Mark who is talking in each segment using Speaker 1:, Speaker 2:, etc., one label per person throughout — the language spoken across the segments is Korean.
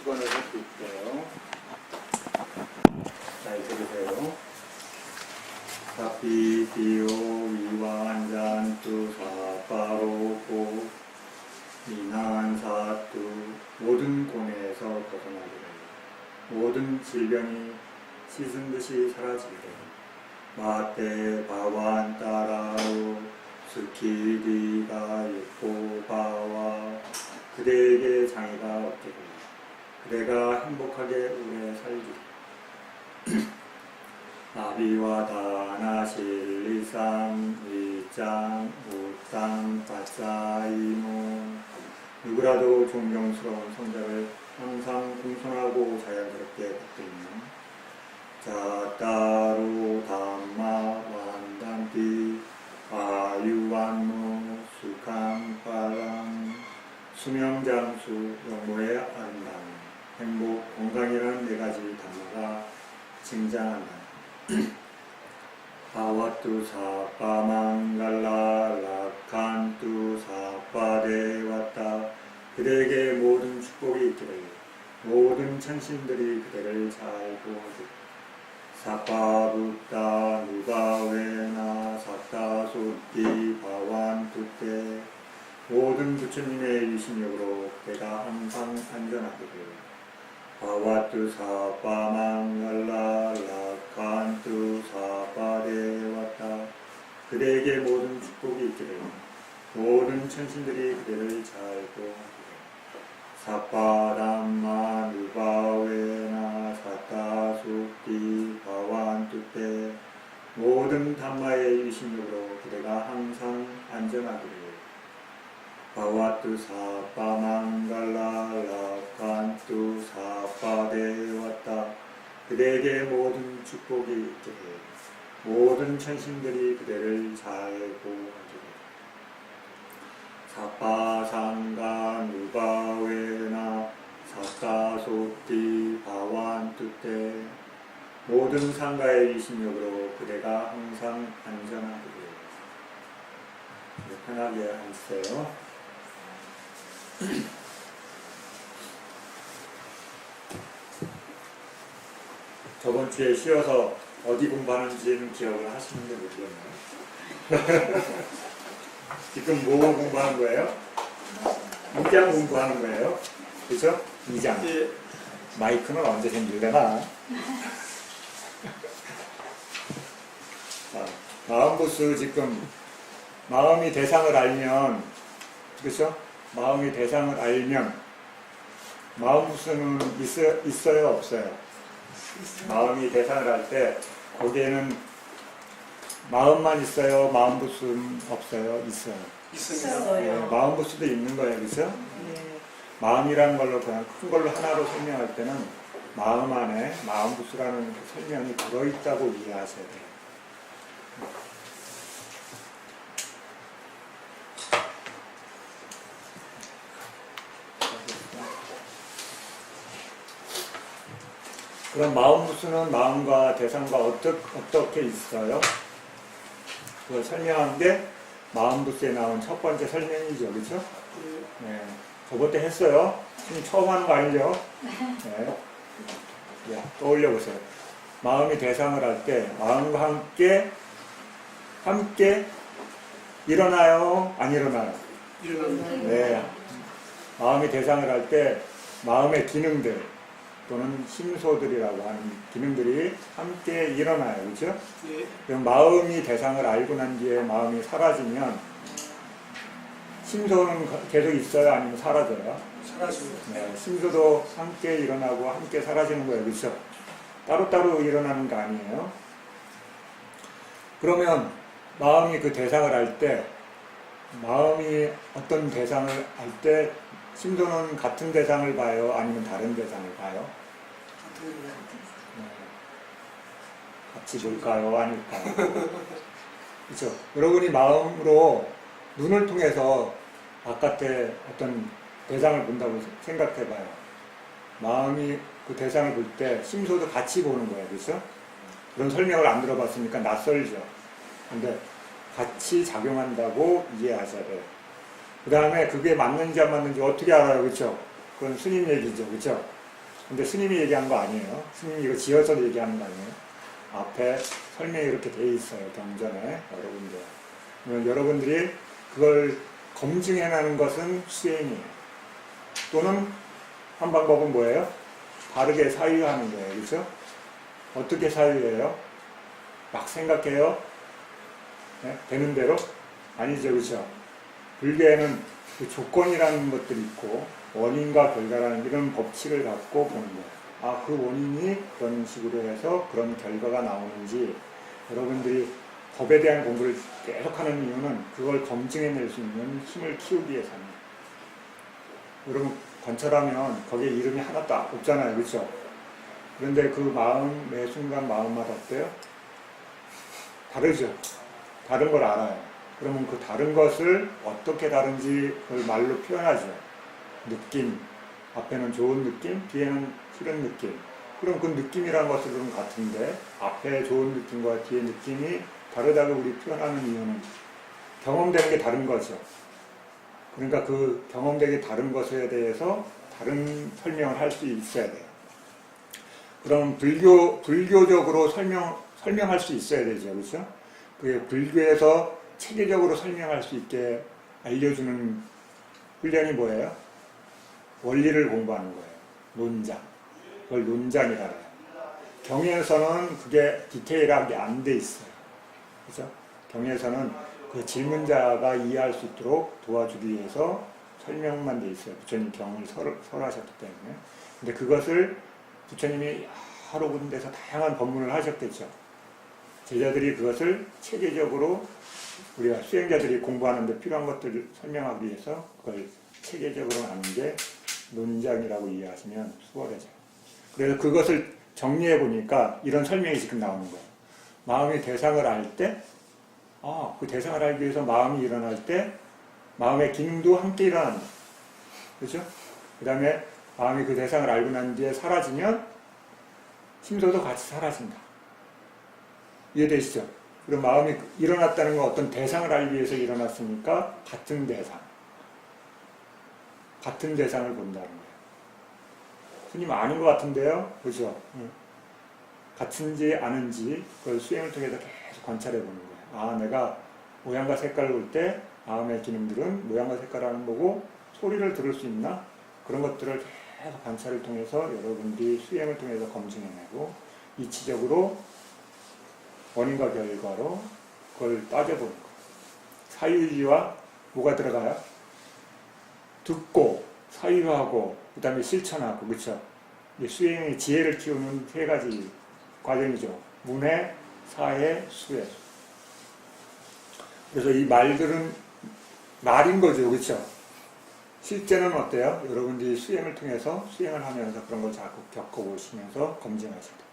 Speaker 1: 6번을 살펴볼게요. 자, 이렇게 보세요. 사피디오 위완잔투 사파로고 미난사투 모든 고뇌에서 벗어나기를 모든 질병이 씻은 듯이 사라지기를 마테 바완 따라오 스키디가 유포바와 그대에게 장애가 없게 그대가 행복하게 오래 살기 아비와 다나 실리상 위장 우땅 바사이모 누구라도 존경스러운 성자를 항상 공손하고 자연스럽게 받들면 자따로 담마 완단비 아유완무 수강파랑 수명장수 영모의 아름다움 행복 건강이라는 네 가지 단어가 칭찬한다. 바와투 사파망갈라 라칸투 사파데와타 그대에게 모든 축복이 있기를 모든 천신들이 그대를 잘 보호하기를 사파부타 누바웨나 사타소티 바완투테 모든 부처님의 유신력으로 그대가 항상 안전하기를 바와투 사파망갈라 라칸투 사파데와타 그대에게 모든 축복이 있기를 모든 천신들이 그대를 잘 보호하기를 사파담마 누바웨나 사타수티 바완투테 모든 담마의 유신력으로 그대가 항상 안전하기를 바와투 사파망갈라 라칸투 사파데와타 그대에게 모든 축복이 있기를 모든 천신들이 그대를 잘 보호하기를 사파상가 누바웨나 사타소티 바완투테 모든 상가의 유신력으로 그대가 항상 안전하기를 편하게 앉으세요. 저번 주에 쉬어서 어디 공부하는지는 기억을 하시는데 모르겠네요. 지금 뭐 공부하는 거예요? 2장 공부하는 거예요. 그렇죠? 2장.
Speaker 2: 예.
Speaker 1: 마이크는 언제 생길려나? 마음부스 지금 마음이 대상을 알면 그렇죠? 마음이 대상을 알면 마음부스는 있어요 없어요? 마음이 대상을 할 때 거기에는 마음만 있어요? 마음부스는 없어요? 있어요?
Speaker 2: 있어요.
Speaker 1: 네, 마음부스도 있는 거예요. 그렇죠?
Speaker 2: 네.
Speaker 1: 마음이라는 걸로 그냥 큰 걸로 하나로 설명할 때는 마음 안에 마음부스라는 설명이 들어있다고 이해하셔야 돼요. 그럼 마음부스는 마음과 대상과 어떻게 있어요? 그걸 설명한 게 마음부스에 나온 첫 번째 설명이죠. 그렇죠? 네. 저번 때 했어요. 지금 처음 하는 거 아니죠? 네. 야, 떠올려 보세요. 마음이 대상을 할 때 마음과 함께 일어나요? 안 일어나요?
Speaker 2: 일어납니다.
Speaker 1: 네. 마음이 대상을 할 때 마음의 기능들 또는 심소들이라고 하는 기능들이 함께 일어나요. 그렇죠?
Speaker 2: 예.
Speaker 1: 그럼 마음이 대상을 알고 난 뒤에 마음이 사라지면 심소는 계속 있어요? 아니면 사라져요?
Speaker 2: 사라집니다.
Speaker 1: 네, 심소도 함께 일어나고 함께 사라지는 거예요. 그렇죠? 따로따로 일어나는 거 아니에요? 그러면 마음이 그 대상을 알 때 마음이 어떤 대상을 알 때 심소는 같은 대상을 봐요? 아니면 다른 대상을 봐요? 네. 같이 볼까요? 아닐까요? 그렇죠? 여러분이 마음으로 눈을 통해서 바깥에 어떤 대상을 본다고 생각해봐요. 마음이 그 대상을 볼 때 심소도 같이 보는 거예요. 그렇죠? 그런 설명을 안 들어봤으니까 낯설죠. 근데 같이 작용한다고 이해하셔야 돼요. 그 다음에 그게 맞는지 안 맞는지 어떻게 알아요? 그렇죠? 그건 스님 얘기죠. 그렇죠? 근데 스님이 얘기한 거 아니에요. 스님이 이거 지어서 얘기하는 거 아니에요. 앞에 설명이 이렇게 돼 있어요. 경전에 여러분들. 그러면 여러분들이 그걸 검증해내는 것은 수행이에요. 또는 한 방법은 뭐예요? 바르게 사유하는 거예요. 그렇죠? 어떻게 사유해요? 막 생각해요? 네? 되는 대로? 아니죠. 그렇죠? 불교에는 그 조건이라는 것들이 있고 원인과 결과라는 이런 법칙을 갖고 보는 거예요. 아, 그 원인이 그런 식으로 해서 그런 결과가 나오는지 여러분들이 법에 대한 공부를 계속하는 이유는 그걸 검증해낼 수 있는 힘을 키우기 위해서입니다. 여러분 관찰하면 거기에 이름이 하나도 없잖아요. 그렇죠? 그런데 그 마음, 매 순간 마음마다 어때요? 다르죠? 다른 걸 알아요. 그러면 그 다른 것을 어떻게 다른지 그걸 말로 표현하죠. 느낌, 앞에는 좋은 느낌, 뒤에는 싫은 느낌. 그럼 그 느낌이라는 것은 같은데 앞에 좋은 느낌과 뒤에 느낌이 다르다고 우리 표현하는 이유는 경험되는 게 다른 거죠. 그러니까 그 경험되게 다른 것에 대해서 다른 설명을 할 수 있어야 돼요. 그럼 불교적으로 설명할 수 있어야 되죠. 그렇죠? 그 불교에서 체계적으로 설명할 수 있게 알려주는 훈련이 뭐예요? 원리를 공부하는 거예요. 논장. 그걸 논장이라 해요. 경에서는 그게 디테일하게 안 돼 있어요. 그죠? 경에서는 그 질문자가 이해할 수 있도록 도와주기 위해서 설명만 돼 있어요. 부처님 경을 설하셨기 때문에. 근데 그것을 부처님이 여러 군데서 다양한 법문을 하셨겠죠. 제자들이 그것을 체계적으로 우리가 수행자들이 공부하는 데 필요한 것들을 설명하기 위해서 그걸 체계적으로 하는 게 논장이라고 이해하시면 수월해져요. 그래서 그것을 정리해 보니까 이런 설명이 지금 나오는 거예요. 마음이 대상을 알 때, 그 대상을 알기 위해서 마음이 일어날 때 마음의 기능도 함께 일어난다. 그렇죠? 그 다음에 마음이 그 대상을 알고 난 뒤에 사라지면 심소도 같이 사라진다. 이해되시죠? 그리고 마음이 일어났다는 건 어떤 대상을 알기 위해서 일어났으니까 같은 대상을 본다는 거예요. 스님 아는 것 같은데요? 그죠? 같은지 아는지 그걸 수행을 통해서 계속 관찰해 보는 거예요. 아, 내가 모양과 색깔을 볼 때 마음의 기능들은 모양과 색깔하는 거고 소리를 들을 수 있나? 그런 것들을 계속 관찰을 통해서 여러분들이 수행을 통해서 검증해내고 이치적으로 원인과 결과로 그걸 따져보는 거예요. 사유지와 뭐가 들어가요? 듣고 사유하고 그 다음에 실천하고 그렇죠? 수행의 지혜를 키우는 세 가지 과정이죠. 문해, 사해, 수해. 그래서 이 말들은 말인 거죠. 그렇죠? 실제는 어때요? 여러분들이 수행을 통해서 수행을 하면서 그런 걸 자꾸 겪어보시면서 검증하실 때.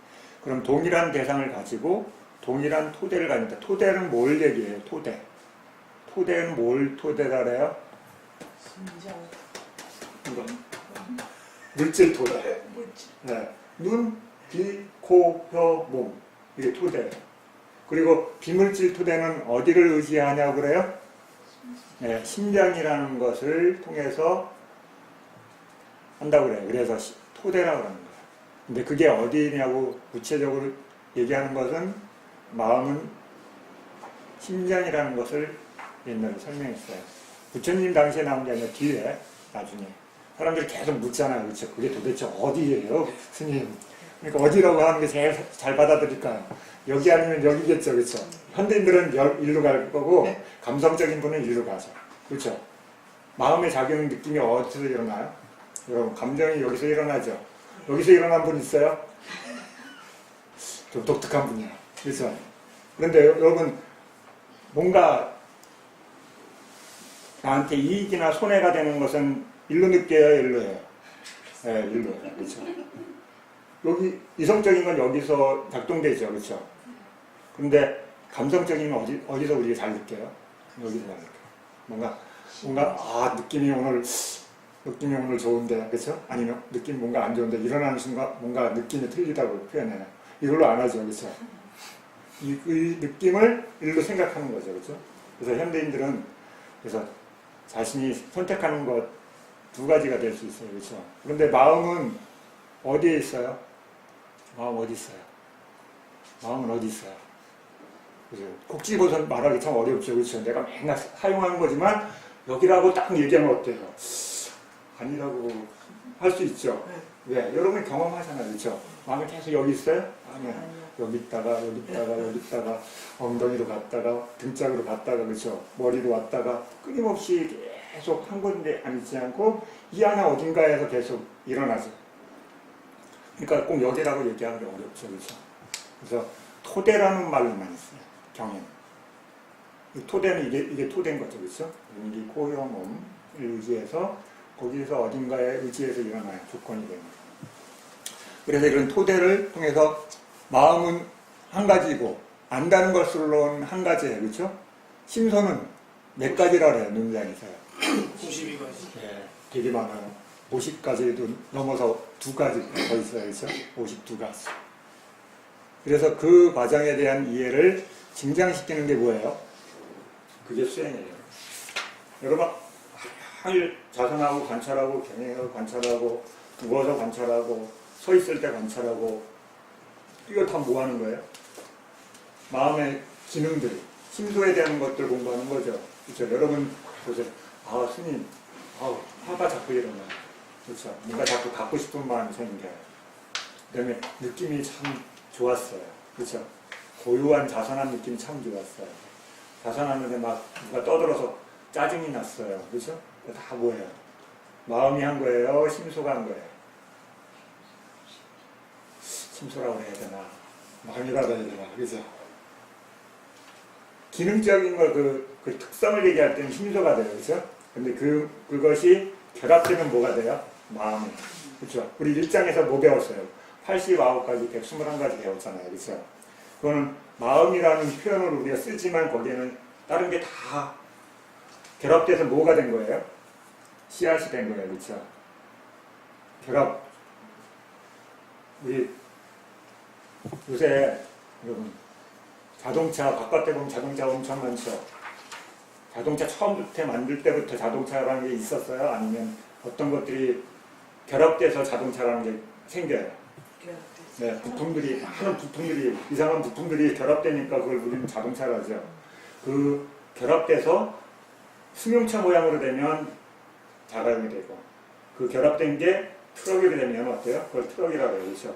Speaker 1: 그럼 동일한 대상을 가지고 동일한 토대를 가진다. 토대는 뭘 얘기해요? 토대. 토대는 뭘 토대라 그래요? 이거. 물질 토대. 네. 눈, 귀, 코, 혀, 몸. 이게 토대예요. 그리고 비물질 토대는 어디를 의지하냐고 그래요? 네, 심장이라는 것을 통해서 한다고 그래요. 그래서 토대라고 그러는 거예요. 근데 그게 어디냐고 구체적으로 얘기하는 것은 마음은 심장이라는 것을 옛날에 설명했어요. 부처님 당시에 나온 게 아니라 뒤에 나중에 사람들이 계속 묻잖아요. 그렇죠? 그게 도대체 어디예요? 스님. 그러니까 어디라고 하는 게 제일 잘 받아들일까요? 여기 아니면 여기겠죠. 그렇죠? 현대인들은 일로 갈 거고 감성적인 분은 일로 가죠. 그렇죠? 마음의 작용 느낌이 어디서 일어나요? 여러분 감정이 여기서 일어나죠. 여기서 일어난 분 있어요? 좀 독특한 분이에요. 그렇죠? 그런데 여러분 뭔가 나한테 이익이나 손해가 되는 것은 일로 느껴요, 일로 해요? 네, 일로 해요. 그렇죠? 여기 이성적인 건 여기서 작동되죠. 그렇죠? 근데 감성적인 건 어디서 우리가 잘 느껴요? 여기서 잘 느껴요. 뭔가 느낌이 오늘 좋은데, 그렇죠? 아니면 느낌 뭔가 안 좋은데 일어나는 순간 뭔가 느낌이 틀리다고 표현해요. 이걸로 안 하죠. 그렇죠? 이 느낌을 일로 생각하는 거죠. 그렇죠? 그래서 현대인들은 그래서 자신이 선택하는 것 두 가지가 될 수 있어요. 그렇죠? 그런데 마음은 어디에 있어요? 마음 어디 있어요? 마음은 어디 있어요? 그죠? 꼭 집어서 말하기 참 어렵죠. 그렇죠? 내가 맨날 사용하는 거지만 여기라고 딱 얘기하면 어때요? 아니라고 할 수 있죠. 왜? 여러분 경험하잖아요. 그렇죠? 마음이 계속 여기 있어요? 아니요. 여기 있다가 여기 있다가 여기 있다가 엉덩이로 갔다가 등짝으로 갔다가 그렇죠? 머리로 왔다가 끊임없이 계속 한 군데 앉지 않고 이 하나 어딘가에서 계속 일어나죠. 그러니까 꼭 여기라고 얘기하기 어렵죠. 그렇죠? 그래서 토대라는 말로만 있어요. 경험. 이 토대는 이게 토대인 거죠. 그렇죠? 이 코형 몸을 의지해서 거기에서 어딘가에 의지해서 일어나요. 조건이 됩니다. 그래서 이런 토대를 통해서 마음은 한 가지고 안다는 것으로는 한 가지예요. 그렇죠? 심소는 몇 가지라고 해요. 논쟁에서요.
Speaker 2: 92가지.
Speaker 1: 예, 되게 많아요. 50가지도 넘어서 2가지 더 있어요. 그렇죠? 52가지. 그래서 그 과정에 대한 이해를 증장시키는 게 뭐예요? 그게 수행이에요. 여러분 하늘 자선하고 관찰하고 경영하고 관찰하고 누워서 관찰하고 서 있을 때 관찰하고 이거 다 뭐 하는 거예요? 마음의 기능들, 심소에 대한 것들 공부하는 거죠. 그렇죠? 여러분 보세요. 아 스님, 화가 자꾸 일어나. 그렇죠? 뭔가 자꾸 갖고 싶은 마음이 생겨요. 그다음에 느낌이 참 좋았어요. 그렇죠? 고요한 자선한 느낌이 참 좋았어요. 자선하는데 막 누가 떠들어서 짜증이 났어요. 그렇죠? 다 뭐예요? 마음이 한 거예요? 심소가 한 거예요? 심소라고 해야 되나? 마음이라고 해야 되나? 그죠? 기능적인 걸 그 특성을 얘기할 때는 심소가 돼요. 그죠? 근데 그것이 결합되면 뭐가 돼요? 마음이. 그죠? 우리 1장에서 뭐 배웠어요? 89가지, 121가지 배웠잖아요. 그죠? 그거는 마음이라는 표현을 우리가 쓰지만 거기에는 다른 게 다 결합돼서 뭐가 된 거예요? 씨앗이 된 거예요. 그렇죠? 결합. 우리 요새 여러분 자동차 바깥에 보면 자동차 엄청 많죠. 자동차 처음부터 만들 때부터 자동차라는 게 있었어요? 아니면 어떤 것들이 결합돼서 자동차라는 게 생겨요? 네, 부품들이 많은 부품들이 이상한 부품들이 결합되니까 그걸 우리는 자동차라죠. 그 결합돼서 승용차 모양으로 되면 자가용이 되고 그 결합된 게 트럭이 되면 어때요? 그걸 트럭이라고 해요. 그렇죠?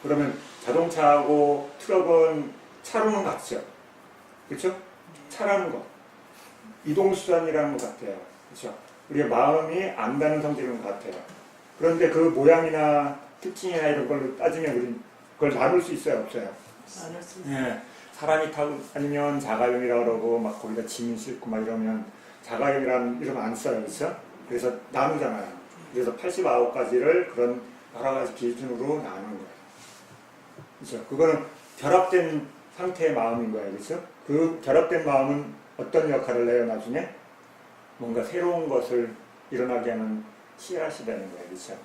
Speaker 1: 그러면 자동차하고 트럭은 차로는 같죠? 그렇죠? 차라는 거 이동수단이라는 것 같아요. 그렇죠? 우리가 마음이 안다는 성질인 것 같아요. 그런데 그 모양이나 특징이나 이런 걸로 따지면 우리는 그걸 나눌 수 있어요? 없어요?
Speaker 2: 나눌 수
Speaker 1: 네. 사람이 타고 다니면 자가용이라고 그러고 막 거기다 짐 싣고 막 이러면 자가용이라는 이름 안 써요. 그렇죠? 그래서 나누잖아요. 그래서 89가지를 그런 여러 가지 기준으로 나누는 거예요. 그렇죠? 그거는 결합된 상태의 마음인 거예요. 그렇죠? 그 결합된 마음은 어떤 역할을 해요? 나중에 뭔가 새로운 것을 일어나게 하는 씨앗이 되는 거예요. 그렇죠?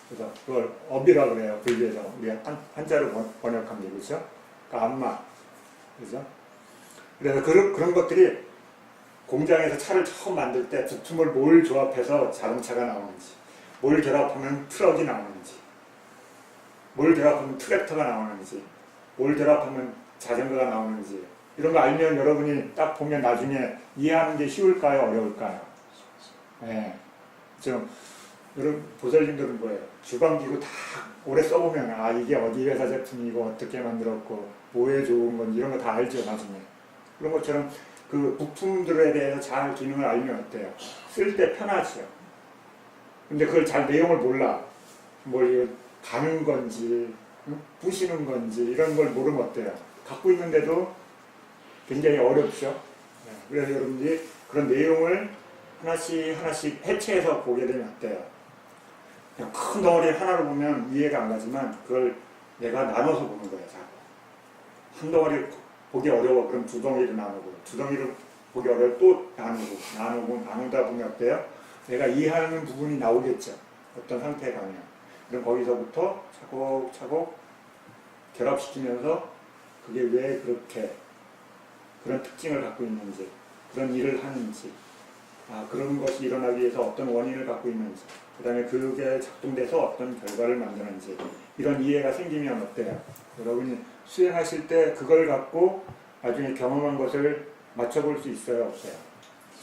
Speaker 1: 그래서 그걸 업이라고 그래요. 불교에서 우리 한자로 번역한 게. 그렇죠? 그러니까 안마. 그렇죠? 그래서 그런 것들이 공장에서 차를 처음 만들 때 부품을 뭘 조합해서 자동차가 나오는지, 뭘 결합하면 트럭이 나오는지, 뭘 결합하면 트랙터가 나오는지, 뭘 결합하면 자전거가 나오는지 이런 거 알면 여러분이 딱 보면 나중에 이해하는 게 쉬울까요? 어려울까요? 네. 좀 여러분 보살님들은 뭐예요? 주방기구 다 오래 써보면 아 이게 어디 회사 제품이고 어떻게 만들었고 뭐에 좋은 건지 이런 거 다 알죠 나중에. 그런 것처럼 그 부품들에 대해서 잘 기능을 알면 어때요? 쓸 때 편하죠. 근데 그걸 잘 내용을 몰라. 뭘 이거 가는 건지 부시는 건지 이런 걸 모르면 어때요? 갖고 있는데도 굉장히 어렵죠. 그래서 여러분들이 그런 내용을 하나씩 해체해서 보게 되면 어때요? 그냥 큰 덩어리 하나를 보면 이해가 안 가지만 그걸 내가 나눠서 보는 거예요. 자꾸. 한 덩어리 보기 어려워. 그럼 두 덩이를 나누고 두 덩이를 보기 어려워 또 나누다 보면 어때요? 내가 이해하는 부분이 나오겠죠. 어떤 상태에 가면. 그럼 거기서부터 차곡차곡 결합시키면서 그게 왜 그렇게 그런 특징을 갖고 있는지 그런 일을 하는지 그런 것이 일어나기 위해서 어떤 원인을 갖고 있는지, 그 다음에 그게 작동돼서 어떤 결과를 만드는지, 이런 이해가 생기면 어때요? 여러분이 수행하실 때 그걸 갖고 나중에 경험한 것을 맞춰볼 수 있어요? 없어요?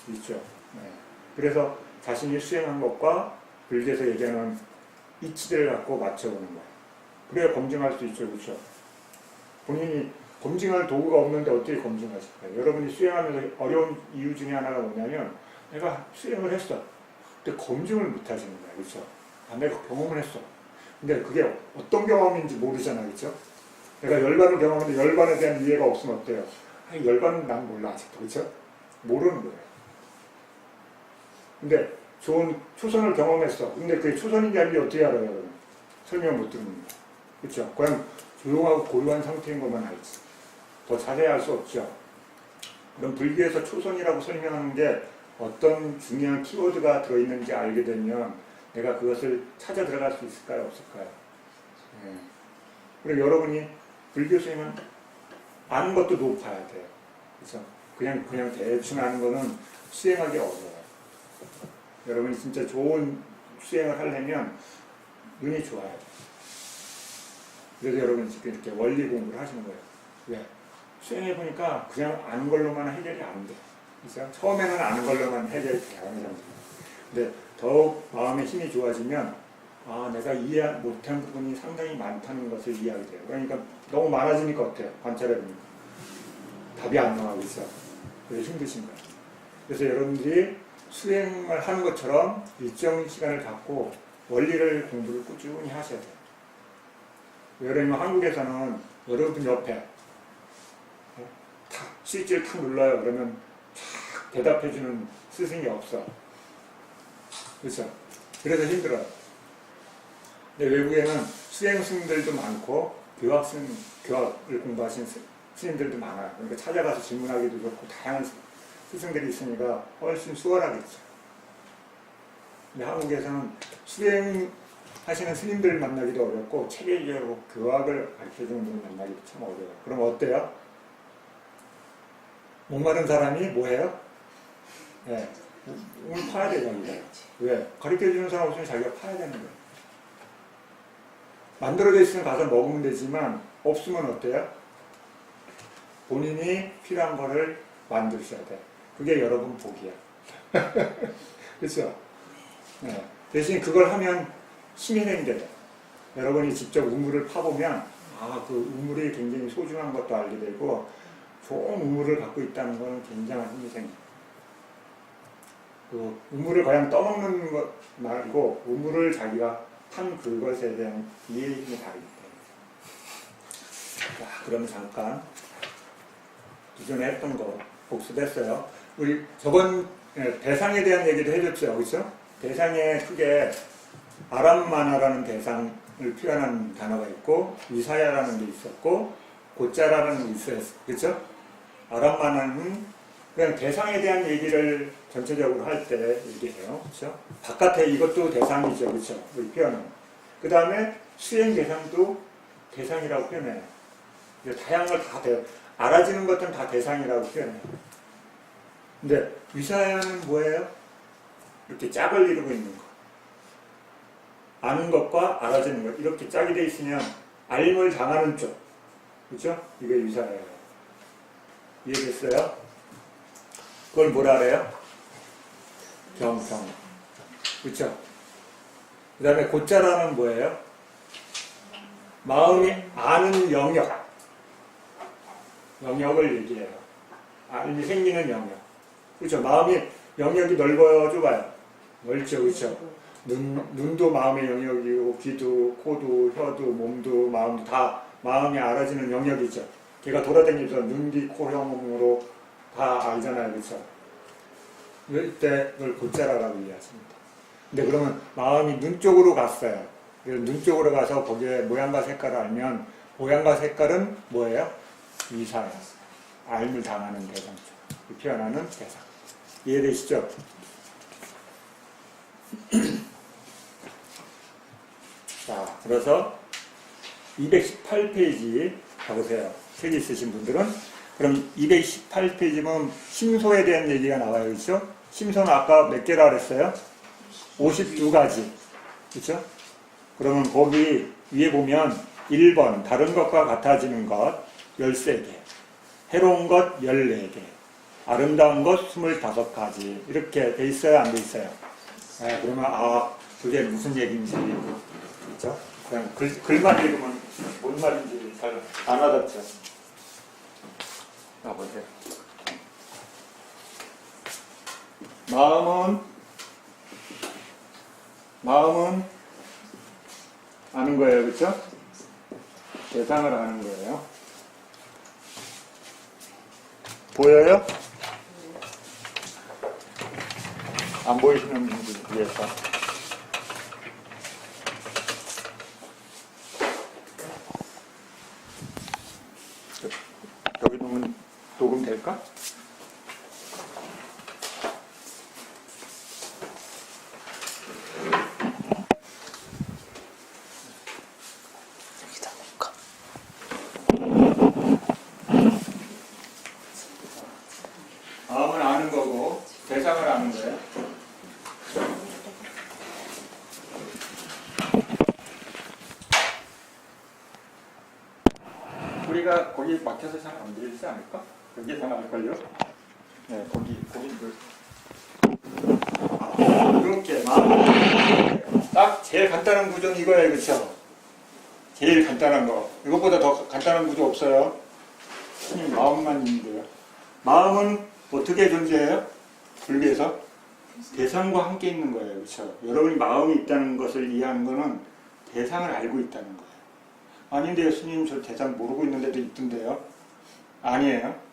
Speaker 1: 있죠. 네. 그래서 자신이 수행한 것과 불교에서 얘기하는 이치들을 갖고 맞춰보는 거예요. 그래야 검증할 수 있죠. 그렇죠? 본인이 검증할 도구가 없는데 어떻게 검증하실까요? 여러분이 수행하면서 어려운 이유 중에 하나가 뭐냐면 내가 수행을 했어. 근데 검증을 못 하시는 거예요. 그렇죠? 내가 경험을 했어. 근데 그게 어떤 경험인지 모르잖아. 그렇죠? 내가 열반을 경험했는데 열반에 대한 이해가 없으면 어때요? 열반은 난 몰라 아직도. 그렇죠? 모르는 거예요. 근데 좋은 초선을 경험했어. 근데 그게 초선인지 아닌지 어떻게 알아요? 여러분? 설명 못 듣는 거예요. 그렇죠? 그냥 조용하고 고요한 상태인 것만 알지. 더 자세히 알 수 없죠. 그럼 불교에서 초선이라고 설명하는 게 어떤 중요한 키워드가 들어있는지 알게 되면 내가 그것을 찾아 들어갈 수 있을까요? 없을까요? 네. 그리고 여러분이 불교 수행은 아는 것도 높아야 돼요. 그렇죠? 그냥 대충 아는 거는 수행하기 어려워요. 여러분이 진짜 좋은 수행을 하려면 눈이 좋아야 돼요. 그래서 여러분이 지금 이렇게 원리 공부를 하시는 거예요. 왜? 수행해보니까 그냥 아는 걸로만 해결이 안 돼. 그렇죠? 처음에는 아는 걸로만 해결이 돼요. 근데 더욱 마음의 힘이 좋아지면 내가 이해 못한 부분이 상당히 많다는 것을 이해하게 돼요. 그러니까 너무 많아지니까 어때요? 관찰해보니까 답이 안 나오고 있어. 그래서 힘드신 거예요. 그래서 여러분들이 수행을 하는 것처럼 일정 시간을 갖고 원리를 공부를 꾸준히 하셔야 돼요. 여러분 한국에서는 여러분 옆에 탁 스위치를 탁 눌러요. 그러면 탁 대답해주는 스승이 없어. 그렇죠? 그래서 힘들어요. 근데 외국에는 수행 스님들도 많고 교학을 공부하신 스님들도 많아요. 그러니까 찾아가서 질문하기도 좋고 다양한 스승들이 있으니까 훨씬 수월하겠죠. 근데 한국에서는 수행하시는 스님들 만나기도 어렵고 체계적으로 교학을 가르쳐주는 분 만나기도 참 어려워요. 그럼 어때요? 목마른 사람이 뭐해요? 네. 몸을 파야 되잖아요. 왜? 가르쳐주는 사람 없으면 자기가 파야 되는 거예요. 만들어져 있으면 가서 먹으면 되지만 없으면 어때요? 본인이 필요한 거를 만드셔야 돼. 그게 여러분 복이야. 그렇죠? 네. 대신 그걸 하면 힘이 생겨요. 여러분이 직접 우물을 파보면 그 우물이 굉장히 소중한 것도 알게 되고 좋은 우물을 갖고 있다는 것은 굉장한 힘이 생겨요. 그 우물을 그냥 떠먹는 것 말고 우물을 자기가 판 그것에 대한 이해의 힘이 다르기 때문에. 자, 그럼 잠깐 기존에 했던 거 복습했어요. 우리 저번 대상에 대한 얘기도 해줬죠. 그렇죠? 대상에 크게 아람마나라는 대상을 표현한 단어가 있고 위사야라는 게 있었고 고짜라는 게 있었어요. 그렇죠? 아람마나는 그냥 대상에 대한 얘기를 전체적으로 할 때 얘기해요. 그렇죠? 바깥에 이것도 대상이죠. 그렇죠? 우리 표현은. 그 다음에 수행 대상도 대상이라고 표현해요. 다양한 걸 다 알아지는 것은 다 대상이라고 표현해요. 근데 위사야는 뭐예요? 이렇게 짝을 이루고 있는 거. 아는 것과 알아지는 것. 이렇게 짝이 돼 있으면 알림을 당하는 쪽. 그렇죠? 이게 위사야예요. 이해됐어요? 그걸 뭐라 그래요? 경성. 그렇죠? 그 다음에 고짜라는 뭐예요? 마음이 아는 영역을 얘기해요. 알미 생기는 영역. 그렇죠? 마음이 영역이 넓어요, 좁아요? 넓죠, 그렇죠? 눈도 마음의 영역이고, 귀도, 코도, 혀도, 몸도, 마음도 다 마음이 알아지는 영역이죠. 걔가 돌아다니면서 눈, 귀, 코, 혀, 몸으로 다 알잖아요, 그렇죠? 이때 그걸 고짜라고 이해하십니다. 근데 그러면 마음이 눈 쪽으로 갔어요. 그래서 눈 쪽으로 가서 거기에 모양과 색깔을 알면 모양과 색깔은 뭐예요? 위사야. 알물 당하는 대상죠. 표현하는 대상. 이해되시죠? 자, 그래서 218페이지 가보세요. 책 있으신 분들은. 그럼 218페이지면 심소에 대한 얘기가 나와요. 그렇죠? 심소는 아까 몇 개라 그랬어요? 52가지. 그렇죠? 그러면 거기 위에 보면 1번 다른 것과 같아지는 것 13개, 해로운 것 14개, 아름다운 것 25가지 이렇게 돼 있어요? 안 돼 있어요? 네, 그러면 그게 무슨 얘기인지 그렇죠? 그냥 글만 읽으면 뭔 말인지 잘 안 와닿죠? 자, 보세요. 마음은 아는 거예요, 그렇죠? 대상을 아는 거예요. 보여요? 안 보이시는 분들 위해서. 여기 놓으면 녹음 될까?
Speaker 2: 여기다 놓을까?
Speaker 1: 마음을 아는 거고 대상을 아는 거예요. 우리가 거기 막혀서 잘 안 들리지 않을까? 여기에 잘 나을걸요? 네, 거기 이렇게 딱 제일 간단한 구조는 이거예요, 그렇죠? 제일 간단한 거. 이것보다 더 간단한 구조 없어요. 마음만 있는데요. 마음은 어떻게 존재해요? 분리해서 대상과 함께 있는 거예요, 그렇죠? 여러분이 마음이 있다는 것을 이해하는 것은 대상을 알고 있다는 거예요. 아닌데요, 스님 저 대상 모르고 있는데도 있던데요? 아니에요.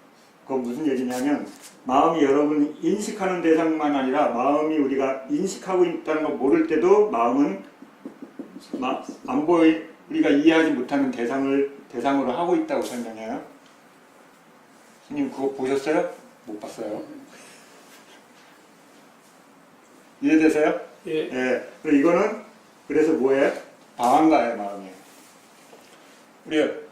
Speaker 1: 그건 무슨 얘기냐면 마음이 여러분이 인식하는 대상만 아니라 마음이 우리가 인식하고 있다는 걸 모를 때도 마음은 안 보이 우리가 이해하지 못하는 대상으로 하고 있다고 설명해요. 스님 그거 보셨어요? 못 봤어요. 이해되세요?
Speaker 2: 예.
Speaker 1: 예. 그리고 이거는 그래서 뭐예요? 방황가예요, 마음이. 우리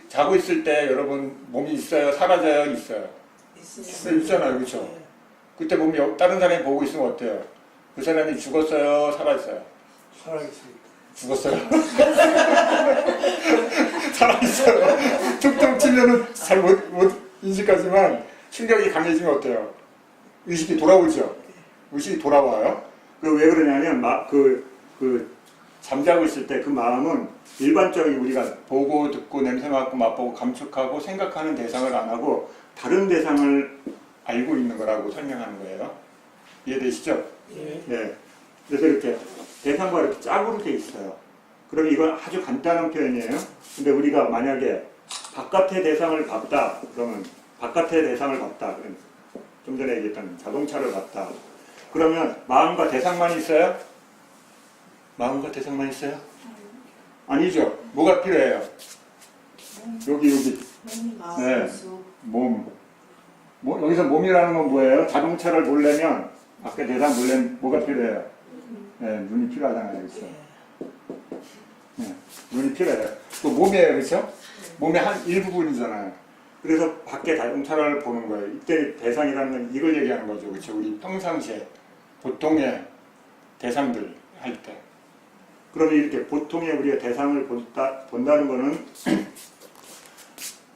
Speaker 1: 자고 있을 때 여러분 몸이 있어요? 사라져요? 있어요? 있잖아요. 그렇죠? 그때 몸이 다른 사람이 보고 있으면 어때요? 그 사람이 죽었어요? 살아있어요?
Speaker 2: 살아있습니다.
Speaker 1: 죽었어요? 살아있어요. 툭툭 치면은 잘 못 인식하지만 충격이 강해지면 어때요? 의식이 돌아오죠? 의식이 돌아와요? 왜 그러냐면 잠자고 있을 때 그 마음은 일반적인 우리가 보고 듣고 냄새 맡고 맛보고 감촉하고 생각하는 대상을 안 하고 다른 대상을 알고 있는 거라고 설명하는 거예요. 이해되시죠?
Speaker 2: 예.
Speaker 1: 네. 그래서 이렇게 대상과 이렇게 짝으로 돼 있어요. 그럼 이건 아주 간단한 표현이에요. 근데 우리가 만약에 바깥의 대상을 봤다. 그러면 바깥의 대상을 봤다. 좀 전에 얘기했던 자동차를 봤다. 그러면 마음과 대상만 있어요? 마음과 대상만 있어요? 아니죠. 뭐가 필요해요? 여기. 네. 몸. 여기서 몸이라는 건 뭐예요? 자동차를 보려면 밖에 대상 보려면 뭐가 필요해요? 네, 눈이 필요하잖아요. 그렇죠? 네, 눈이 필요해요. 또 몸이에요. 그렇죠? 몸의 한 일부분이잖아요. 그래서 밖에 자동차를 보는 거예요. 이때 대상이라는 건 이걸 얘기하는 거죠. 그렇죠? 우리 평상시에 보통의 대상들 할 때. 그러면 이렇게 보통의 우리가 대상을 본다는 거는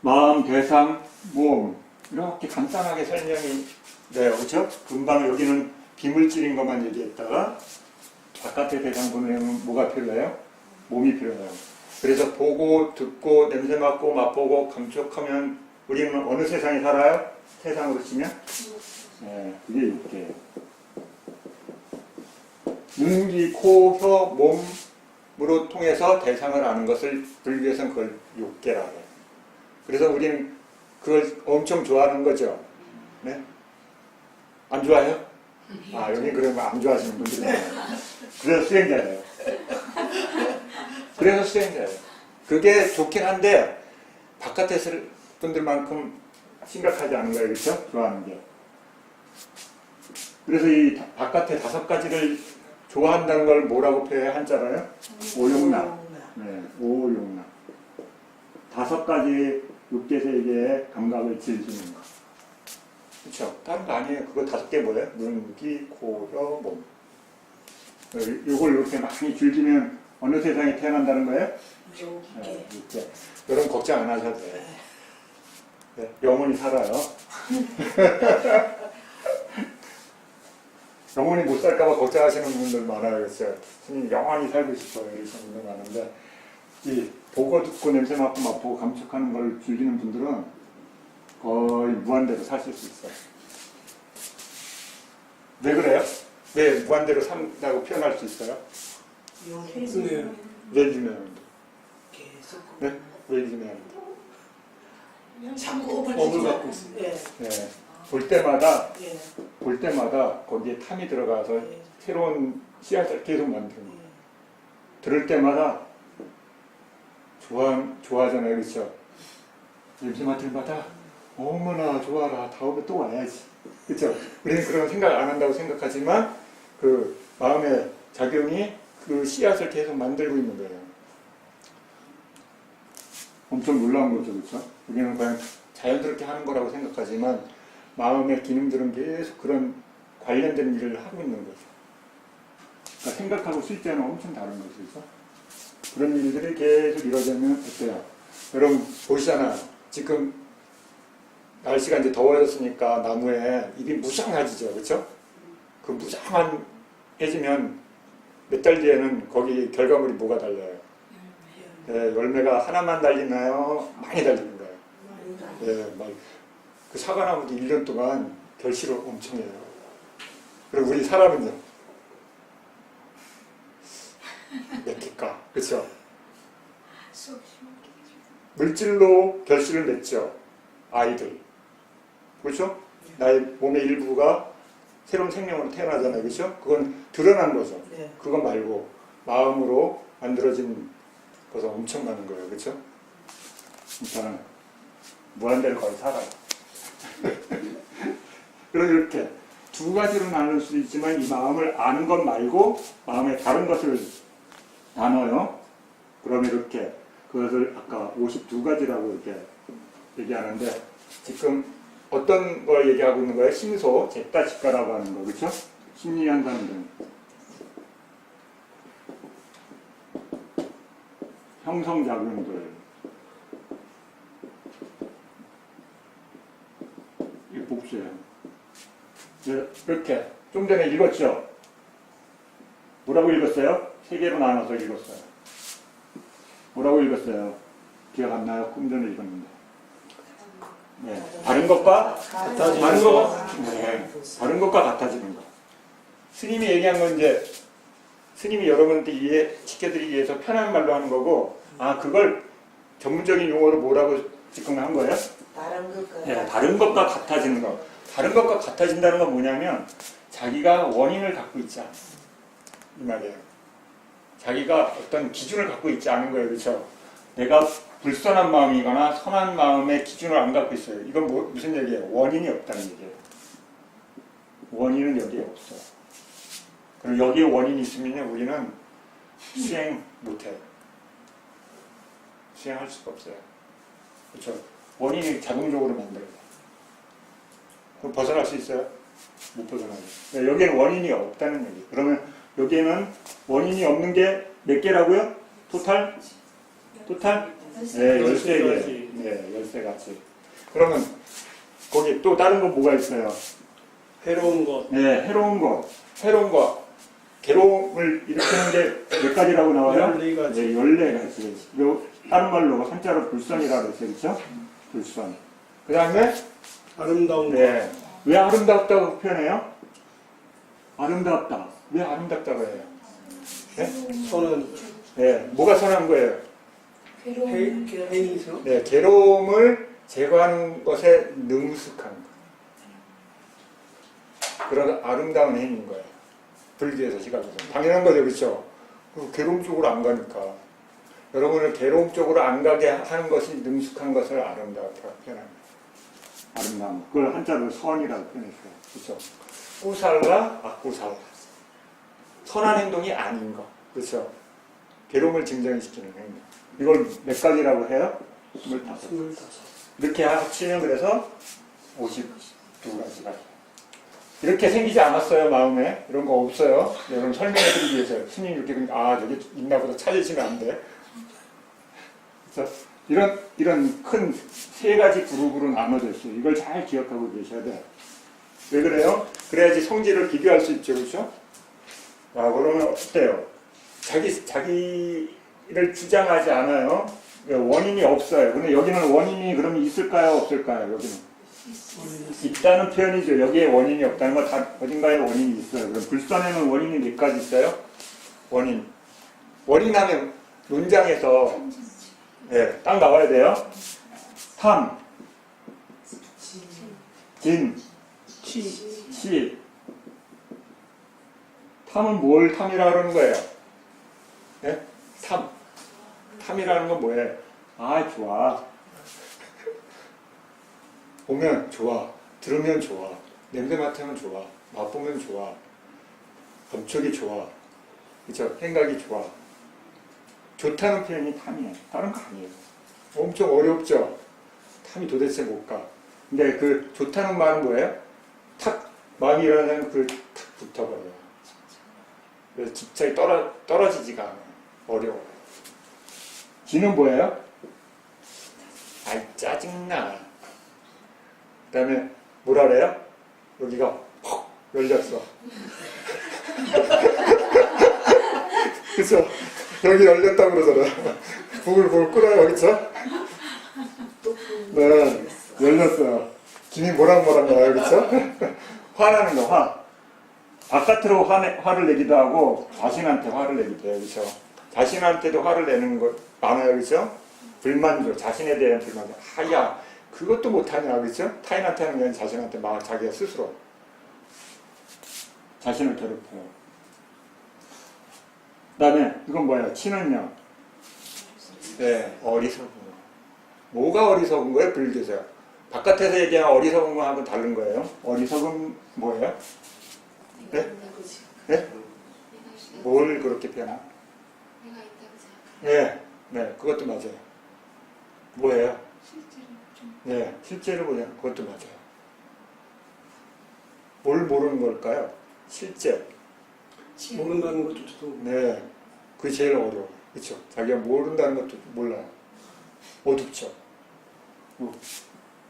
Speaker 1: 마음, 대상, 몸 이렇게 간단하게 설명이 돼요. 그렇죠? 금방 여기는 비물질인 것만 얘기했다가 바깥의 대상 보면 뭐가 필요해요? 몸이 필요해요. 그래서 보고, 듣고, 냄새 맡고, 맛보고, 감촉하면 우리는 어느 세상에 살아요? 세상으로 치면? 네, 그게 6개예요. 눈, 귀, 코, 혀, 몸으로 통해서 대상을 아는 것을 불교에서는 그걸 6개라고 해요. 그래서 우리는 그걸 엄청 좋아하는 거죠. 네? 안 좋아해요? 여기 그러면 안 좋아하시는 분들이 많아요. 그래서 수행자예요. 그래서 수행자예요. 그게 좋긴 한데 바깥에 분들만큼 심각하지 않은 거예요. 그렇죠? 좋아하는 게. 그래서 이 바깥에 5가지를 좋아한다는 걸 뭐라고 표현해? 한자로요? 오용나. 네, 오용나. 5가지 육계세계의 감각을 즐기는 것. 그렇죠? 다른 거 아니에요. 그거 5개 뭐예요? 눈, 귀, 코, 혀, 몸. 요걸 이렇게 많이 줄이면 어느 세상에 태어난다는 거예요? 네, 이렇게. 여러분 걱정 안 하셔도 돼요. 네, 영원히 살아요. 영원히 못 살까봐 걱정하시는 분들 많아요. 그래서 스님 영원히 살고 싶어요. 이러시는 분들 많은데 이 보고 듣고 냄새 맡고 맛보고 감촉하는 걸 즐기는 분들은 거의 무한대로 사실 수 있어요. 왜 그래요? 왜 무한대로 산다고 표현할 수 있어요?
Speaker 2: 네.
Speaker 1: 왜 유명한데?
Speaker 2: 계속
Speaker 1: 네? 왜 유명한데?
Speaker 2: 자꾸 업을 갖고 있습니다. 예.
Speaker 1: 네. 볼 때마다
Speaker 2: 예.
Speaker 1: 볼 때마다 거기에 탐이 들어가서
Speaker 2: 예.
Speaker 1: 새로운 씨앗을 계속 만드는 거예요. 들을 때마다 좋아하잖아요. 그렇죠? 냄새 맡을 때마다 어머나 좋아라. 다음에 또 와야지. 그렇죠? 우리는 그런 생각 안 한다고 생각하지만 그 마음의 작용이 그 씨앗을 계속 만들고 있는 거예요. 엄청 놀라운 거죠. 그렇죠? 우리는 그냥 자연스럽게 하는 거라고 생각하지만 마음의 기능들은 계속 그런 관련된 일을 하고 있는 거죠. 그러니까 생각하고 실제는 엄청 다른 거죠. 그렇죠? 그런 일들이 계속 이루어지면 어때요? 여러분 보시잖아요. 지금 날씨가 이제 더워졌으니까 나무에 잎이 무장해지죠. 그렇죠? 그 무장해지면 몇 달 뒤에는 거기 결과물이 뭐가 달려요? 네, 열매가 하나만 달리나요? 많이 달리는 거예요. 예, 막 그 사과나무도 1년 동안 결실을 엄청 해요. 그리고 우리 사람은요? 몇 개일까? 그렇죠? 물질로 결실을 맺죠. 아이들. 그렇죠? 나의 몸의 일부가 새로운 생명으로 태어나잖아요. 그렇죠? 그건 드러난 거죠.
Speaker 2: 네.
Speaker 1: 그거 말고 마음으로 만들어진 것은 엄청 많은 거예요. 그렇죠? 그러니까 무한대로 거의 살아요. 그럼 이렇게 두 가지로 나눌 수 있지만 이 마음을 아는 것 말고 마음의 다른 것을 나눠요. 그러면 이렇게 그것을 아까 52가지라고 이렇게 얘기하는데 지금 어떤 걸 얘기하고 있는 거예요? 심소, 젝다, 직가라고 하는 거. 그렇죠? 심리현상들. 형성작용들. 이게 복수예요. 이렇게 좀 전에 읽었죠? 뭐라고 읽었어요? 3개로 나눠서 읽었어요. 뭐라고 읽었어요? 기억 안 나요? 좀 전에 읽었는데. 네. 다른 것과 다른 것, 네. 다른 것과 같아지는 것. 스님이 얘기한 건 이제 스님이 여러분한테 이해시켜드리기 위해서 편한 말로 하는 거고, 아 그걸 전문적인 용어로 뭐라고 지금 한 거예요?
Speaker 2: 다른 것과
Speaker 1: 네, 다른 것과 같아지는 것. 다른 것과 같아진다는 건 뭐냐면 자기가 원인을 갖고 있지 않아. 이 말이에요. 자기가 어떤 기준을 갖고 있지 않은 거예요. 그렇죠? 내가 불선한 마음이거나 선한 마음의 기준을 안 갖고 있어요. 이건 무슨 얘기예요? 원인이 없다는 얘기예요. 원인은 여기에 없어요. 그리고 여기에 원인이 있으면 우리는 수행 못해요. 수행할 수가 없어요. 그렇죠? 원인이 자동적으로 만들어요. 그럼 벗어날 수 있어요? 못 벗어나요. 네, 여기에는 원인이 없다는 얘기. 그러면 여기에는 원인이 없는 게 몇 개라고요? 토탈? 네, 13개. 네, 13가지. 그러면 거기 또 다른 거 뭐가 있어요?
Speaker 2: 해로운 것.
Speaker 1: 네, 해로운 것. 해로운 것. 괴로움을 일으키는 게 몇 가지라고 나와요?
Speaker 2: 14가지.
Speaker 1: 네, 14가지. 그리고 다른 말로 한자로 불선이라고 했어요. 그렇죠? 불선. 그 다음에
Speaker 2: 아름다운 것.
Speaker 1: 네. 왜 아름답다고 표현해요? 아름답다. 왜 아름답다고 해요? 네?
Speaker 2: 선은
Speaker 1: 네. 뭐가 선한 거예요?
Speaker 2: 해이서.
Speaker 1: 네. 괴로움을 제거하는 것에 능숙한 거. 그런 아름다운 행위인 거예요. 불교에서 시각에서. 당연한 거죠. 그렇죠? 괴로움 쪽으로 안 가니까. 여러분을 괴로움 쪽으로 안 가게 하는 것이 능숙한 것을 아름다웠다고 표현합니다. 아름다움. 그걸 한자로 선이라고 표현했어요. 그렇죠? 꾸살라, 악꾸살라. 선한 행동이 아닌 것. 그렇죠? 괴로움을 증정시키는 행동. 이걸 몇 가지라고 해요? 25.
Speaker 2: 25.
Speaker 1: 이렇게 합치면 그래서 50 두 가지가. 이렇게 생기지 않았어요, 마음에. 이런 거 없어요. 여러분 설명해드리기 위해서. 스님 이렇게, 저기 있나 보다 찾으시면 안 돼. 그래서 이런 큰 세 가지 그룹으로 나눠져 있어요. 이걸 잘 기억하고 계셔야 돼. 왜 그래요? 그래야지 성질을 비교할 수 있죠, 그렇죠? 그러면 어때요? 자기를 주장하지 않아요. 원인이 없어요. 근데 여기는 원인이 그러면 있을까요, 없을까요? 여기는 있다는 표현이죠. 여기에 원인이 없다는 건 다 어딘가에 원인이 있어요. 그럼 불선에는 원인이 몇 가지 있어요? 원인하면 논장에서 딱 나와야 돼요. 탐, 진, 치. 탐은 뭘 탐이라 그러는 거예요? 네? 탐이라는 건 뭐예요? 좋아. 보면 좋아. 들으면 좋아. 냄새 맡으면 좋아. 맛보면 좋아. 감촉이 좋아. 그쵸? 생각이 좋아. 좋다는 표현이 탐이에요. 다른 거 아니에요. 엄청 어렵죠? 탐이 도대체 뭘까? 근데 그 좋다는 말은 뭐예요? 탁! 마음이 일어나면 탁 붙어버려요. 그래서 집착이 떨어지지가 않아요. 어려워요. 지는 뭐예요? 짜증나. 그 다음에 뭐라 그래요? 여기가 퍽 열렸어. 그쵸? 여기 열렸다고 그러잖아요. 부글부글 끓어요, 그쵸? 네, 열렸어요. 김이 모락모락나요, 그쵸? 화나는 거, 화. 바깥으로 화를 내기도 하고 자신한테 화를 내기도 해요, 그쵸? 자신한테도 화를 내는 거 많아요, 그쵸? 불만족, 자신에 대한 불만족. 야, 그것도 못하냐, 그쵸? 타인한테 하는 게 아니라 자신한테 막 자기가 스스로 자신을 괴롭혀요. 그 다음에 이건 뭐예요? 치는요? 네, 어리석은 거. 뭐가 어리석은 거예요? 불교에서. 바깥에서 얘기하는 어리석은 거하고 다른 거예요. 어리석은 뭐예요? 네? 네? 뭘 그렇게 표현하? 네, 그것도 맞아요. 뭐예요? 네, 실제로 뭐냐? 그것도 맞아요. 뭘 모르는 걸까요? 실제.
Speaker 2: 모른다는 것도 또.
Speaker 1: 네, 그게 제일 어려워요. 그렇죠? 자기가 모른다는 것도 몰라요. 어둡죠.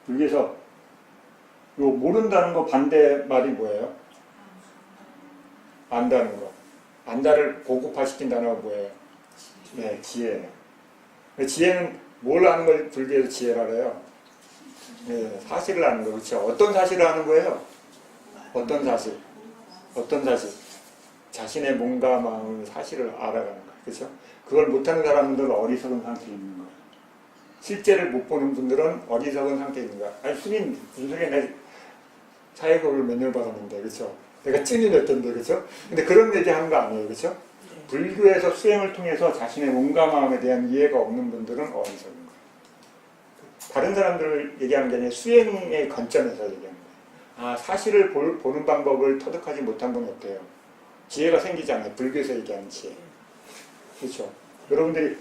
Speaker 1: 불교에서 요 모른다는 거 반대 말이 뭐예요? 안다는 거. 안다를 고급화시킨 단어가 뭐예요? 네, 지혜예요. 지혜는 뭘 아는 걸 불교에서 지혜라 그래요? 네, 사실을 아는 거. 그렇죠? 어떤 사실을 아는 거예요? 어떤 사실? 자신의 몸과 마음의 사실을 알아가는 거예요. 그렇죠? 그걸 못하는 사람들은 어리석은 상태에 있는 거예요. 실제를 못 보는 분들은 어리석은 상태에 있는 거야. 아니, 스님, 무슨 소리야. 내 사회교육을 몇 년 받았는데, 그렇죠? 내가 찐이 됐던데, 그렇죠? 근데 그런 얘기 하는 거 아니에요, 그렇죠? 불교에서 수행을 통해서 자신의 몸과 마음에 대한 이해가 없는 분들은 어리석은 거예요. 다른 사람들을 얘기하는 게 아니라 수행의 관점에서 얘기하는 거예요. 사실을 보는 방법을 터득하지 못한 분 어때요? 지혜가 생기지 않아요. 불교에서 얘기하는 지혜. 그렇죠? 여러분들이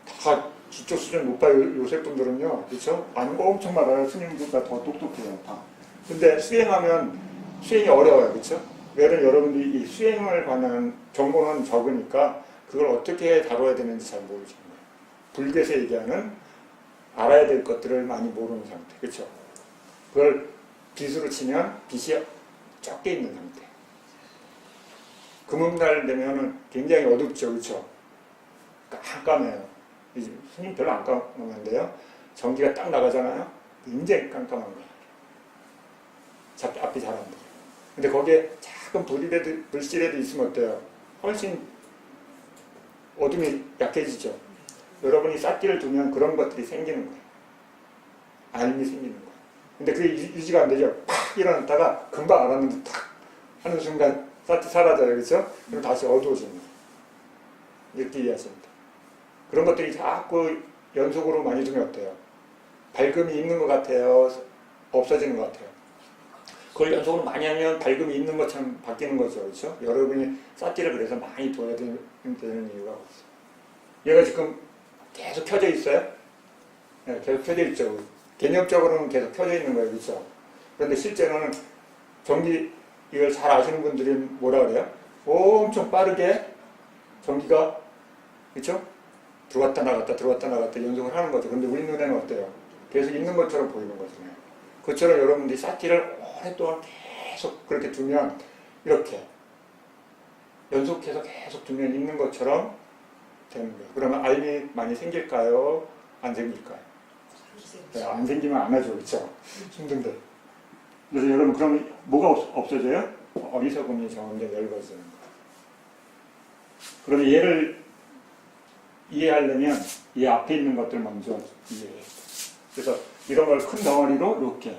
Speaker 1: 다 지적 수준 높아요. 요새 분들은요. 그렇죠? 아는 거 엄청 많아요. 스님들보다 더 똑똑해요. 다. 근데 수행이 어려워요. 그렇죠? 왜냐면 여러분들이 이 수행을 관한 정보는 적으니까 그걸 어떻게 다뤄야 되는지 잘 모르시는 거예요. 불교에서 얘기하는 알아야 될 것들을 많이 모르는 상태. 그렇죠? 그걸 빛으로 치면 빛이 적게 있는 상태. 금음날 되면은 굉장히 어둡죠. 그렇죠? 깜깜해요. 스님 별로 안 깜깜한데요. 전기가 딱 나가잖아요. 굉장히 깜깜한 거예요. 앞이 잘 안 보여요. 근데 거기에 작은 불씨라도 있으면 어때요? 훨씬 어둠이 약해지죠. 여러분이 싹기를 두면 그런 것들이 생기는 거예요. 알미 생기는 거예요. 근데 그게 유지가 안 되죠. 팍 일어났다가 금방 알았는데 탁 하는 순간 싹기 사라져요. 그렇죠? 그럼 다시 어두워지는 거예요. 이렇게 이해하십니다. 그런 것들이 자꾸 연속으로 많이 두면 어때요? 밝음이 있는 것 같아요? 없어지는 것 같아요? 그걸 연속으로 많이 하면 밝음이 있는 것처럼 바뀌는 거죠. 그렇죠? 여러분이 싹기를 그래서 많이 둬야 되는 이유가 없어요. 얘가 지금 계속 켜져 있어요? 네, 계속 켜져 있죠. 개념적으로는 계속 켜져 있는 거예요. 그렇죠? 그런데 실제로는 전기 이걸 잘 아시는 분들이 뭐라 그래요? 엄청 빠르게 전기가 그렇죠? 들어왔다 나갔다 들어왔다 나갔다 연속을 하는 거죠. 근데 우리 눈에는 어때요? 계속 있는 것처럼 보이는 거잖아요. 그처럼 여러분들이 사티를 오랫동안 계속 그렇게 두면 이렇게 연속해서 계속 두면 있는 것처럼 되는 거예요. 그러면 알미 많이 생길까요? 안 생길까요? 네, 안 생기면 안 하죠. 그렇죠? 힘든데. 그래서 여러분 그럼 뭐가 없어져요? 어리석음이 점점 넓어지는 거예요. 그러면 얘를 이해하려면 이 앞에 있는 것들 먼저 이해해요. 그래서 이런 걸 큰 덩어리로 이렇게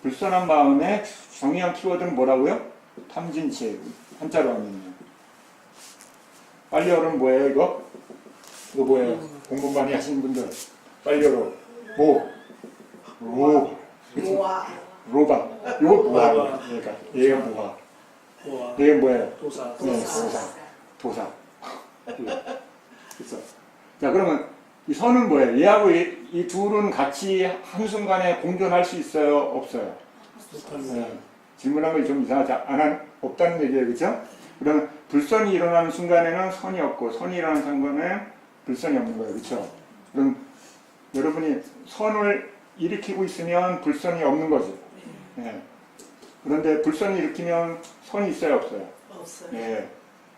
Speaker 1: 불선한 마음에 정의한 키워드는 뭐라고요? 탐진치 한자로 하면요. 빨리 열은 뭐예요 이거? 이거 뭐예요? 공부 많이 하시는 분들 빨리 열어
Speaker 2: 모아.
Speaker 1: 로바 이거 뭐야? 얘가 뭐야?
Speaker 2: 모아.
Speaker 1: 얘가 뭐예요?
Speaker 2: 도사.
Speaker 1: 네, 도사. 그렇죠. 자, 그러면 이 선은 뭐예요? 얘하고 이 둘은 같이 한순간에 공존할 수 있어요? 없어요? 네. 질문한 거 좀 이상하지 없다는 얘기예요. 그렇죠? 그러면 불선이 일어나는 순간에는 선이 없고 선이 일어나는 순간에는 불선이 없는 거예요. 그렇죠? 그럼 여러분이 선을 일으키고 있으면 불선이 없는 거죠. 네. 그런데 불선이 일으키면 선이 있어요? 없어요?
Speaker 3: 없어요.
Speaker 1: 네.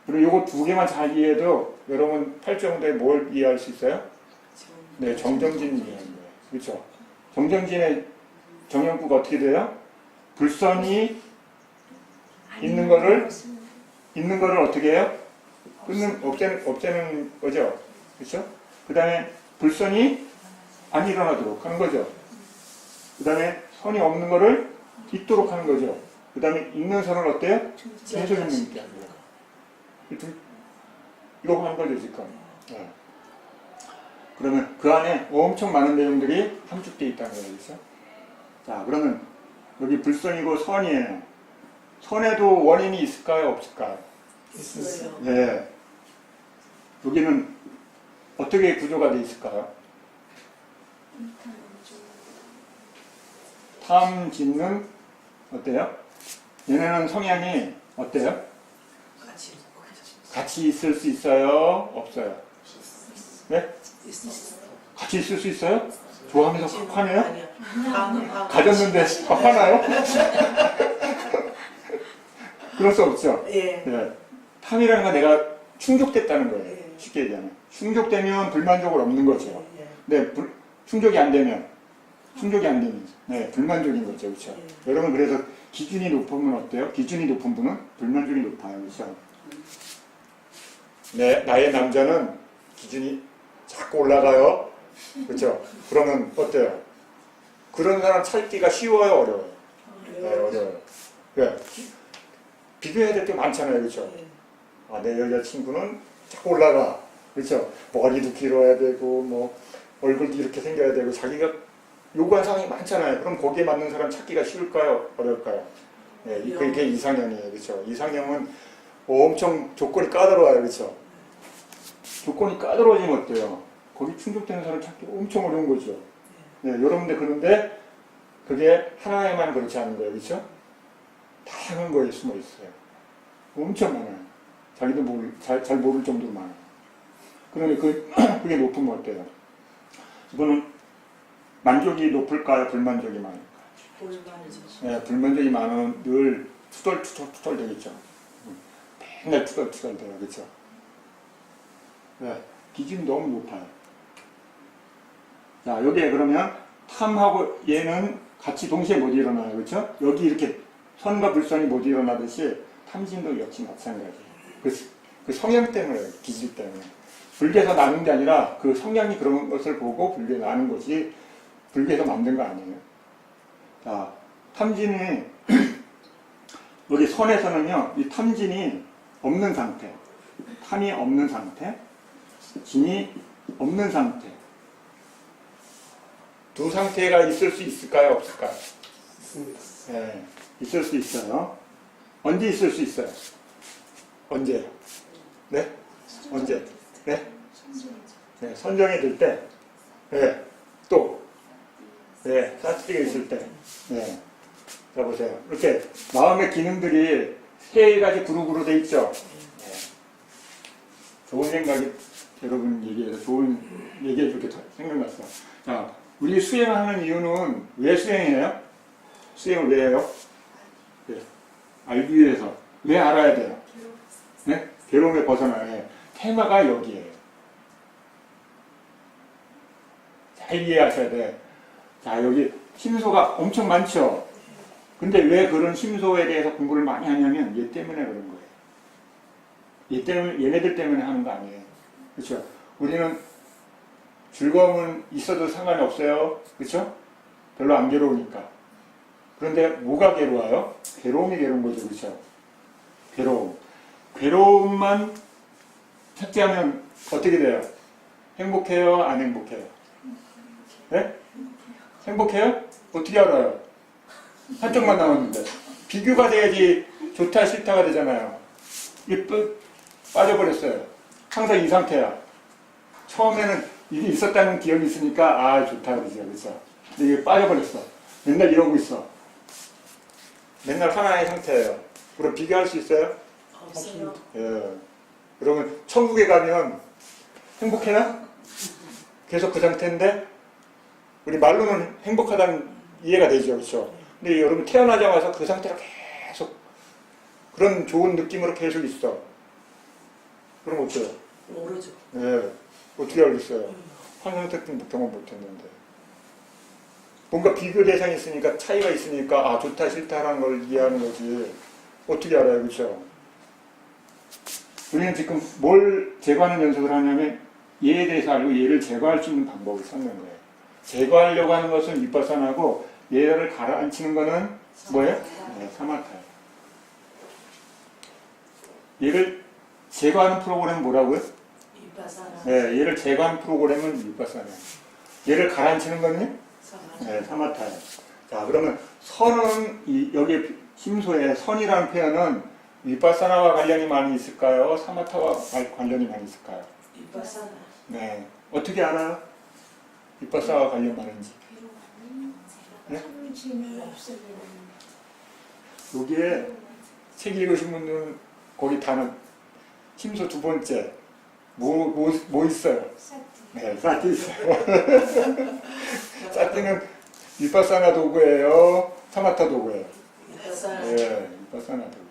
Speaker 1: 그리고 이거 두 개만 잘 이해해도 여러분 8정도에 뭘 이해할 수 있어요? 네, 정정진 이해하는 거예요. 그렇죠? 정정진의 정형구가 어떻게 돼요? 불선이 있는 거를 어떻게 해요? 없애는 거죠. 그렇죠? 그 다음에 불선이 안 일어나도록 하는 거죠. 그 다음에 선이 없는 거를 있도록 하는 거죠. 그 다음에 있는 선은 어때요? 계속 있는 게 아니라. 이러고 하는 거죠, 지금. 네. 그러면 그 안에 엄청 많은 내용들이 함축되어 있다는 거예요. 그렇죠? 자, 그러면 여기 불선이고 선이에요. 선에도 원인이 있을까요? 없을까요?
Speaker 3: 있어요.
Speaker 1: 네. 여기는 어떻게 구조가 되어 있을까요? 탐진는 어때요? 얘네는 성향이 어때요? 같이 있을 수 있어요? 없어요? 네? 같이 있을 수 있어요? 좋아하면서 확 화내요? 가졌는데 확 화나요? 그럴 수 없죠?
Speaker 3: 예.
Speaker 1: 네. 탐이라는 건 내가 충족됐다는 거예요.
Speaker 3: 예.
Speaker 1: 쉽게 얘기하면. 충족되면 불만족을 없는 거죠.
Speaker 3: 예.
Speaker 1: 네, 충족이 안 되면, 네, 불만족인 거죠. 그렇죠?
Speaker 3: 예.
Speaker 1: 여러분, 그래서 기준이 높으면 어때요? 기준이 높은 분은 불만족이 높아요. 그렇죠? 네, 나의 남자는 기준이 자꾸 올라가요. 그렇죠? 그러면 어때요? 그런 사람 찾기가 쉬워요, 어려워요? 네, 어려워요. 네. 비교해야 될 게 많잖아요. 그렇죠?
Speaker 3: 예.
Speaker 1: 아, 내 여자친구는 자꾸 올라가. 그렇죠? 머리도 길어야 되고, 뭐, 얼굴도 이렇게 생겨야 되고, 자기가 요구한 사항이 많잖아요. 그럼 거기에 맞는 사람 찾기가 쉬울까요? 어려울까요? 네, 그게 이상형이에요. 그렇죠? 이상형은 엄청 조건이 까다로워요. 그렇죠? 조건이 까다로워지면 어때요? 거기 충족되는 사람 찾기 엄청 어려운 거죠. 네, 여러분들 그런데 그게 하나에만 그렇지 않은 거예요. 그렇죠? 다양한 거에 숨어 있어요. 엄청 많아요. 자기도 잘 모를 정도로 많아요. 그러니 그게 높으면 어때요? 이거는 만족이 높을까요? 불만족이 많을까요?
Speaker 3: 불만이죠.
Speaker 1: 네, 불만족이 많으면 늘 투덜 되겠죠. 맨날 투덜 돼요. 그렇죠? 네, 기준이 너무 높아요. 자, 여기에 그러면 탐하고 얘는 같이 동시에 못 일어나요. 그렇죠? 여기 이렇게 선과 불선이 못 일어나듯이 탐진도 역시 마찬가지예요. 그 성향 때문에, 기질 때문에. 불교에서 나는 게 아니라 그 성향이 그런 것을 보고 불교에 나는 것이 불교에서 만든 거 아니에요. 자, 탐진이 여기 선에서는요, 이 탐진이 없는 상태, 탐이 없는 상태, 진이 없는 상태. 두 상태가 있을 수 있을까요? 없을까요?
Speaker 2: 있습니다.
Speaker 1: 네, 있을 수 있어요. 언제 있을 수 있어요? 언제? 네? 언제? 네? 네, 선정이 될 때. 네. 또 네, 사티가 있을 때. 네. 자, 보세요. 이렇게 마음의 기능들이 세 가지 그룹으로 돼 있죠. 네. 좋은 생각이 여러분 얘기해서 좋은 얘기해 줄게 생각났어. 자, 우리 수행하는 이유는 왜 수행해요? 수행을 왜 해요? 네. 알기 위해서. 왜 알아야 돼요? 네? 괴로움에 벗어나야 해. 테마가 여기에요. 잘 이해하셔야 돼. 자, 여기 심소가 엄청 많죠? 근데 왜 그런 심소에 대해서 공부를 많이 하냐면 얘 때문에 그런 거예요. 얘 때문에, 얘네들 때문에 하는 거 아니에요. 그렇죠? 우리는 즐거움은 있어도 상관이 없어요. 그렇죠? 별로 안 괴로우니까. 그런데 뭐가 괴로워요? 괴로움이 괴로운 거죠. 그렇죠? 괴로움. 괴로움만 삭제하면 어떻게 돼요? 행복해요? 안 행복해요? 네? 행복해요? 어떻게 알아요? 한쪽만 나왔는데. 비교가 돼야지 좋다 싫다가 되잖아요. 이게 빠져버렸어요. 항상 이 상태야. 처음에는 이게 있었다는 기억이 있으니까 아 좋다 그러죠. 그렇죠? 근데 이게 빠져버렸어. 맨날 이러고 있어. 맨날 하나의 상태예요. 그럼 비교할 수 있어요?
Speaker 3: 없어요.
Speaker 1: 예. 그러면 천국에 가면 행복해요? 계속 그 상태인데 우리 말로는 행복하다는 이해가 되죠. 그렇죠? 근데 여러분 태어나자마자 그 상태로 계속 그런 좋은 느낌으로 계속 있어. 그럼 어때요?
Speaker 3: 모르죠.
Speaker 1: 예. 어떻게 알겠어요? 환상특징 경험 못했는데. 뭔가 비교 대상이 있으니까 차이가 있으니까 아 좋다 싫다라는 걸 이해하는 거지. 어떻게 알아요? 그렇죠? 우리는 지금 뭘 제거하는 연습을 하냐면 얘에 대해서 알고 얘를 제거할 수 있는 방법을 찾는 거예요. 제거하려고 하는 것은 윗바사나고 얘를 가라앉히는 거는 뭐예요? 네, 사마타예요. 얘를 제거하는 프로그램은 뭐라고요?
Speaker 3: 윗바사나.
Speaker 1: 네, 얘를 제거하는 프로그램은 윗바사나예요. 얘를 가라앉히는 거는 네, 사마타예요. 자, 그러면 선은 여기 심소에 선이라는 표현은 윗바사나와 관련이 많이 있을까요? 사마타와 관련이 많이 있을까요?
Speaker 3: 윗바사나.
Speaker 1: 네, 어떻게 알아요? 윗바사나와 관련 많은지. 네? 여기에 책 읽으신 분들은 거기 단어 심소 두 번째 뭐 있어요? 네, 사티 있어요. 사티는 윗바사나 도구예요? 사마타 도구예요?
Speaker 3: 윗바사나.
Speaker 1: 네, 윗바사나 도구.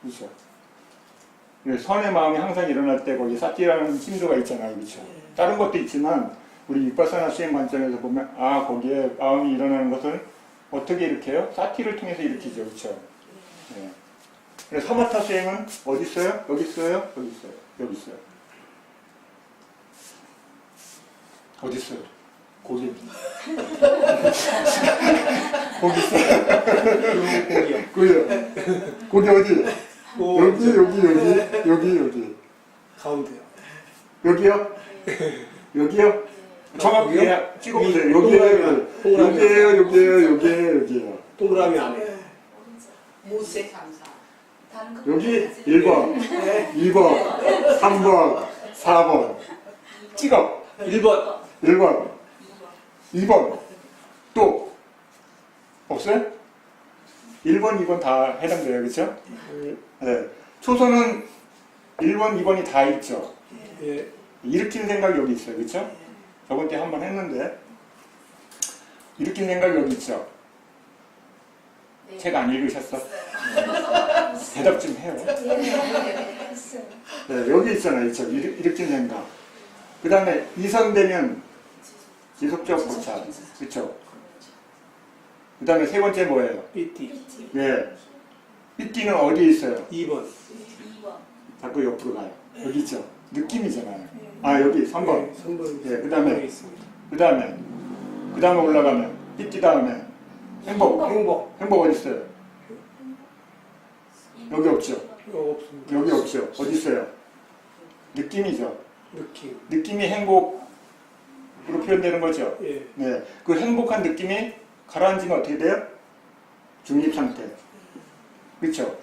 Speaker 1: 그렇죠. 선의 마음이 항상 일어날 때 거기 사티라는 심소가 있잖아요. 그렇죠. 다른 것도 있지만 우리 윗바사나 수행 관점에서 보면 아 거기에 마음이 일어나는 것을 어떻게 일으켜요? 사티를 통해서 일으키죠. 그렇죠. 네. 그래서 사마타 수행은 어디 있어요? 여기 있어요? 여기 있어요? 여기 있어요. 어디 있어요? 거기. 거기 있어요. 거기요. 거기 어디? 여기.
Speaker 2: 가운데요.
Speaker 1: 여기요? 여기요? 정확히
Speaker 2: 여기요?
Speaker 1: 찍어보세요.
Speaker 2: 동그라미.
Speaker 1: 여기에요.
Speaker 2: 동그라미 안에.
Speaker 3: 모세.
Speaker 1: 여기 1번, 2번, 3번, 4번. 찍어.
Speaker 2: 1번.
Speaker 1: 1번, 2번. 또 없어요? 1번, 2번 다 해당돼요. 그렇죠? 네. 초선은 1번, 2번이 다 있죠.
Speaker 2: 예.
Speaker 1: 일으키는 생각이 여기 있어요. 그렇죠? 저번 때 한 번 했는데 일으키는 생각이 여기 있죠. 책 안 읽으셨어? 대답 좀 해요. 네, 여기 있잖아요. 그렇죠? 일으키는 생각. 그 다음에 이선되면 지속적 고찰. 그렇죠? 그 다음에 세 번째 뭐예요?
Speaker 2: 삐띠.
Speaker 1: 네. 삐띠는 어디에 있어요?
Speaker 2: 2번.
Speaker 1: 자꾸 옆으로 가요. 여기 있죠? 느낌이잖아요. 아, 여기 3번.
Speaker 2: 3번.
Speaker 1: 예, 그다음에.
Speaker 2: 있습니다.
Speaker 1: 그 다음에 올라가면 삐띠 다음에 행복. 행복 어디 있어요? 여기 없죠?
Speaker 2: 없습니다.
Speaker 1: 여기 없죠? 어디 있어요? 느낌이죠?
Speaker 2: 느낌.
Speaker 1: 느낌이 행복으로 표현되는 거죠?
Speaker 2: 예.
Speaker 1: 네. 그 행복한 느낌이 가라앉으면 어떻게 돼요? 중립 상태. 그렇죠?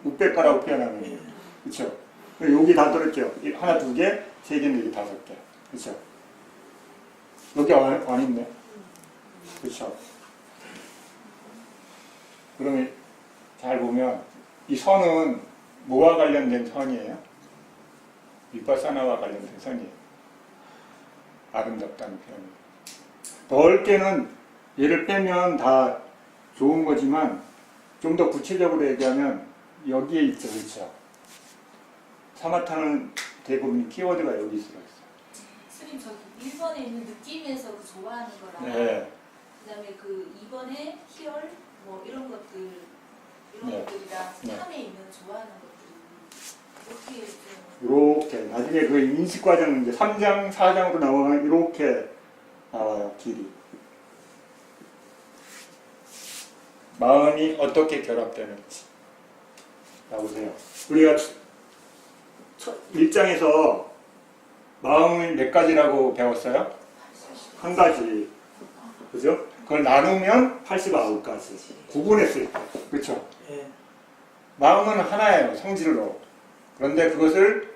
Speaker 1: 우백가라고 표현하는 거예요. 그렇죠? 여기 다 들었죠? 하나, 두 개, 세 개, 네 개, 다섯 개. 그렇죠? 여기 안 있네. 그렇죠. 그러면 잘 보면 이 선은 뭐와 관련된 선이에요? 위파사나와 관련된 선이에요. 아름답다는 표현이. 넓게는 얘를 빼면 다 좋은 거지만 좀 더 구체적으로 얘기하면 여기에 있죠. 그렇죠. 사마타는 대부분 키워드가 여기 들어있어요.
Speaker 4: 스님 저기 1번에 있는 느낌에서 그 좋아하는 거랑
Speaker 1: 네.
Speaker 4: 그다음에 그 2번에 희열 뭐 이런 것들 이런
Speaker 1: 네.
Speaker 4: 것들이랑
Speaker 1: 네.
Speaker 4: 3에 있는 좋아하는 것들이 이렇게 좀
Speaker 1: 이렇게 나중에 그 인식 과정 이제 3장, 4장으로 나오면 이렇게 나와요. 길이. 마음이 어떻게 결합되는지. 자 보세요. 우리가 1장에서 마음을 몇 가지라고 배웠어요? 한 가지. 그죠? 그걸 나누면 89가지. 구분했을 때. 그렇죠?
Speaker 2: 예.
Speaker 1: 마음은 하나예요. 성질로. 그런데 그것을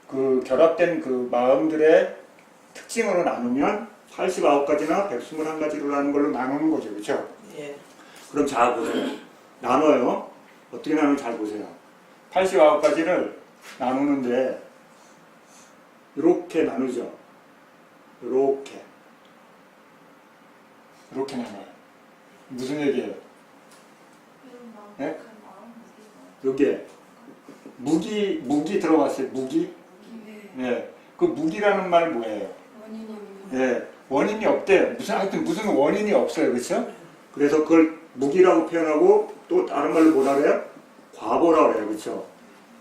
Speaker 1: 그 결합된 그 마음들의 특징으로 나누면 89가지나 121가지로 하는 걸로 나누는 거죠. 그렇죠?
Speaker 2: 예.
Speaker 1: 그럼 잘 보세요. 나눠요. 어떻게 나누는지 잘 보세요. 89가지를 나누는데 이렇게 나누죠. 이렇게 나눠요. 무슨 얘기예요?
Speaker 4: 이런 마음
Speaker 1: 네?
Speaker 4: 큰 마음
Speaker 1: 여기에 무기 들어갔어요. 무기? 네. 그 무기라는 말 뭐예요? 네. 원인이 없대요. 하여튼 무슨 원인이 없어요. 그렇죠? 그래서 그걸 무기라고 표현하고 또 다른 말로 뭐라 그래요? 과보라고 그래요. 그렇죠?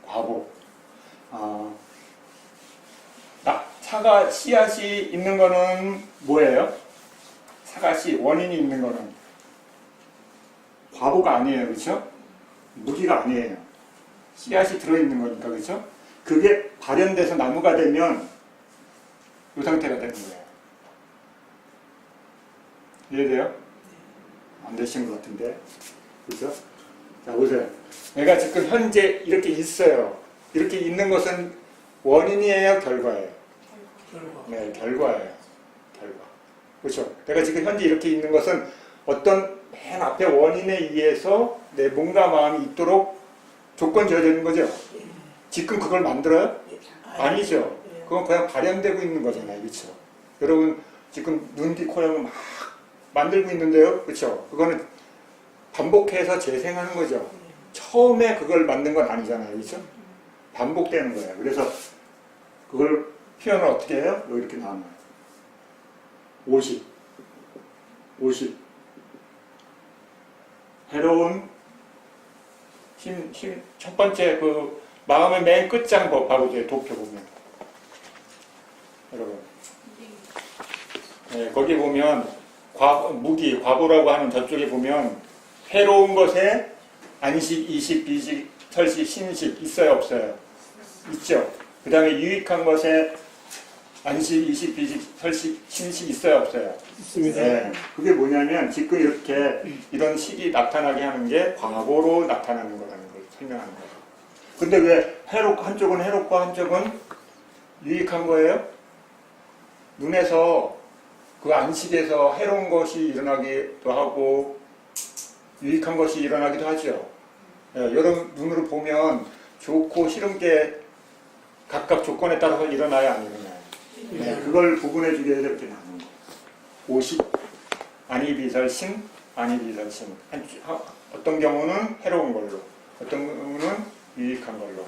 Speaker 1: 과보. 사과 씨앗이 있는 거는 뭐예요? 사과 씨 원인이 있는 거는 과보가 아니에요. 그렇죠? 무기가 아니에요. 씨앗이 들어있는 거니까. 그렇죠? 그게 발현돼서 나무가 되면 이 상태가 되는 거예요. 이해돼요? 안 되신 것 같은데. 그죠? 자, 보세요. 내가 지금 현재 이렇게 있어요. 이렇게 있는 것은 원인이에요? 결과예요?
Speaker 2: 결과.
Speaker 1: 네, 결과예요. 결과. 그렇죠? 내가 지금 현재 이렇게 있는 것은 어떤 맨 앞에 원인에 의해서 내 몸과 마음이 있도록 조건 지어지는 거죠? 지금 그걸 만들어요? 아니죠. 그건 그냥 발현되고 있는 거잖아요. 그렇죠? 여러분 지금 눈, 귀, 코, 혀를 막 만들고 있는데요. 그렇죠? 그거는 반복해서 재생하는 거죠. 처음에 그걸 만든 건 아니잖아요. 그렇죠? 반복되는 거예요. 그래서 그걸 표현을 어떻게 해요? 이렇게 나와요. 50. 해로운 첫 번째 그 마음의 맨 끝장 봐보세요. 도표 보면. 여러분. 네, 거기 보면 무기, 과보라고 하는 저쪽에 보면 해로운 것에 안식, 이식, 비식, 설식, 신식 있어요? 없어요? 있죠. 그 다음에 유익한 것에 안식, 이식, 비식, 설식, 신식 있어요? 없어요?
Speaker 2: 있습니다.
Speaker 1: 네, 그게 뭐냐면 지금 이렇게 이런 식이 나타나게 하는 게 과보로 나타나는 거라는 걸 설명하는 거예요. 근데 왜 한쪽은 해롭고 한쪽은 유익한 거예요? 눈에서 그 안식에서 해로운 것이 일어나기도 하고 유익한 것이 일어나기도 하죠. 예, 여러분 눈으로 보면 좋고 싫은 게 각각 조건에 따라서 일어나야 안 일어나요. 네, 그걸 구분해주기 위해서 이렇게 나눈 거예요. 50, 안이비설신, 안이비설신. 어떤 경우는 해로운 걸로, 어떤 경우는 유익한 걸로.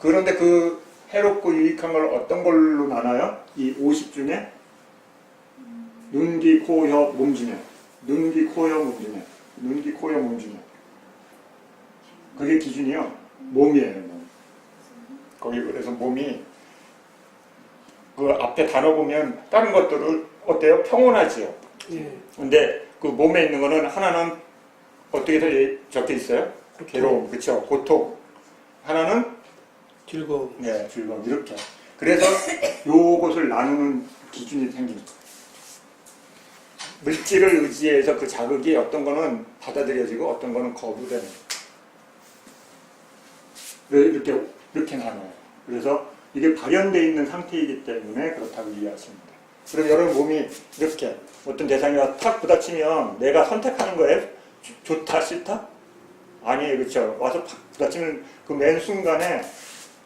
Speaker 1: 그런데 그 해롭고 유익한 걸 어떤 걸로 나눠요? 이 50 중에 눈, 귀, 코, 혀, 몸 중에 눈, 귀, 코, 혀, 몸 중에 눈, 귀, 코, 혀, 몸 중에 그게 기준이요. 몸이에요. 몸. 거기 그래서 몸이 그 앞에 단어 보면 다른 것들은 어때요? 평온하지요.
Speaker 2: 예.
Speaker 1: 근데 그 몸에 있는 거는 하나는 어떻게 적혀 있어요? 괴로움, 그렇죠? 고통. 하나는
Speaker 2: 즐거움.
Speaker 1: 네, 즐거움 이렇게. 그래서 요것을 나누는 기준이 생긴 거예요. 물질을 의지해서 그 자극이 어떤 거는 받아들여지고 어떤 거는 거부되는 거예요. 이렇게 나눠요. 그래서 이게 발현되어 있는 상태이기 때문에 그렇다고 이해하시면 돼요. 그럼 여러분 몸이 이렇게 어떤 대상이 와서 탁 부딪히면 내가 선택하는 거예요? 좋다, 싫다? 아니에요, 그렇죠? 와서 팍 부딪히면 그 맨 순간에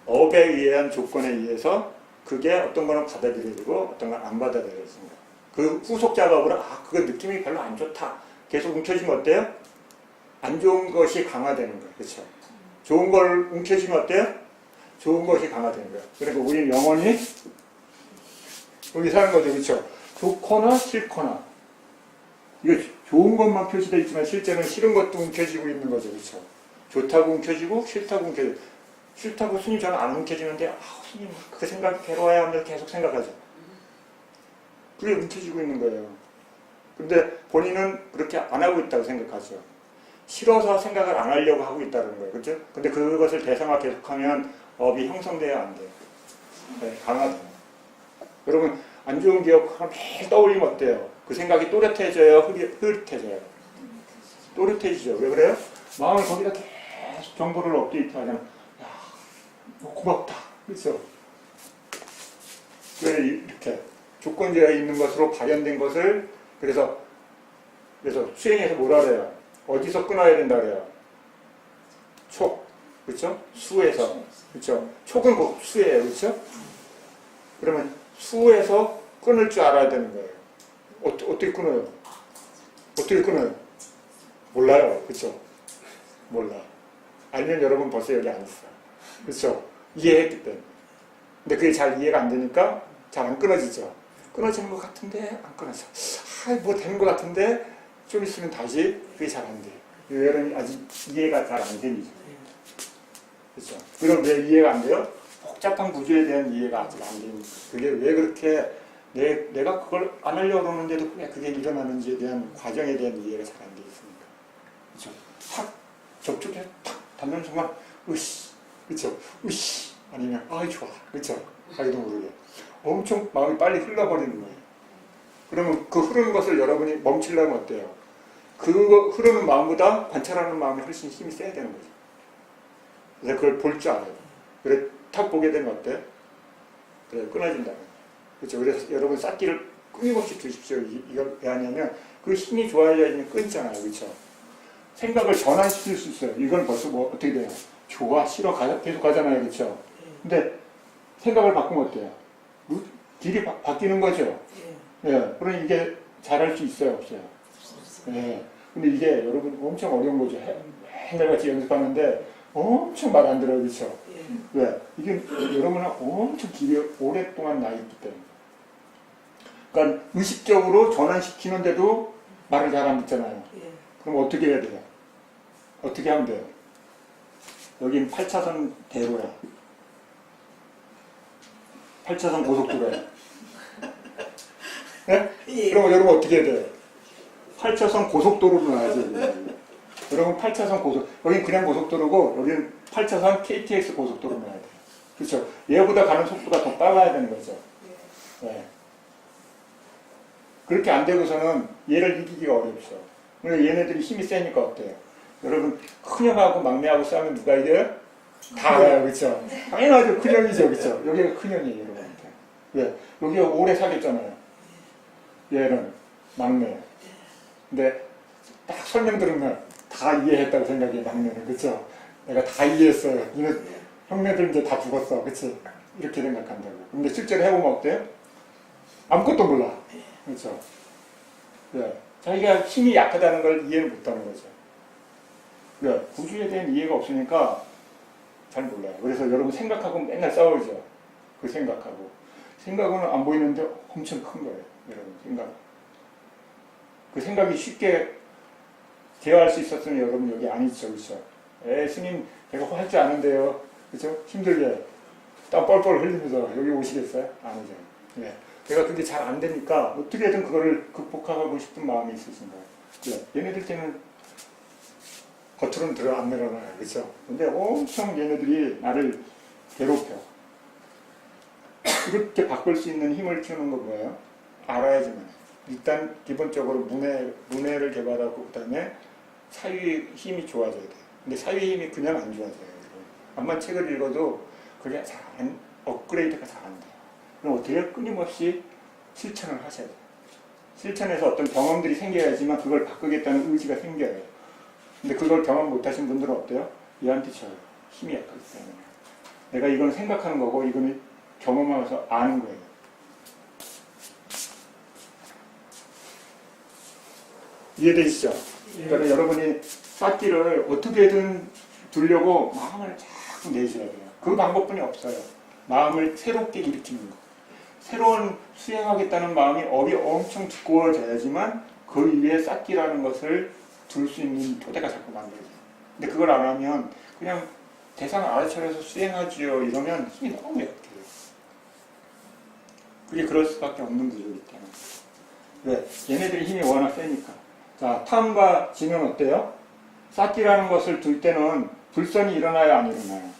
Speaker 1: 업에 의한 조건에 의해서 그게 어떤 거는 받아들여지고 어떤 건 안 받아들여집니다. 그 후속 작업으로 그거 느낌이 별로 안 좋다. 계속 움켜쥐면 어때요? 안 좋은 것이 강화되는 거예요. 그렇죠? 좋은 걸 움켜쥐면 어때요? 좋은 것이 강화되는 거예요. 그러니까 우리는 영원히 여기 사는 거죠. 그렇죠? 좋거나 싫거나. 이거 좋은 것만 표시되어 있지만 실제는 싫은 것도 움켜쥐고 있는 거죠. 그렇죠? 좋다고 움켜쥐고 싫다고 움켜쥐고. 싫다고 스님 저는 안 움켜쥐는데 스님 그 생각 괴로워야 하면서 계속 생각하죠. 그게 움켜쥐고 있는 거예요. 근데 본인은 그렇게 안 하고 있다고 생각하죠. 싫어서 생각을 안 하려고 하고 있다는 거예요. 그렇죠? 근데 그것을 대상화 계속하면 업이 형성돼야 안 돼요. 네, 강화돼요. 여러분 안 좋은 기억 매일 떠올리면 어때요? 그 생각이 또렷해져요? 흐릿해져요? 또렷해지죠. 왜 그래요? 마음을 거기다 계속 정보를 업데이트하잖아. 야, 고맙다. 그렇죠? 왜 이렇게 조건제가 있는 것으로 발현된 것을 그래서 수행해서 뭐라 그래요? 어디서 끊어야 된다 그래요? 촉, 그렇죠? 수에서, 그렇죠? 촉은 그 수예요, 그렇죠? 그러면 수에서 끊을 줄 알아야 되는 거예요. 어떻게 끊어요? 어떻게 끊어요? 몰라요, 그렇죠? 몰라. 알면 여러분 벌써 여기 안 있어요, 그렇죠? 이해했기 때문에. 근데 그게 잘 이해가 안 되니까 잘 안 끊어지죠. 끊어지는 것 같은데 안 끊어져. 뭐 되는 것 같은데 좀 있으면 다시 그게 잘 안 돼요. 여러분이 아직 이해가 잘 안 되니까. 그렇죠? 그럼 왜 이해가 안 돼요? 복잡한 구조에 대한 이해가 아직 안 되니까. 그게 왜 그렇게 내가 그걸 안 하려고 그러는데도 왜 그게 일어나는지에 대한 과정에 대한 이해가 잘 안 돼 있으니까. 그렇죠? 탁 접촉해서 탁 닿는 순간 으씨, 그렇죠? 으씨 아니면 아이 좋아, 그렇죠? 자기도 모르게 엄청 마음이 빨리 흘러버리는 거예요. 그러면 그 흐르는 것을 여러분이 멈추려면 어때요? 그 흐르는 마음보다 관찰하는 마음이 훨씬 힘이 세야 되는 거죠. 그래서 그걸 볼 줄 알아요. 그래 탁 보게 되면 어때요? 그래 끊어진다. 그렇죠. 그래서 여러분 싹기를 끊임없이 두십시오. 이걸 왜 하냐면 그 힘이 좋아야지 끊잖아요. 그렇죠. 생각을 전환시킬 수 있어요. 이건 벌써 뭐 어떻게 돼요? 좋아, 싫어, 계속 가잖아요. 그렇죠. 근데 생각을 바꾸면 어때요? 길이 바뀌는 거죠. 예. 그럼 이게 잘할 수 있어요, 없어요? 예. 근데 이게 여러분 엄청 어려운 거죠. 맨날 같이 연습하는데 엄청 말 안 들어요, 그렇죠? 왜? 이게 여러분은 엄청 오랫동안 나 있기 때문에. 그러니까 의식적으로 전환시키는데도 말을 잘 안 듣잖아요. 그럼 어떻게 해야 돼요? 어떻게 하면 돼요? 여긴 8차선 대로야. 8차선 고속도로야. 네? 그럼 여러분 어떻게 해야 돼요? 8차선 고속도로로 놔야지. 여러분 8차선 여긴 그냥 고속도로고 여기는 8차선 KTX 고속도로로 놔야 돼요. 그렇죠? 얘보다 가는 속도가 더 빨라야 되는 거죠. 네. 그렇게 안 되고서는 얘를 이기기가 어렵죠. 그러니까 얘네들이 힘이 세니까 어때요? 여러분 큰형하고 막내하고 싸우면 누가 이겨요? 다 알아요. 그렇죠? 당연하죠. 큰형이죠. 그렇죠? 여기가 큰형이에요. 여러분한테. 왜? 여기가 오래 사귀었잖아요. 얘는 막내. 근데 딱 설명 들으면 다 이해했다고 생각해. 막내는. 그렇죠? 내가 다 이해했어요. 이는 형네들 이제 다 죽었어. 그렇지? 이렇게 생각한다고. 근데 실제로 해보면 어때요? 아무것도 몰라. 그렇죠? 네. 자기가 힘이 약하다는 걸 이해를 못하는 거죠. 네. 구주에 대한 이해가 없으니까 잘 몰라요. 그래서 여러분 생각하고 맨날 싸우죠. 그 생각하고. 생각은 안 보이는데 엄청 큰 거예요. 여러분 생각. 그 생각이 쉽게 대화할 수 있었으면 여러분 여기 안 있죠. 그렇죠? 스님 제가 할 줄 아는데요. 그렇죠? 힘들게 땀 뻘뻘 흘리면서 여기 오시겠어요? 아니죠. 네. 제가 그게 잘 안 되니까 어떻게든 그거를 극복하고 싶은 마음이 있으신 거예요. 네. 얘네들 때는 겉으로는 안 내려놔요. 그렇죠? 근데 엄청 얘네들이 나를 괴롭혀. 이렇게 바꿀 수 있는 힘을 키우는 거 뭐예요? 알아야지만. 일단 기본적으로 문해를 개발하고 그 다음에 사유의 힘이 좋아져야 돼요. 근데 사유의 힘이 그냥 안 좋아져요. 암만 책을 읽어도 그게 업그레이드가 잘 안 돼요. 그럼 어떻게 끊임없이 실천을 하셔야 돼요. 실천해서 어떤 경험들이 생겨야지만 그걸 바꾸겠다는 의지가 생겨요. 근데 그걸 경험 못하신 분들은 어때요? 얘한테 져요. 힘이 약하기 때문에. 내가 이건 생각하는 거고 이거는 경험하면서 아는 거예요. 이해되시죠? 그러니까 여러분이 쌓기를 어떻게든 두려고 마음을 자꾸 내셔야 돼요. 그 방법뿐이 없어요. 마음을 새롭게 일으키는 거. 새로운 수행하겠다는 마음이 업이 엄청 두꺼워져야지만 그 위에 쌓기라는 것을 둘 수 있는 토대가 자꾸 만들어져요. 근데 그걸 안 하면 그냥 대상을 알아차려서 수행하지요 이러면 힘이 너무 약해요. 그게 그럴 수밖에 없는 구조이기 때문에. 왜? 얘네들이 힘이 워낙 세니까. 자, 탐과 진은 어때요? 쌓기라는 것을 둘 때는 불선이 일어나요, 안 일어나요?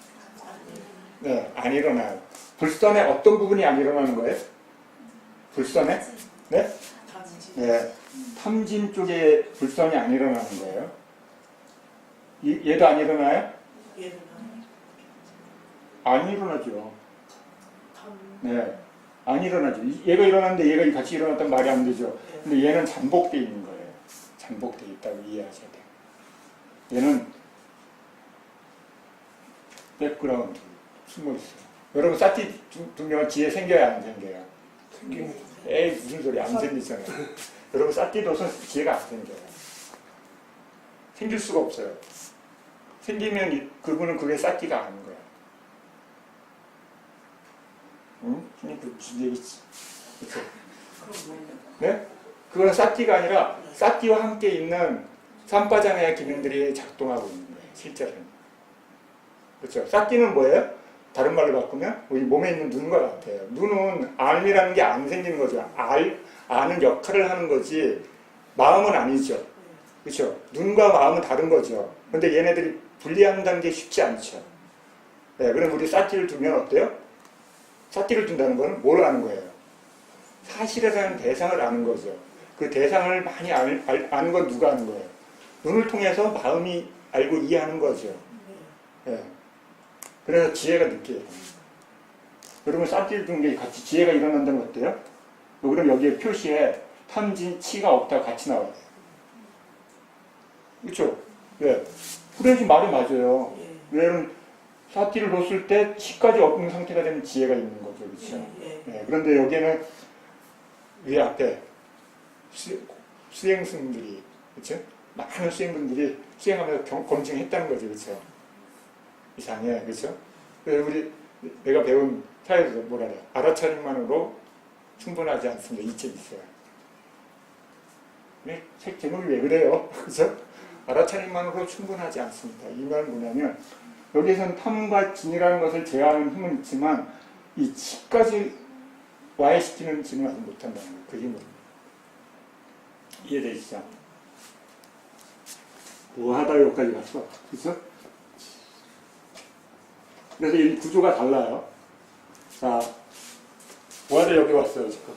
Speaker 1: 네, 안 일어나요. 불선의 어떤 부분이 안 일어나는 거예요? 불선의? 네? 네. 탐진 쪽에 불선이 안 일어나는 거예요. 얘도 안 일어나요? 안 일어나죠. 네. 안 일어나죠. 얘가 일어났는데 얘가 같이 일어났단 말이 안 되죠. 근데 얘는 잠복되어 있는 거예요. 잠복되어 있다고 이해하셔야 돼요. 얘는 백그라운드 숨어 있어요. 여러분 쌓기 두 명은 지혜 생겨야 안 생겨요?
Speaker 2: 생기는
Speaker 1: 에이 무슨 소리 안 생기잖아요. 여러분 쌓기 둬서 지혜가 안 생겨요. 생길 수가 없어요. 생기면 그분은 그게 쌓기가 아닌 거예요. 응? 그 무슨 얘기지? 그렇죠? 네? 그건 쌓기가 아니라 쌓기와 함께 있는 삼바장의 기능들이 작동하고 있는 거예요. 실제로는. 그렇죠? 쌓기는 뭐예요? 다른 말로 바꾸면 우리 몸에 있는 눈과 같아요. 눈은 알이라는 게 안 생기는 거죠. 아는 역할을 하는 거지 마음은 아니죠. 그렇죠? 눈과 마음은 다른 거죠. 그런데 얘네들이 분리한다는 게 쉽지 않죠. 네, 그럼 우리 쌓기를 두면 어때요? 쌓기를 둔다는 건 뭘 아는 거예요? 사실이라는 대상을 아는 거죠. 그 대상을 많이 아는 건 누가 아는 거예요? 눈을 통해서 마음이 알고 이해하는 거죠. 네. 그래서 지혜가 느껴요. 여러분 쌓기를 둔 게 같이 지혜가 일어난다는 거 어때요? 그럼 여기에 표시에 탐진, 치가 없다고 같이 나와요. 그렇죠? 왜? 그래야지 말이 맞아요. 왜냐면 쌓기를 뒀을 때 치까지 없는 상태가 되면 지혜가 있는 거죠. 그렇죠? 네. 그런데 여기에는 위 앞에 수행승들이 그렇죠? 많은 수행분들이 수행하면서 검증했다는 거죠. 그렇죠? 이상해. 그렇죠? 그래서 내가 배운 사회에서 뭐라 해요? 알아차림만으로 충분하지 않습니다. 이 책 있어요. 근데 책 제목이 왜 그래요? 그죠? 알아차림만으로 충분하지 않습니다. 이 말은 뭐냐면 여기에서는 탐과 진이라는 것을 제어하는 힘은 있지만 이 치까지 와해시키는 진을 아직 못한다는 거예요. 그 힘으로. 이해되시죠? 뭐 하다 여기까지 갔어? 그죠? 그래서 이 구조가 달라요. 자, 뭐 하다 여기 왔어요, 지금?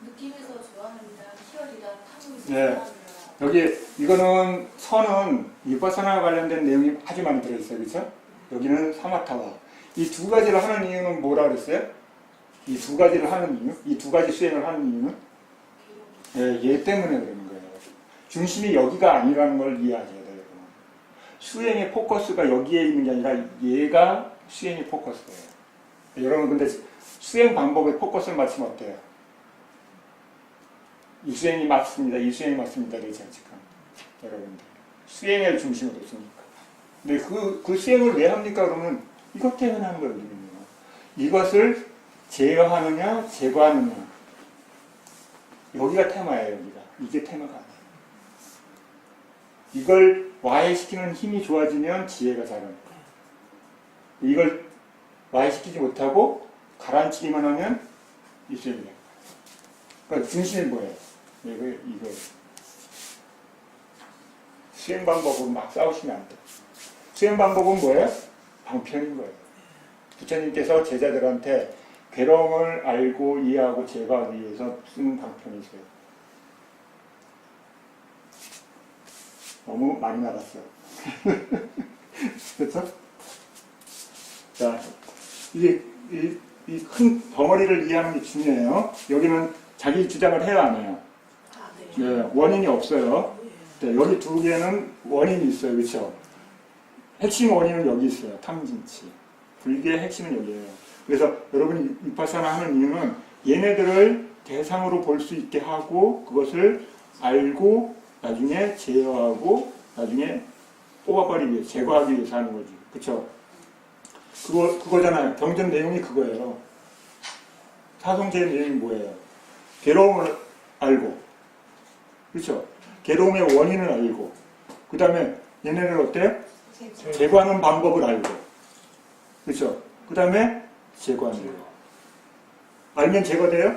Speaker 4: 느낌에서 좋아합니다. 희열이다. 탐이
Speaker 1: 네.
Speaker 4: 좋아합니다.
Speaker 1: 여기 이거는 선은 위파사나와 관련된 내용이 아주 많이 들어있어요. 그렇죠? 여기는 사마타와. 이 두 가지를 하는 이유는 뭐라 그랬어요? 이 두 가지를 하는 이유? 이 두 가지 수행을 하는 이유는? 예, 얘 때문에 그러는 거예요. 중심이 여기가 아니라는 걸 이해하셔야 돼요. 여러분. 수행의 포커스가 여기에 있는 게 아니라 얘가 수행의 포커스예요. 여러분 근데 수행 방법에 포커스를 맞추면 어때요? 이 수행이 맞습니다. 이 수행이 맞습니다. 그러지 지금 여러분들 수행을 중심으로 씁니까? 근데 그 수행을 왜 합니까? 그러면 이것 때문에 하는 거예요. 이것을 제어하느냐 제거하느냐 여기가 테마예요. 여기가 이게 테마가 아니에요. 이걸 와해시키는 힘이 좋아지면 지혜가 자라는 거예요. 이걸 와해시키지 못하고 가라앉히기만 하면 이 수행이에요. 그러니까 중심이 뭐예요? 이거 수행 방법으로 막 싸우시면 안 돼요. 수행 방법은 뭐예요? 방편인 거예요. 부처님께서 제자들한테 괴로움을 알고 이해하고 제거하기 위해서 쓴 방편이세요. 너무 많이 나갔어요. 그렇죠? 자, 이제 이 큰 덩어리를 이해하는 게 중요해요. 여기는 자기 주장을 해야 하나요?
Speaker 3: 아, 네.
Speaker 1: 네, 원인이 없어요. 네, 여기 두 개는 원인이 있어요. 그렇죠? 핵심 원인은 여기 있어요. 탐진치. 불교의 핵심은 여기예요. 그래서 여러분이 위파사나 하는 이유는 얘네들을 대상으로 볼 수 있게 하고 그것을 알고 나중에 제어하고 나중에 뽑아버리기 위해 제거하기 위해서 하는 거지. 그쵸? 그거잖아요. 경전 내용이 그거예요. 사성제의 내용이 뭐예요? 괴로움을 알고, 그쵸? 괴로움의 원인을 알고, 그 다음에 얘네를 어때요? 제거하는 방법을 알고, 그쵸? 그 다음에 제거하는 거예요. 알면 제거돼요?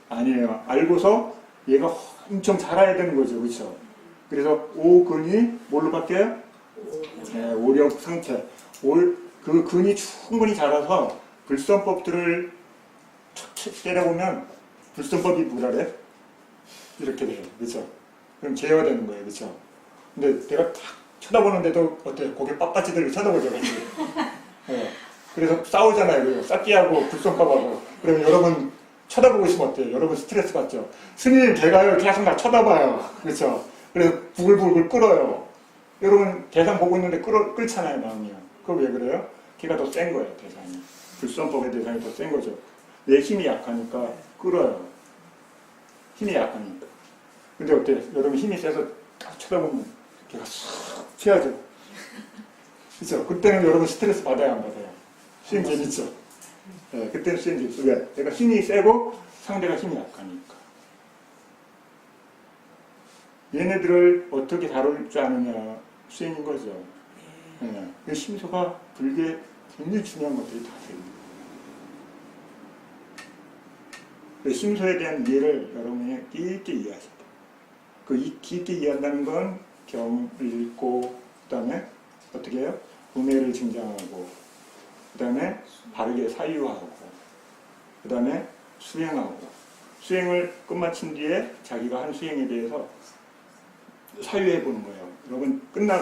Speaker 1: 아니에요. 알고서 얘가 엄청 자라야 되는 거죠. 그쵸? 그래서 오근이 뭘로 바뀌어요? 네, 오력 상태. 그 근이 충분히 자라서 불선법들을 툭툭 때려보면 불선법이 뭐라래? 이렇게 돼요. 그쵸? 그럼 제어되는 거예요. 그쵸? 근데 내가 탁 쳐다보는데도 어때요? 고개 빳빳이 들고 쳐다보죠. 그치? 네. 그래서 싸우잖아요. 그래요. 쌓기하고 불선법하고. 그러면 여러분 쳐다보고 있으면 어때요? 여러분 스트레스 받죠? 스님 걔가요 계속 나 쳐다봐요. 그렇죠? 그래서 부글부글 끓어요. 여러분 대상 보고 있는데 끓잖아요. 마음이요. 그거 왜 그래요? 걔가 더 센 거예요. 대상이. 불선법의 대상이 더 센 거죠. 내 힘이 약하니까 끓어요. 힘이 약하니까. 근데 어때요? 여러분 힘이 세서 딱 쳐다보면 걔가 싹 튀어져. 그렇죠? 그때는 여러분 스트레스 받아야 안 받아요? 수행 재밌죠? 네, 그때는 수행 재밌어. 왜? 내가 힘이 세고 상대가 힘이 약하니까. 얘네들을 어떻게 다룰 줄 아느냐 수행인 거죠. 네. 그 심소가 불교에 굉장히 중요한 것들이 다 됩니다. 그 심소에 대한 이해를 여러분이 깊게 이해하셔야 돼요. 그 깊게 이해한다는 건 경을 읽고 그 다음에 어떻게 해요? 우매를 증장하고 그 다음에 바르게 사유하고 그 다음에 수행하고 수행을 끝마친 뒤에 자기가 한 수행에 대해서 사유해 보는 거예요. 여러분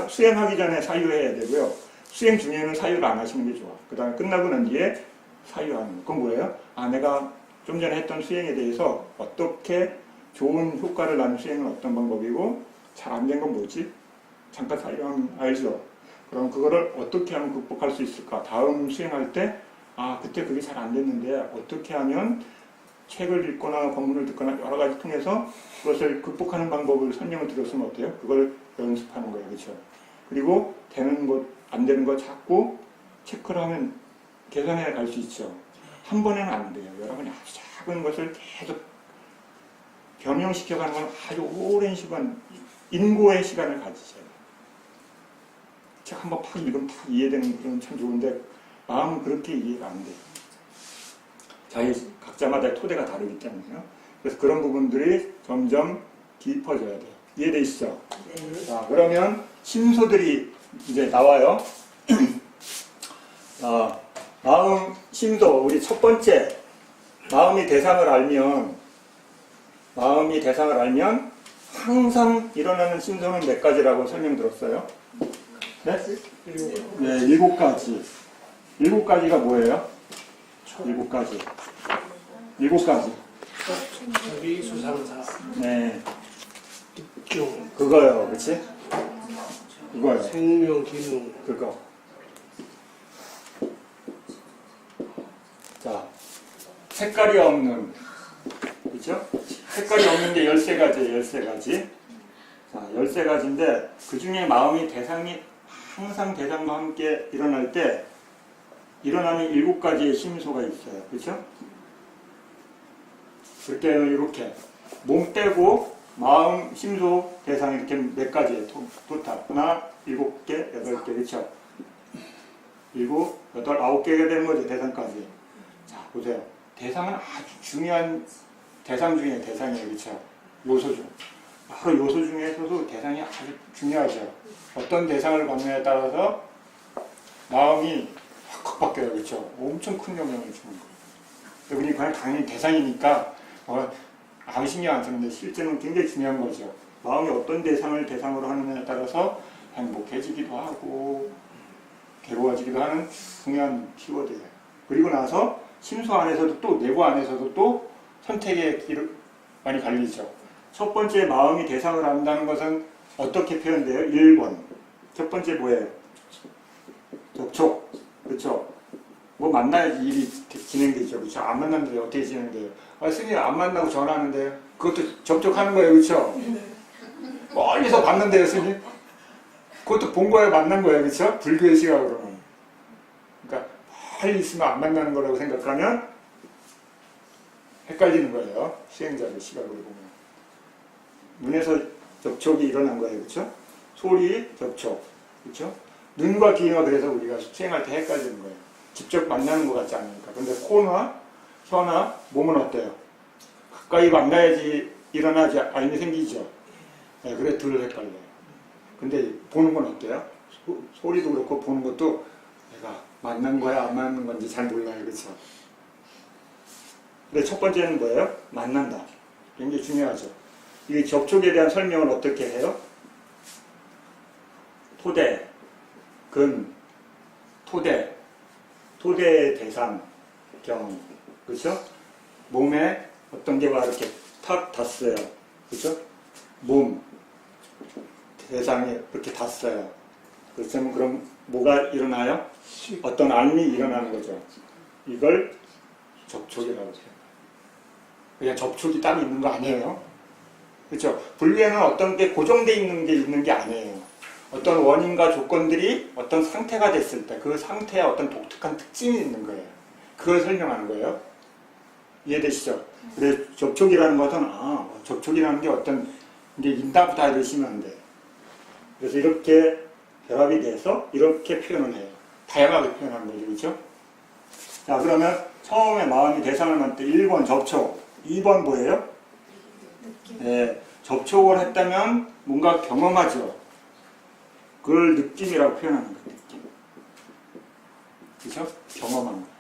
Speaker 1: 수행하기 전에 사유해야 되고요. 수행 중에는 사유를 안 하시는 게 좋아. 그 다음에 끝나고 난 뒤에 사유하는 거. 그건 뭐예요? 아 내가 좀 전에 했던 수행에 대해서 어떻게 좋은 효과를 나는 수행은 어떤 방법이고 잘 안 된 건 뭐지? 잠깐 사유하면 알죠? 그럼 그거를 어떻게 하면 극복할 수 있을까? 다음 수행할 때 아 그때 그게 잘 안 됐는데 어떻게 하면 책을 읽거나 법문을 듣거나 여러 가지 통해서 그것을 극복하는 방법을 설명을 드렸으면 어때요? 그걸 연습하는 거예요. 그렇죠? 그리고 되는 것, 안 되는 거 자꾸 체크를 하면 개선해 갈 수 있죠. 한 번에는 안 돼요. 여러분이 아주 작은 것을 계속 변형시켜가는 건 아주 오랜 시간, 인고의 시간을 가지셔야 돼요. 책 한번 팍 읽으면 팍 이해되는 그런 참 좋은데 마음은 그렇게 이해가 안 돼요. 각자마다 토대가 다르기 때문에요. 그래서 그런 부분들이 점점 깊어져야 돼요. 이해되시죠?
Speaker 3: 네.
Speaker 1: 자, 그러면 심소들이 이제 나와요. 마음 심소, 우리 첫 번째 마음이 대상을 알면 항상 일어나는 심소는 몇 가지라고 설명드렸어요? 네? 네, 7가지. 7가지가 뭐예요? 7가지. 7가지.
Speaker 2: 자비, 수상사,
Speaker 1: 네.
Speaker 2: 집중,
Speaker 1: 그거요. 그치? 그거요.
Speaker 2: 생명, 기능,
Speaker 1: 그거. 자, 색깔이 없는. 그죠? 색깔이 없는 게 13가지예요. 13가지. 자, 13가지인데 그 중에 마음이 대상이 항상 대상과 함께 일어날 때 일어나는 7가지의 심소가 있어요. 그렇죠? 그럴 때는 이렇게 몸 떼고 마음, 심소, 대상 이렇게 몇 가지예요. 토탈. 하나, 7개, 8개. 그렇죠? 7, 8, 9개가 되는 거죠. 대상까지. 자, 보세요. 대상은 아주 중요한 대상 중에 대상이에요. 그렇죠? 요소 중. 바로 요소 중에서도 대상이 아주 중요하죠. 어떤 대상을 받느냐에 따라서 마음이 확 바뀌어요. 그렇죠? 엄청 큰 영향을 주는 거예요. 우리 그냥 당연히 대상이니까 아무 신경 안 쓰는데 실제는 굉장히 중요한 거죠. 마음이 어떤 대상을 대상으로 하느냐에 따라서 행복해지기도 하고 괴로워지기도 하는 중요한 키워드예요. 그리고 나서 심소 안에서도 또 내부 안에서도 또 선택의 길을 많이 갈리죠. 첫 번째 마음이 대상을 한다는 것은 어떻게 표현돼요? 1번. 첫 번째 뭐예요? 접촉. 그렇죠? 뭐 만나야지 일이 진행되죠. 그렇죠? 안 만났는데 어떻게 진행돼요? 아, 스님 안 만나고 전화하는데 그것도 접촉하는 거예요. 그렇죠? 멀리서 봤는데요, 스님? 그것도 본 거예요? 만난 거예요? 그렇죠? 불교의 시각으로는. 그러니까 멀리 있으면 안 만나는 거라고 생각하면 헷갈리는 거예요. 수행자의 시각으로 보면. 눈에서 접촉이 일어난 거예요. 그렇죠? 소리, 접촉. 그렇죠? 눈과 귀가 그래서 우리가 수행할 때 헷갈리는 거예요. 직접 만나는 것 같지 않으니까. 근데 코나 혀나 몸은 어때요? 가까이 만나야지 일어나지 않으면 생기죠. 네, 그래 덜 헷갈려요. 근데 보는 건 어때요? 소리도 그렇고 보는 것도 내가 만난 거야 안 만난 건지 잘 몰라요. 그렇죠? 근데 첫 번째는 뭐예요? 만난다. 굉장히 중요하죠. 이 접촉에 대한 설명을 어떻게 해요? 토대, 근, 토대의 대상, 경, 그렇죠? 몸에 어떤 게와 이렇게 탁 닿았어요. 그렇죠? 몸, 대상에 이렇게 닿았어요. 그렇다면 그럼 뭐가 일어나요? 어떤 알미 일어나는 거죠. 이걸 접촉이라고 해요. 그냥 접촉이 따로 있는 거 아니에요. 그렇죠? 불교에는 어떤 게 고정되어 있는 게 아니에요. 어떤 원인과 조건들이 어떤 상태가 됐을 때 그 상태에 어떤 독특한 특징이 있는 거예요. 그걸 설명하는 거예요. 이해되시죠? 그래서 접촉이라는 것은 접촉이라는 게 어떤 게 있나 보다 이러시면 안 돼요. 그래서 이렇게 결합이 돼서 이렇게 표현을 해요. 다양하게 표현하는 거죠. 그렇죠? 자, 그러면 처음에 마음이 대상을 만들 때 1번 접촉, 2번 뭐예요? 네, 접촉을 했다면 뭔가 경험하죠. 그걸 느낌이라고 표현하는 거예요. 느낌. 그렇죠? 경험하는 거예요.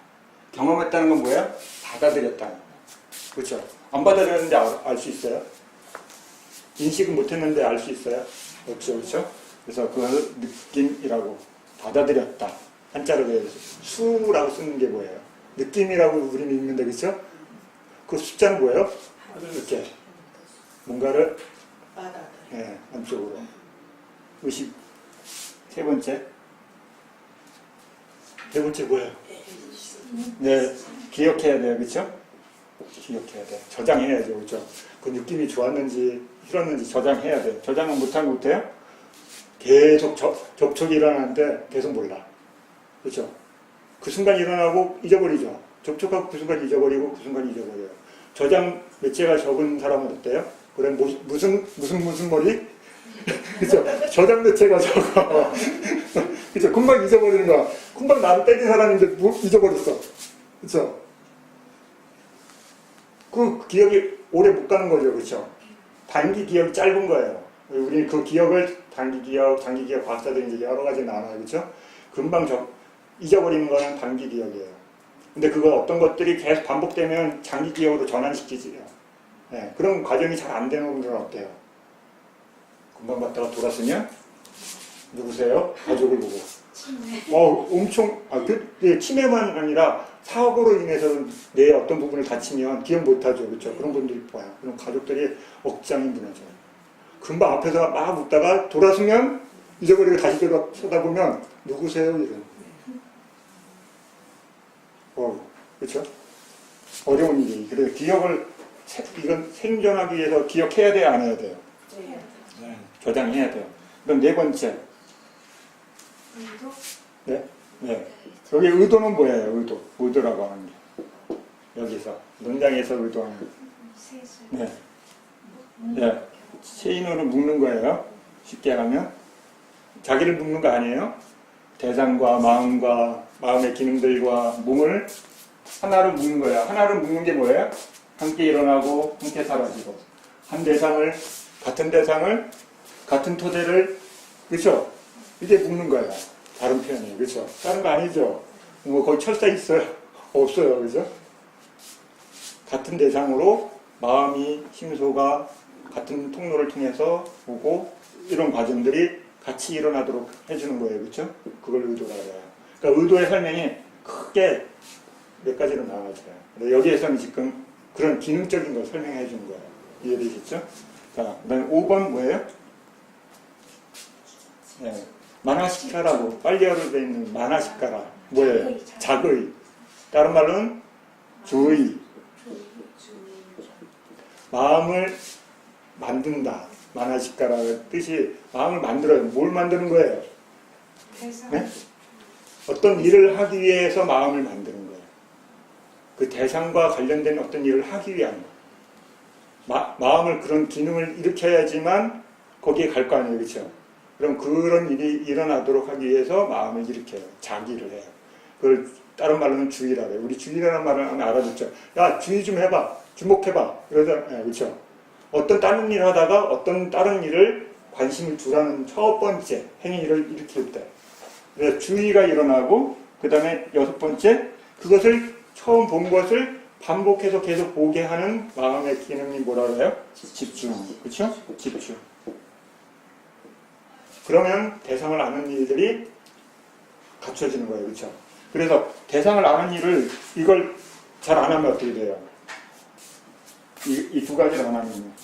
Speaker 1: 경험했다는 건 뭐예요? 받아들였다는 거예요. 그렇죠? 안 받아들였는데 알 수 있어요? 인식은 못했는데 알 수 있어요? 없죠. 그렇죠? 그래서 그걸 느낌이라고 받아들였다. 한자로 그래서 수라고 쓰는 게 뭐예요? 느낌이라고 우리는 읽는데 그렇죠? 그 숫자는 뭐예요? 이렇게 뭔가를 안쪽으로. 의식. 세 번째 뭐예요? 네, 기억해야 돼요. 그렇죠? 기억해야 돼요. 저장해야죠. 그렇죠? 그 느낌이 좋았는지 싫었는지 저장해야 돼요. 저장은 못하면 못해요? 계속 접촉이 일어나는데 계속 몰라. 그렇죠? 그 순간 일어나고 잊어버리죠. 접촉하고 그 순간 잊어버리고 그 순간 잊어버려요. 저장 매체가 적은 사람은 어때요? 그래 무슨 머리? 그렇죠? 저장 매체가 적어. 그렇죠? 금방 잊어버리는 거야. 금방 나를 때린 사람인데 잊어버렸어. 그렇죠? 그 기억이 오래 못 가는 거죠. 그렇죠? 단기 기억이 짧은 거예요. 우리는 그 기억을 단기 기억, 장기 기억, 과학자들이 이제 여러 가지 나눠요. 그렇죠? 금방 잊어버리는 거는 단기 기억이에요. 근데 그거 어떤 것들이 계속 반복되면 장기 기억으로 전환시키지요. 네, 그런 과정이 잘 안 되는 분들은 어때요? 금방 갔다가 돌았으면 누구세요? 가족을 보고. 엄청 치매만 아니라 사고로 인해서 뇌의 어떤 부분을 다치면 기억 못하죠. 그렇죠? 그런 분들이 봐요. 그럼 가족들이 억장이 무너져요. 금방 앞에서 막 웃다가 돌아서면 잊어버리고 다시 쳐다보면 누구세요? 이런. 그렇죠? 어려운 일이. 그래서 기억을 이건 생존하기 위해서 기억해야 돼요, 안 해야 돼요? 네, 저장해야 돼요. 그럼 네 번째.
Speaker 4: 의도?
Speaker 1: 네. 여기 의도는 뭐예요? 의도라고 하는 게. 여기서 논장에서 의도하는 게. 네. 네. 체인으로 묶는 거예요. 쉽게 하면 자기를 묶는 거 아니에요. 대상과 마음의 기능들과 몸을 하나로 묶는 거예요. 하나로 묶는 게 뭐예요? 함께 일어나고 함께 사라지고 같은 대상을 같은 토대를 그렇죠? 이게 묶는 거예요. 다른 표현이에요. 그렇죠? 다른 거 아니죠? 뭐 거기 철사 있어요? 없어요. 그죠? 같은 대상으로 마음이 심소가 같은 통로를 통해서 오고 이런 과정들이 같이 일어나도록 해주는 거예요. 그렇죠? 그걸 의도라고 해요. 그러니까 의도의 설명이 크게 몇 가지로 나눠져요. 근데 여기에서는 지금 그런 기능적인 걸 설명해 준 거예요. 이해되셨죠? 자, 그 다음에 5번 뭐예요? 네, 만화시카라고 빨리어로 되어 있는 만화시카라 뭐예요? 작의. 다른 말로는 주의. 마음을 만든다. 만화시카라의 뜻이 마음을 만들어요. 뭘 만드는 거예요? 네? 어떤 일을 하기 위해서 마음을 만드는 거예요. 그 대상과 관련된 어떤 일을 하기 위한 거. 마음을 그런 기능을 일으켜야지만 거기에 갈 거 아니에요. 그렇죠? 그럼 그런 일이 일어나도록 하기 위해서 마음을 일으켜요. 자기를 해요. 그걸 다른 말로는 주의라고 해요. 우리 주의라는 말을 하면 알아듣죠. 야, 주의 좀 해봐. 주목해봐. 그러다, 그렇죠? 어떤 다른 일을 하다가 어떤 다른 일을 관심을 두라는 첫 번째 행위를 일으킬 때. 그래서 주의가 일어나고, 그 다음에 6번째, 그것을 처음 본 것을 반복해서 계속 보게 하는 마음의 기능이 뭐라 그래요? 집중. 그렇죠? 집중. 그러면 대상을 아는 일들이 갖춰지는 거예요. 그렇죠? 그래서 대상을 아는 일을 이걸 잘 안 하면 어떻게 돼요? 이 두 가지를 안 하면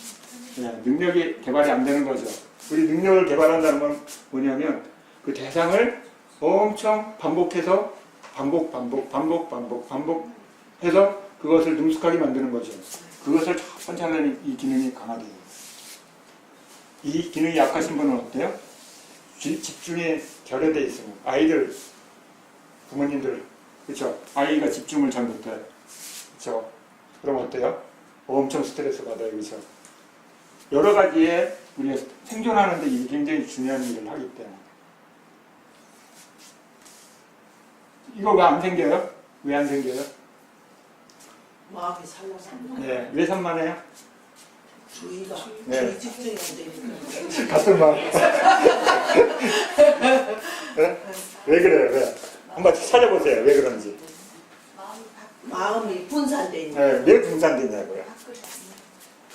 Speaker 1: 능력이 개발이 안 되는 거죠. 우리 능력을 개발한다는 건 뭐냐면 그 대상을 엄청 반복해서 반복해서 그것을 능숙하게 만드는 거죠. 그것을 첫 번째 하려면 이 기능이 강화돼요. 이 기능이 약하신 분은 어때요? 집중에 결여돼 있어요. 아이들, 부모님들, 그렇죠? 아이가 집중을 잘 못해요. 그렇죠? 그럼 어때요? 엄청 스트레스 받아요. 그렇죠? 여러 가지에 우리가 생존하는데 이게 굉장히 중요한 일을 하기 때문에. 이거 왜 안 생겨요? 왜 안 생겨요?
Speaker 3: 마음이 살라서.
Speaker 1: 네, 왜 산만해요?
Speaker 3: 주의가.
Speaker 1: 네.
Speaker 3: 주의 집중이 안 되니까.
Speaker 1: 같은 말. 네? 왜 그래요? 왜? 한번 찾아보세요. 왜 그런지.
Speaker 3: 마음이 분산되니까.
Speaker 1: 네, 왜 분산되냐고요?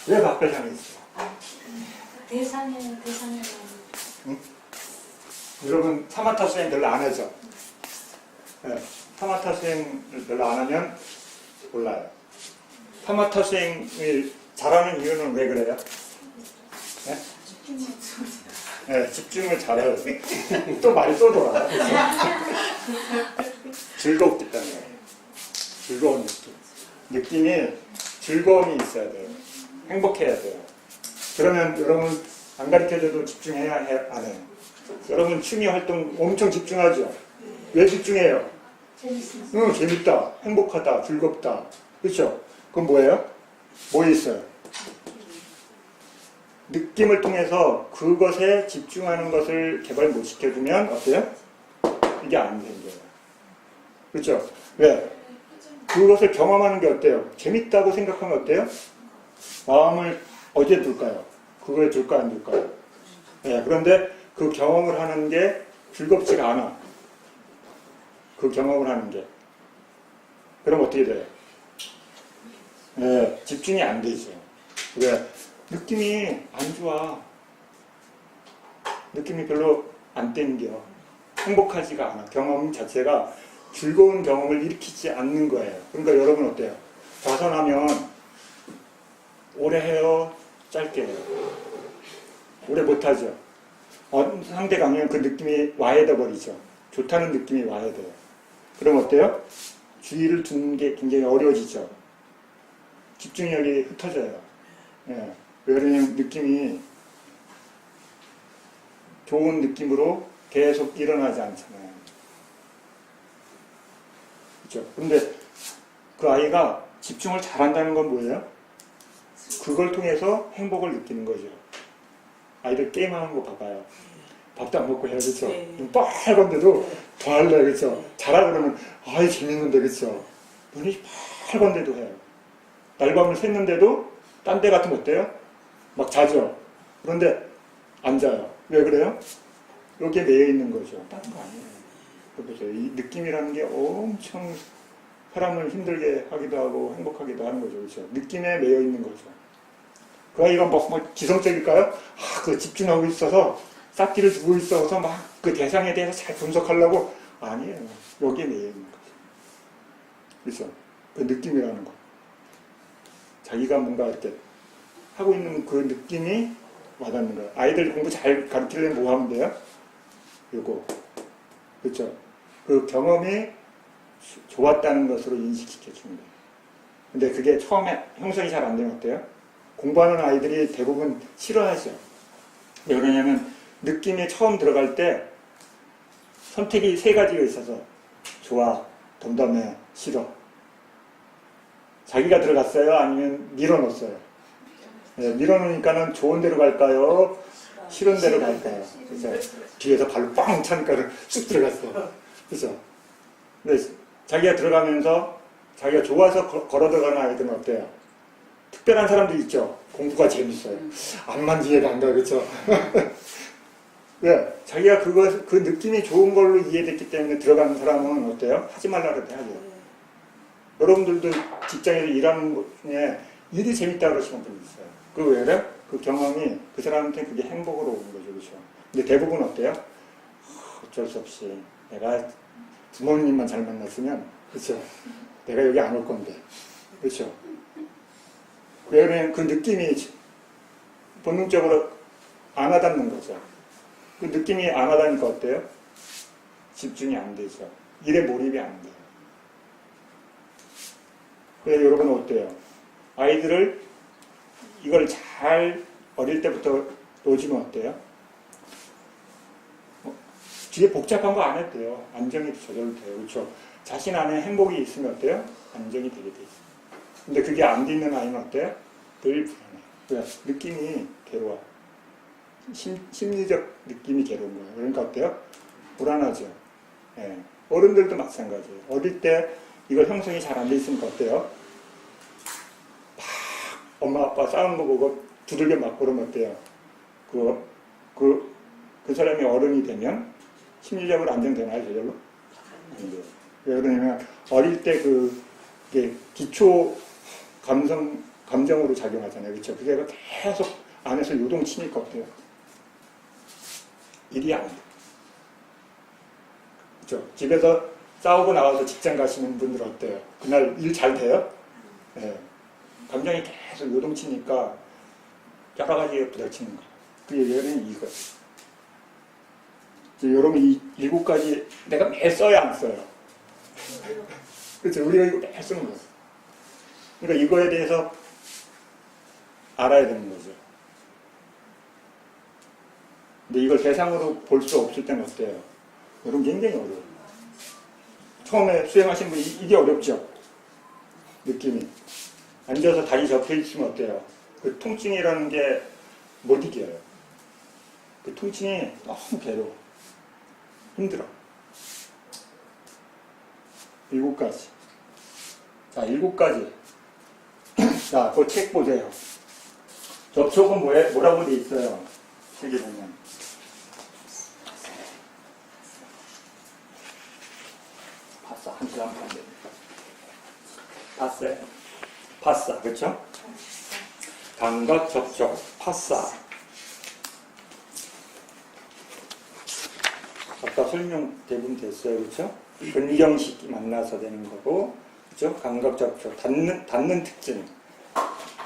Speaker 1: 왜 밖을 향해 있어요?
Speaker 4: 대상에
Speaker 1: 응? 여러분 사마타 수행 별로 안 하죠? 네, 사마타 수행을 별로 안 하면 몰라요. 사마타 수행을 잘하는 이유는 왜 그래요? 네? 네, 집중을 잘해요. 또 말이 또 돌아요. 즐겁기 때문에. 즐거운 느낌. 느낌이 즐거움이 있어야 돼요. 행복해야 돼요. 그러면 여러분 안 가르쳐줘도 집중해야 안 해요. 여러분 취미 활동 엄청 집중하죠? 왜 집중해요? 응, 재밌다, 행복하다, 즐겁다. 그렇죠? 그건 뭐예요? 뭐에 있어요? 느낌을 통해서 그것에 집중하는 것을 개발 못 시켜주면 어때요? 이게 안 생겨요. 그렇죠? 왜? 그것을 경험하는 게 어때요? 재밌다고 생각하면 어때요? 마음을 어디에 둘까요? 그거에 둘까 안 둘까요? 네, 그런데 그 경험을 하는 게 즐겁지가 않아. 그 경험을 하는 게. 그럼 어떻게 돼요? 네, 집중이 안 되죠. 왜? 느낌이 안 좋아. 느낌이 별로 안 땡겨. 행복하지가 않아. 경험 자체가 즐거운 경험을 일으키지 않는 거예요. 그러니까 여러분 어때요? 좌선하면 오래 해요? 짧게 해요? 오래 못하죠? 상대가 아니면 그 느낌이 와야 돼 버리죠. 좋다는 느낌이 와야 돼요. 그럼 어때요? 주의를 두는 게 굉장히 어려워지죠. 집중력이 흩어져요. 예. 왜냐면 느낌이 좋은 느낌으로 계속 일어나지 않잖아요. 그렇죠? 그런데 그 아이가 집중을 잘한다는 건 뭐예요? 그걸 통해서 행복을 느끼는 거죠. 아이들 게임하는 거 봐봐요. 밥도 안 먹고 해요. 그렇죠? 눈 빨간데도 더 할래. 그렇죠? 자라 그러면 아이 재밌는데. 그렇죠? 눈이 빨간데도 해요. 날밤을 샜는데도 딴 데 같으면 어때요? 막 자죠. 그런데 안 자요. 왜 그래요? 여기에 매여 있는 거죠. 다른 거 아니에요. 그렇죠? 이 느낌이라는 게 엄청 사람을 힘들게 하기도 하고 행복하기도 하는 거죠. 그렇죠? 느낌에 매여 있는 거죠. 그 아이가 뭐 지성적일까요? 그 집중하고 있어서 싹기를 두고 있어서 막 그 대상에 대해서 잘 분석하려고 아니에요. 여기에 매여 있는 거죠. 그렇죠? 그 느낌이라는 거. 자기가 뭔가 이렇게 하고 있는 그 느낌이 와닿는 거예요. 아이들 공부 잘 가르치려면 뭐 하면 돼요? 요거. 그렇죠? 그 경험이 좋았다는 것으로 인식시켜 주는 거예요. 근데 그게 처음에 형성이 잘 안 되면 어때요? 공부하는 아이들이 대부분 싫어하죠. 왜 그러냐면 느낌이 처음 들어갈 때 선택이 세 가지가 있어서 좋아, 덤덤해, 싫어. 자기가 들어갔어요? 아니면 밀어넣었어요? 네, 밀어놓으니까는 좋은 데로 갈까요? 싫은 데로 갈까요? 그래서 뒤에서 발로 빵 차니까 쑥 들어갔어. 그죠? 근데 자기가 들어가면서 자기가 좋아서 걸어 들어가는 아이들은 어때요? 특별한 사람도 있죠. 공부가 재밌어요. 암만 이해가 안 가, 그렇죠? 왜? 자기가 그 느낌이 좋은 걸로 이해됐기 때문에 들어가는 사람은 어때요? 하지 말라 그래도 하죠. 여러분들도 직장에서 일하는 중에 일이 재밌다 그러시는 분이 있어요. 그 왜? 그 경험이 그 사람한테 그게 행복으로 오는 거죠, 그렇죠? 근데 대부분 어때요? 어쩔 수 없이 내가 부모님만 잘 만났으면, 그렇죠? 내가 여기 안 올 건데, 그렇죠? 왜냐면 그 느낌이 본능적으로 안 와닿는 거죠. 그 느낌이 안 와닿으니까 어때요? 집중이 안 되죠. 일에 몰입이 안 돼요. 그래서 여러분은 어때요? 아이들을 이걸 잘 어릴 때부터 놓으시면 어때요? 뒤에 복잡한 거 안 해도 돼요. 안정이 저절로 돼요. 그렇죠? 자신 안에 행복이 있으면 어때요? 안정이 되게 돼 있어요. 근데 그게 안 돼 있는 아이는 어때요? 늘 불안해. 왜? 느낌이 괴로워. 심리적 느낌이 괴로운 거예요. 그러니까 어때요? 불안하죠. 예. 어른들도 마찬가지예요. 어릴 때 이걸 형성이 잘 안 돼 있으니까 어때요? 막 엄마 아빠 싸우는 거 보고 두들겨 맞고 그러면 어때요? 그 사람이 어른이 되면 심리적으로 안정되나요, 저절로? 안 돼요. 왜 그러냐면 어릴 때 그게 기초 감정으로 작용하잖아요. 그렇죠? 그게 계속 안에서 요동치니까 어때요? 일이 안 돼. 그렇죠? 집에서 싸우고 나와서 직장 가시는 분들 어때요? 그날 일 잘 돼요? 네. 감정이 계속 요동치니까 여러 가지에 부딪히는 거예요. 그 예는 이거예요. 여러분 이 7가지 내가 매일 써야 안 써요? 그렇죠? 우리가 이거 매일 쓰는 거예요. 그러니까 이거에 대해서 알아야 되는 거죠. 근데 이걸 대상으로 볼 수 없을 때는 어때요? 여러분 굉장히 어려워요. 처음에 수행하신 분이 이게 어렵죠? 느낌이. 앉아서 다리 접혀 있으면 어때요? 그 통증이라는 게 못 이겨요. 그 통증이 너무 괴로워. 힘들어. 7가지. 자, 7가지. 자, 그 책 보세요. 접촉은 뭐라고 돼 있어요? 책에 보면. 파싸, 한 시간 반 됩니다. 파싸, 그쵸? 감각, 접촉, 파싸. 아까 설명 대부분 됐어요, 그쵸? 근경식 만나서 되는 거고, 그쵸? 감각, 접촉, 닿는 특징.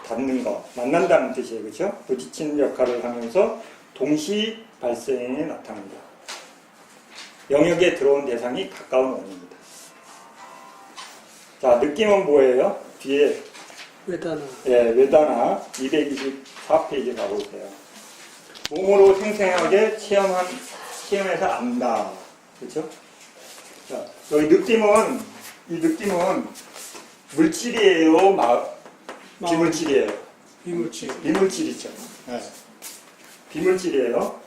Speaker 1: 닿는 거, 만난다는 뜻이에요. 그렇죠? 부딪히는 역할을 하면서 동시 발생이 나타난다. 영역에 들어온 대상이 가까운 원인이다. 자, 느낌은 뭐예요? 뒤에
Speaker 2: 외단화.
Speaker 1: 예, 외단화 224페이지 가보세요. 몸으로 생생하게 체험해서 안다. 그렇죠? 자, 여기 이 느낌은 물질이에요, 비물질이에요. 비물질이죠. 네. 비물질이에요.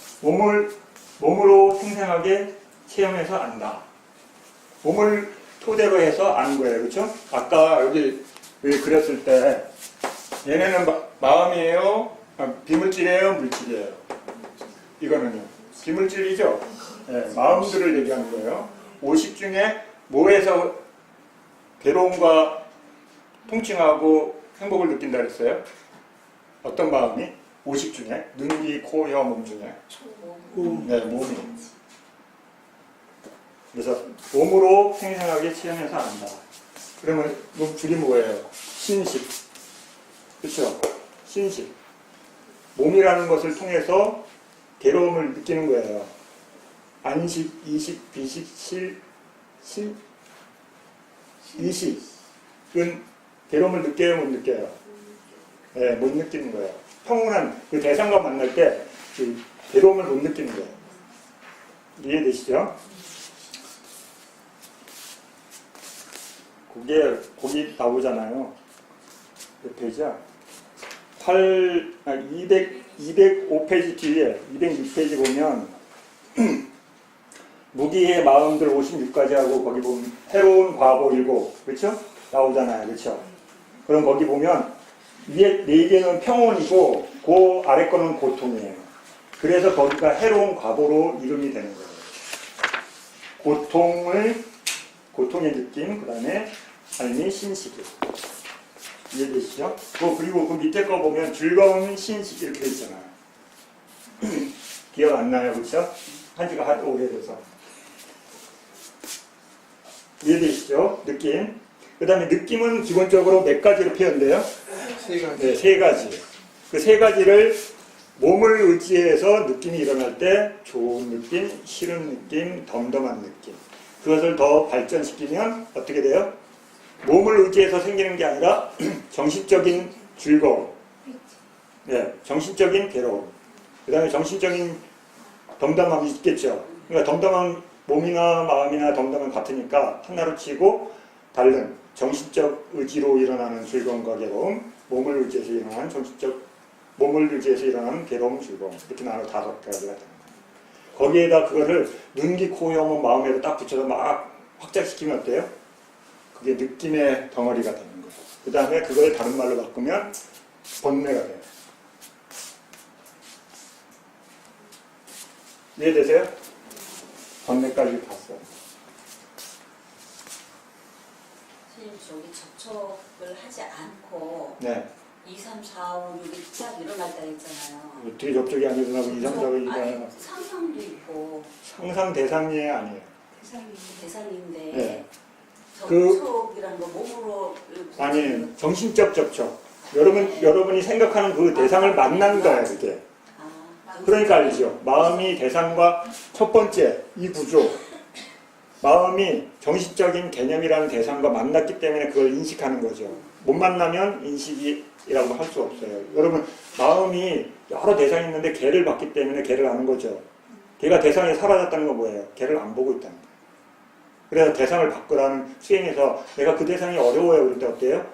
Speaker 1: 몸으로 생생하게 체험해서 안다. 몸을 토대로 해서 아는 거예요. 그렇죠? 아까 여기 그렸을 때 얘네는 마음이에요? 비물질이에요? 물질이에요? 이거는요. 비물질이죠? 네, 마음들을 얘기하는 거예요. 50 중에 뭐에서 괴로움과 통증하고 행복을 느낀다 그랬어요? 어떤 마음이? 50 중에? 눈, 귀, 코, 혀, 몸 중에? 네, 몸이. 그래서 몸으로 생생하게 체험해서 안다. 그러면 줄이 뭐예요? 신식. 그렇죠? 신식. 몸이라는 것을 통해서 괴로움을 느끼는 거예요. 안식, 이식, 비식, 이식은 괴로움을 느껴요, 못 느껴요? 네, 못 느끼는 거예요. 평온한 그 대상과 만날 때 그 괴로움을 못 느끼는 거예요. 이해되시죠? 그게 거기 나오잖아요. 몇 페이지야? 205페이지 뒤에 206페이지 보면 무기의 마음들 56까지 하고 거기 보면 해로운 과보 7 그렇죠? 나오잖아요. 그렇죠? 그럼 거기 보면 위에 4개는 평온이고 그 아래 거는 고통이에요. 그래서 거기가 해로운 과보로 이름이 되는 거예요. 고통의 느낌, 그 다음에 삶의 신식이. 이해되시죠? 그리고 그 밑에 거 보면 즐거운 신식 이렇게 돼 있잖아요. 기억 안 나요? 그렇죠? 한지가 하도 오래돼서. 이해되시죠? 느낌. 그 다음에 느낌은 기본적으로 몇 가지로 표현돼요?
Speaker 2: 3가지.
Speaker 1: 네, 3가지. 그 3가지를 몸을 의지해서 느낌이 일어날 때 좋은 느낌, 싫은 느낌, 덤덤한 느낌. 그것을 더 발전시키면 어떻게 돼요? 몸을 의지해서 생기는 게 아니라 정신적인 즐거움, 네, 정신적인 괴로움, 그 다음에 정신적인 덤덤함이 있겠죠. 그러니까 덤덤한 몸이나 마음이나 덤덤은 같으니까 하나로 치고 다른 정신적 의지로 일어나는 즐거움과 괴로움, 몸을 의지해서 일어나는 괴로움, 즐거움 이렇게 나눠 5가지가 되는 거예요. 거기에다 그거를 눈, 귀, 코, 혀, 마음에도 딱 붙여서 막 확장시키면 어때요? 그게 느낌의 덩어리가 되는 거예요. 그 다음에 그걸 다른 말로 바꾸면 번뇌가 돼요. 이해되세요? 번뇌까지 봤어요.
Speaker 5: 선생님 저기 접촉을 하지 않고
Speaker 1: 네.
Speaker 5: 2, 3, 4, 5, 6이 딱 일어날 때가 있잖아요.
Speaker 1: 어떻게 접촉이 안 일어나고 2, 3, 4가 일어나요?
Speaker 5: 상상도 있고
Speaker 1: 상상 대상이 아니에요.
Speaker 5: 대상인데
Speaker 1: 네.
Speaker 5: 접촉이라는 거 몸으로
Speaker 1: 아니, 정신적 접촉. 여러분이 생각하는 그 대상을 만난 거예요, 그게. 그러니까 알죠. 마음이 대상과 첫 번째, 이 구조. 마음이 정신적인 개념이라는 대상과 만났기 때문에 그걸 인식하는 거죠. 못 만나면 인식이라고 할 수 없어요. 여러분, 마음이 여러 대상이 있는데 걔를 봤기 때문에 걔를 아는 거죠. 걔가 대상이 사라졌다는 건 뭐예요? 걔를 안 보고 있다는 거예요. 그래서 대상을 바꾸라는 수행에서 내가 그 대상이 어려워요. 그럴 때 어때요?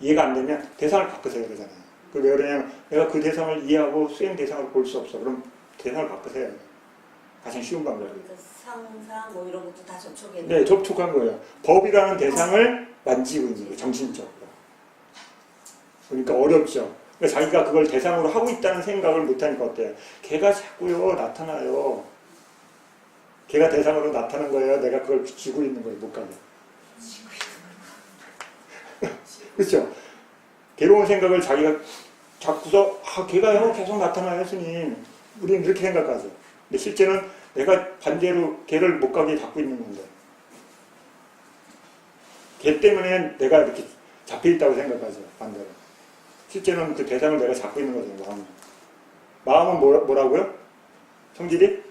Speaker 1: 이해가 안 되면 대상을 바꾸세요. 그러잖아요. 왜 그러냐면 내가 그 대상을 이해하고 수행 대상을 볼 수 없어. 그럼 대상을 바꾸세요. 가장 쉬운 방법이에요.
Speaker 5: 그러니까 상상 뭐 이런 것도 다 접촉해.
Speaker 1: 네, 접촉한 거예요. 법이라는 대상을 만지고 있는 거예요. 정신적으로. 그러니까 어렵죠. 그러니까 자기가 그걸 대상으로 하고 있다는 생각을 못하니까 어때요? 걔가 자꾸요 나타나요. 걔가 대상으로 나타난 거예요. 내가 그걸 쥐고 있는 거예요. 못 가게. 그렇죠? 괴로운 생각을 자기가 자꾸서 걔가요 계속 나타나요, 스님. 우리는 이렇게 생각하죠. 근데 실제는 내가 반대로 걔를 못 가게 잡고 있는 건데. 걔 때문에 내가 이렇게 잡혀있다고 생각하죠. 반대로. 실제는 그 대상을 내가 잡고 있는 거죠. 마음은 뭐라고요? 성질이?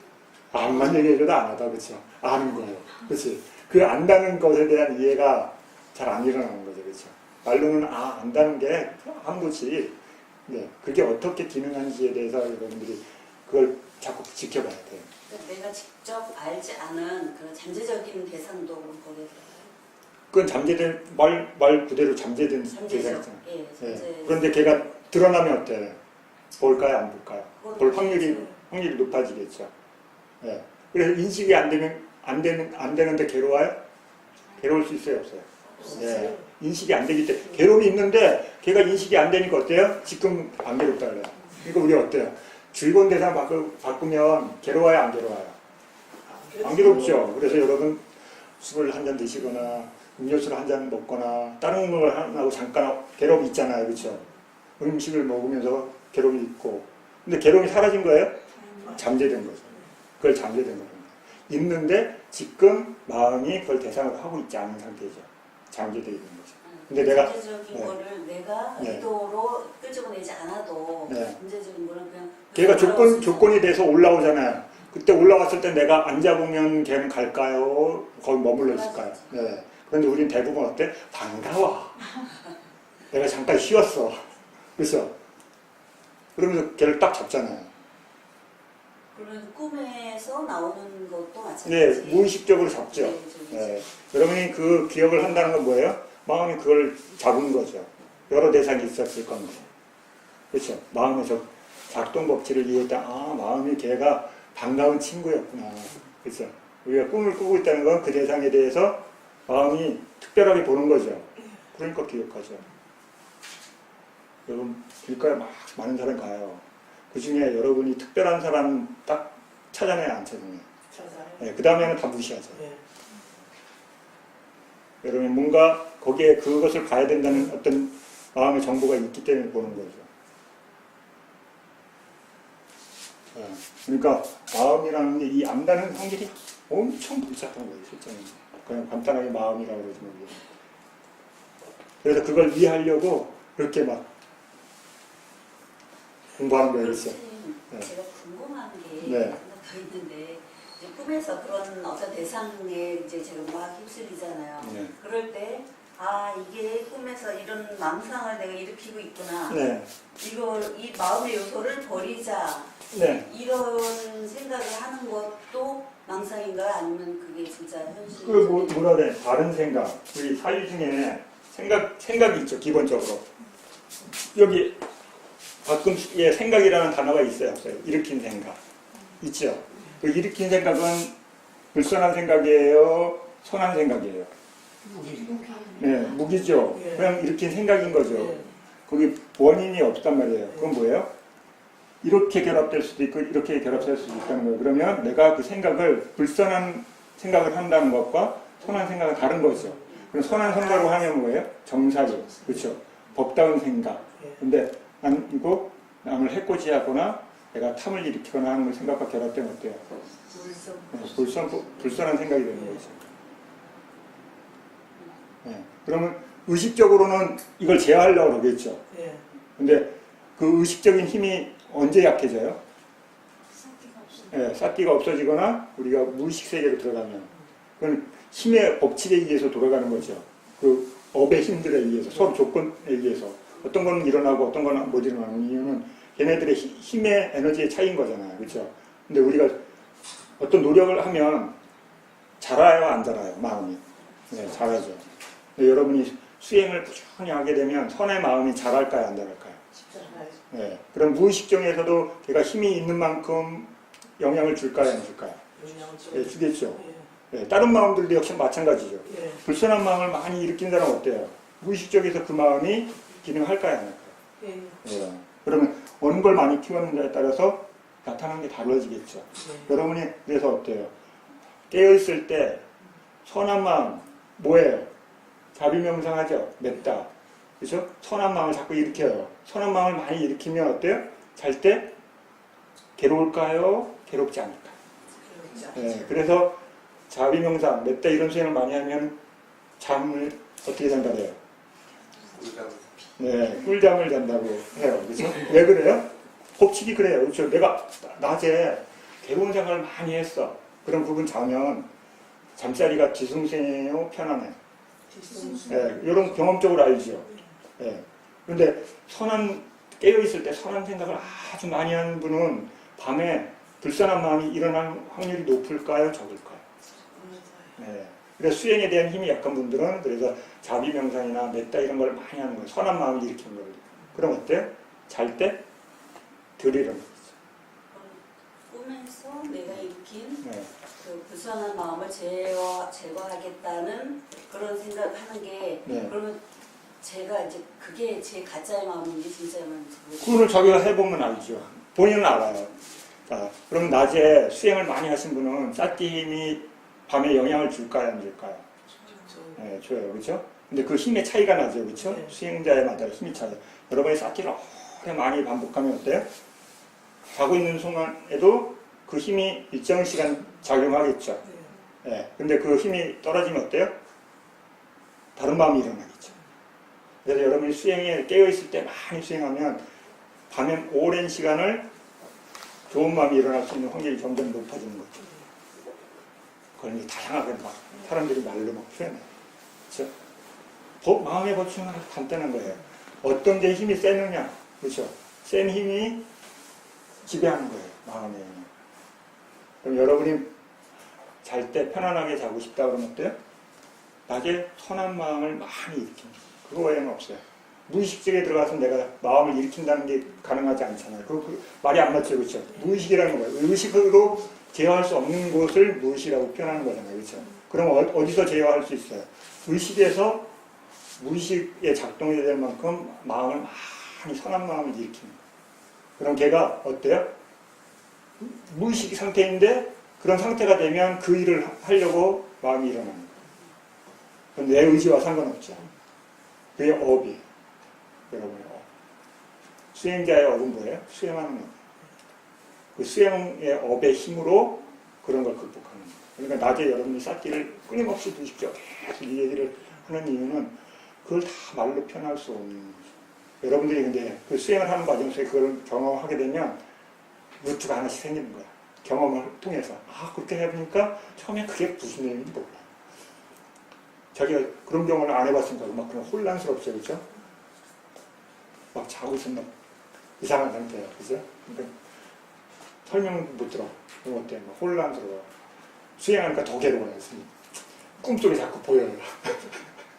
Speaker 1: 암만 얘기해줘도 안 하다. 그렇죠? 아는 거예요. 그렇지? 그 안다는 것에 대한 이해가 잘 안 일어나는 거죠. 그렇죠? 말로는 안다는 게 한 거지. 네. 그게 어떻게 기능하는지에 대해서 여러분들이 그걸 자꾸 지켜봐야 돼요.
Speaker 5: 그러니까 내가 직접 알지 않은 그런 잠재적인 대상도 그런 거에
Speaker 1: 그건 잠재된 말 그대로 잠재된
Speaker 5: 잠재적.
Speaker 1: 대상이잖아요.
Speaker 5: 예,
Speaker 1: 네. 그런데 걔가 드러나면 어때요? 볼까요, 안 볼까요? 볼 확률이 높아지겠죠. 네. 그래서 인식이 안 되는데 괴로워요? 괴로울 수 있어요, 없어요? 네. 인식이 안 되기 때문에 괴로움이 있는데 걔가 인식이 안 되니까 어때요? 지금 안 괴롭다 그래요. 그러니까 우리 어때요? 즐거운 대상 바꾸면 괴로워요, 안 괴로워요? 안 괴롭죠. 그래서 여러분 술을 한 잔 드시거나 음료수를 한 잔 먹거나 다른 걸 하고 잠깐 괴로움이 있잖아요. 그렇죠? 음식을 먹으면서 괴로움이 있고 근데 괴로움이 사라진 거예요? 잠재된 거죠. 그걸 잠재된 겁니다. 있는데 지금 마음이 그걸 대상으로 하고 있지 않은 상태죠. 잠재되어 있는 거죠. 근데 내가
Speaker 5: 문제적인
Speaker 1: 네.
Speaker 5: 거를 내가
Speaker 1: 네.
Speaker 5: 의도로 끄집어내지 않아도
Speaker 1: 네.
Speaker 5: 문제적인 거는 그냥
Speaker 1: 걔가
Speaker 5: 올라올 수
Speaker 1: 조건이 돼서 올라오잖아요. 그때 올라왔을 때 내가 앉아보면 걔는 갈까요? 거기 머물러 있을까요? 네. 그런데 우린 대부분 어때? 반가워. 내가 잠깐 쉬었어. 그렇죠? 그러면서 걔를 딱 잡잖아요.
Speaker 5: 그런 꿈에서 나오는 것도
Speaker 1: 네,
Speaker 5: 마찬가지.
Speaker 1: 무의식적으로 잡죠.
Speaker 5: 네, 저기
Speaker 1: 네. 여러분이 그 기억을 한다는 건 뭐예요? 마음이 그걸 잡은 거죠. 여러 대상이 있었을 겁니다. 그렇죠? 마음의 작동 법칙을 이해했다. 아, 마음이 걔가 반가운 친구였구나. 그렇죠? 우리가 꿈을 꾸고 있다는 건 그 대상에 대해서 마음이 특별하게 보는 거죠. 그러니까 기억하죠. 여러분 길가에 막 많은 사람 가요. 그 중에 여러분이 특별한 사람 딱 찾아내야 안 찾아내요.
Speaker 3: 찾아요.
Speaker 1: 네, 그 다음에는 다 무시하죠.
Speaker 3: 예.
Speaker 1: 여러분 뭔가 거기에 그것을 가야 된다는 어떤 마음의 정보가 있기 때문에 보는 거죠. 네, 그러니까 마음이라는 게 이 안다는 확률이 엄청 복잡한 거예요, 실제는. 그냥 간단하게 마음이라고 그러지 말고. 그래서 그걸 이해하려고 그렇게 막 공부하는 거예요, 그렇죠?
Speaker 5: 선생님,
Speaker 1: 네.
Speaker 5: 제가 궁금한 게
Speaker 1: 네.
Speaker 5: 하나 더 있는데 이제 꿈에서 그런 어떤 대상에 이제 제가 막 휩쓸리잖아요.
Speaker 1: 네.
Speaker 5: 그럴 때 아 이게 꿈에서 이런 망상을 내가 일으키고 있구나.
Speaker 1: 네,
Speaker 5: 이 마음의 요소를 버리자.
Speaker 1: 네.
Speaker 5: 이런 생각을 하는 것도 망상인가요? 아니면 그게 진짜 현실?
Speaker 1: 뭐라 그래? 다른 생각. 우리 사유 중에 생각이 있죠, 기본적으로. 여기 가끔 생각이라는 단어가 있어요, 없어요? 일으킨 생각. 있죠? 그 일으킨 생각은 불선한 생각이에요? 선한 생각이에요? 네, 무기죠.
Speaker 3: 예.
Speaker 1: 그냥 일으킨 생각인 거죠.
Speaker 3: 예.
Speaker 1: 거기 원인이 없단 말이에요. 그건 뭐예요? 이렇게 결합될 수도 있고 이렇게 결합될 수도 있다는 거예요. 그러면 내가 그 생각을 불선한 생각을 한다는 것과 선한 생각은 다른 거죠. 그럼 선한 생각으로 하면 뭐예요? 정사죠. 그렇죠? 법다운 생각. 근데 난 이거 남을 해코지하거나 내가 탐을 일으키거나 하는 생각과 결합되면 어때요? 불선한 생각이 되는 거죠. 네. 그러면 의식적으로는 이걸 제어하려고 그러겠죠.
Speaker 3: 예.
Speaker 1: 근데 그 의식적인 힘이 언제 약해져요?
Speaker 5: 상태가 없어.
Speaker 1: 네, 싹기가 없어지거나 우리가 무의식 세계로 들어가면 그건 힘의 법칙에 의해서 돌아가는 거죠. 그 업의 힘들에 의해서 서로 조건에 의해서 어떤 건 일어나고 어떤 건 못 일어나는 이유는 걔네들의 힘의 에너지의 차이인 거잖아요. 그렇죠? 근데 우리가 어떤 노력을 하면 자라요, 안 자라요? 마음이. 네, 자라죠. 근데 여러분이 수행을 꾸준히 하게 되면 선의 마음이 자랄까요, 안 자랄까요?
Speaker 3: 집사라요.
Speaker 1: 네. 그럼 무의식적에서도 걔가 힘이 있는 만큼 영향을 줄까요, 안 줄까요?
Speaker 3: 영향을 좀.
Speaker 1: 네, 주겠죠.
Speaker 3: 예.
Speaker 1: 네, 다른 마음들도 역시 마찬가지죠.
Speaker 3: 예.
Speaker 1: 불선한 마음을 많이 일으킨 사람 어때요? 무의식적에서 그 마음이 기능할까요, 안 할까요?
Speaker 3: 예.
Speaker 1: 네. 그러면 어느 걸 많이 키웠느냐에 따라서 나타나는 게 달라지겠죠.
Speaker 3: 예.
Speaker 1: 여러분이 그래서 어때요? 깨어있을 때 선한 마음 뭐예요? 자비명상하죠? 맵다. 그렇죠? 선한 마음을 자꾸 일으켜요. 선한 마음을 많이 일으키면 어때요? 잘 때 괴로울까요? 괴롭지 않을까요?
Speaker 3: 그렇죠.
Speaker 1: 네, 그래서 자비명상, 맵다 이런 수행을 많이 하면 잠을 어떻게 잔다 그래요? 네, 꿀잠을 잔다고 해요. 그렇죠? 왜 그래요? 법칙이 그래요. 그렇죠? 내가 낮에 괴로운 생각을 많이 했어. 그럼 그분 자면 잠자리가 뒤숭숭해요? 편안해요? 네, 이런 경험적으로 알죠. 네. 그런데 깨어있을 때 선한 생각을 아주 많이 하는 분은 밤에 불쌍한 마음이 일어날 확률이 높을까요? 적을까요? 네. 그래서 수행에 대한 힘이 약한 분들은 그래서 자비명상이나 មេ다 이런 걸 많이 하는 거예요. 선한 마음을 일으키는 거예요. 그럼 어때요? 잘 때 덜 일어나요.
Speaker 5: 꿈에서 내가 일으킨
Speaker 1: 네.
Speaker 5: 그 불쌍한 마음을 제거하겠다는 그런 생각을 하는 게
Speaker 1: 네.
Speaker 5: 그러면 제가 이제 그게 제 가짜의 마음인지 진짜의 마음인지
Speaker 1: 그거를 자기가 해보면 알죠. 본인은 알아요. 자, 그럼 낮에 수행을 많이 하신 분은 싹기 힘이 밤에 영향을 줄까요, 안 줄까요? 네, 줘요. 그렇죠? 근데 그 힘의 차이가 나죠. 그렇죠?
Speaker 3: 네.
Speaker 1: 수행자에마다 힘이 차요. 여러분이 싹기를 오래 많이 반복하면 어때요? 자고 있는 순간에도 그 힘이 일정 시간 작용하겠죠. 네. 근데 그 힘이 떨어지면 어때요? 다른 마음이 일어나겠죠. 그래서 여러분이 수행에 깨어있을 때 많이 수행하면 밤에 오랜 시간을 좋은 마음이 일어날 수 있는 확률이 점점 높아지는 거죠. 그걸 이제 다양하게 막 사람들이 말로 막 표현해요. 그렇죠? 마음의 법칙은 간단한 거예요. 어떤 게 힘이 세느냐, 그렇죠? 센 힘이 지배하는 거예요, 마음에. 그럼 여러분이 잘 때 편안하게 자고 싶다 그러면 어때요? 낮에 선한 마음을 많이 일으킵니다. 그거 외에는 없어요. 무의식적에 들어가서 내가 마음을 일으킨다는 게 가능하지 않잖아요. 그 말이 안 맞죠, 그렇죠? 무의식이라는 거예요. 의식으로 제어할 수 없는 것을 무의식이라고 표현하는 거잖아요, 그렇죠? 그럼 어디서 제어할 수 있어요? 의식에서 무의식에 작동이 될 만큼 마음을 많이 선한 마음을 일으키는 거예요. 그럼 걔가 어때요? 무의식 상태인데 그런 상태가 되면 그 일을 하려고 마음이 일어나는 거예요. 그건 내 의지와 상관없죠. 그게 업이에요. 여러분의 업. 수행자의 업은 뭐예요? 수행하는 업. 그 수행의 업의 힘으로 그런 걸 극복하는 거예요. 그러니까 낮에 여러분이 쌓기를 끊임없이 두십시오. 계속 이 얘기를 하는 이유는 그걸 다 말로 표현할 수 없는 거죠. 여러분들이 근데 그 수행을 하는 과정 속에 그걸 경험하게 되면 루트가 하나씩 생기는 거야. 경험을 통해서. 아, 그렇게 해보니까 처음에 그게 무슨 내용인지 몰라. 자기가 그런 경험을 안 해봤으니까 막 그런 혼란스럽죠, 그죠? 막 자고 있으면 막 이상한 상태예요, 그죠? 그러니까 설명 못 들어. 그런 것 때문에 혼란스러워. 수행하니까 더 괴로워요. 꿈속에 자꾸 보여요.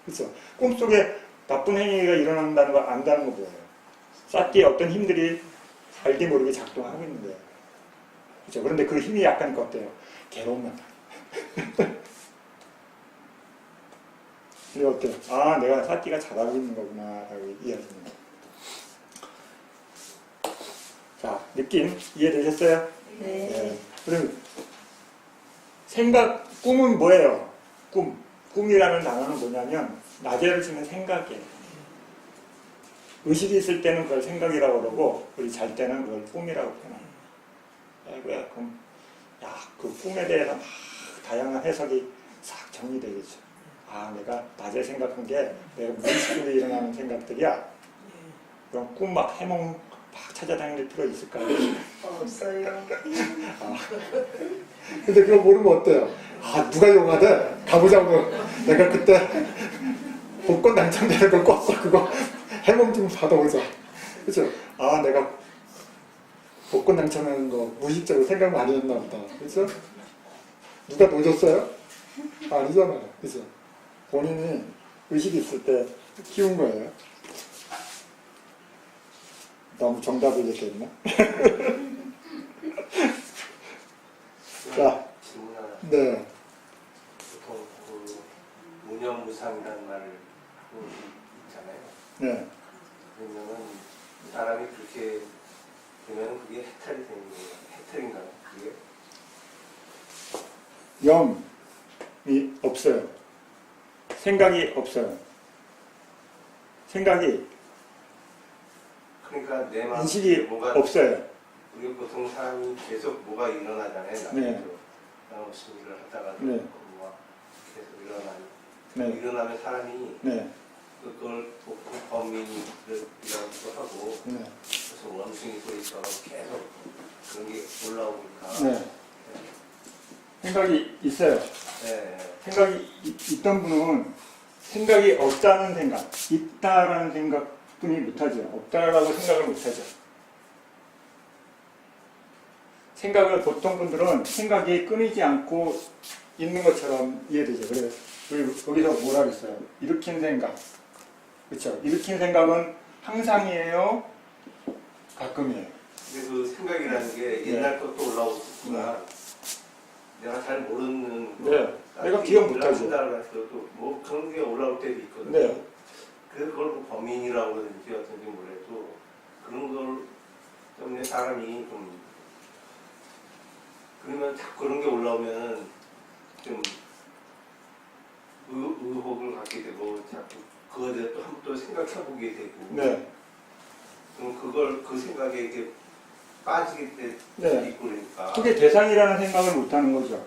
Speaker 1: 그죠? 꿈속에 나쁜 행위가 일어난다는 걸 안다는 거 보여요. 쌓기에 어떤 힘들이 알게 모르게 작동하고 있는 거예요. 그죠? 그런데 그 힘이 약하니까 어때요? 괴로움만 나요. 근데 어때요? 아, 내가 쌓기가 잘하고 있는 거구나 라고 이해하시는 거예요. 자, 느낌 이해되셨어요?
Speaker 5: 네.
Speaker 1: 그럼 생각, 꿈은 뭐예요? 꿈이라는 단어는 뭐냐면 낮에를 치는 생각이에요. 의식이 있을 때는 그걸 생각이라고 그러고 우리 잘 때는 그걸 꿈이라고 표현합니다. 아이고야, 그럼 그 꿈에 대해서 막 다양한 해석이 싹 정리되겠죠. 아, 내가 낮에 생각한 게 내가 무의식으로 일어나는 생각들이야. 그럼 꿈 막 해몽 막 찾아다닐 필요 있을까요?
Speaker 3: 없어요.
Speaker 1: 근데 그거 모르면 어때요? 아, 누가 용하대? 가보자고. 내가 그때 복권 당첨되는 걸 꿨어. 그거 해몽 좀 받아보자. 그죠? 아, 내가 복권 당첨하는 거 무의식적으로 생각 많이 했나 보다. 그죠? 누가 놓줬어요? 아니잖아요. 그죠? 본인이 의식이 있을 때 키운 거예요. 너무 정답을 얘기했나? 자,
Speaker 6: 질문 하나.
Speaker 1: 네.
Speaker 6: 보통 그 무념무상이라는 말을 하고 있잖아요.
Speaker 1: 네.
Speaker 6: 그러면은 사람이 그렇게 되면 그게 해탈이 되는 거예요. 해탈인가요? 그게?
Speaker 1: 영이 없어요. 생각이 없어요. 생각이
Speaker 6: 그러니까 내 마음에
Speaker 1: 인식이
Speaker 6: 뭐가
Speaker 1: 없어요.
Speaker 6: 우리 보통 사람이 계속 뭐가 일어나잖아요.
Speaker 1: 네.
Speaker 6: 나도 무슨 일을 하다가
Speaker 1: 네.
Speaker 6: 뭐 계속 일어나니
Speaker 1: 네.
Speaker 6: 일어나면 사람이
Speaker 1: 네.
Speaker 6: 그걸 범인이라고도 하고
Speaker 1: 네.
Speaker 6: 그래서 원숭이 소리처럼 계속 그런 게 올라오니까
Speaker 1: 네. 생각이 있어요.
Speaker 6: 네.
Speaker 1: 생각이 있던 분은 생각이 없다는 생각, 있다라는 생각뿐이 못하죠. 없다라고 생각을 못하죠. 생각을 보통 분들은 생각이 끊이지 않고 있는 것처럼 이해되죠. 그래서 여기서 뭐라 그랬어요? 일으킨 생각. 그렇죠? 일으킨 생각은 항상이에요? 가끔이에요?
Speaker 6: 근데 그 생각이라는 게 옛날 것도 올라오고 있구나. 내가 잘 모르는
Speaker 1: 네. 내가 기억 못하죠.
Speaker 6: 뭐 그런 게 올라올 때도 있거든요.
Speaker 1: 네.
Speaker 6: 그걸 뭐 범인이라고 하든지 어떤지 모르겠도 그런 걸 때문에 사람이 좀 그러면 자꾸 그런 게 올라오면 좀 의혹을 갖게 되고 자꾸 그거에 대해 또 한 번 또 생각해보게 되고
Speaker 1: 네.
Speaker 6: 그럼 그걸 그 생각에 이렇게 빠지게 될
Speaker 1: 네.
Speaker 6: 수도 있고 그러니까
Speaker 1: 그게 대상이라는 생각을 못하는 거죠.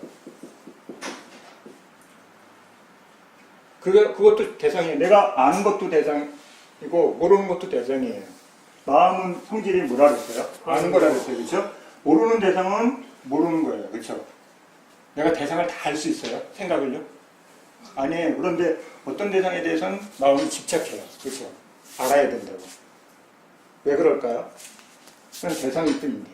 Speaker 1: 그것도 대상이에요. 내가 아는 것도 대상이고 모르는 것도 대상이에요. 마음은 성질이 뭐라 그랬어요? 아는 거라 그랬어요. 그렇죠? 모르는 대상은 모르는 거예요. 그렇죠? 내가 대상을 다 알 수 있어요? 생각을요? 아니에요. 그런데 어떤 대상에 대해서는 마음이 집착해요. 그렇죠? 알아야 된다고. 왜 그럴까요? 그건 대상일 뿐인데.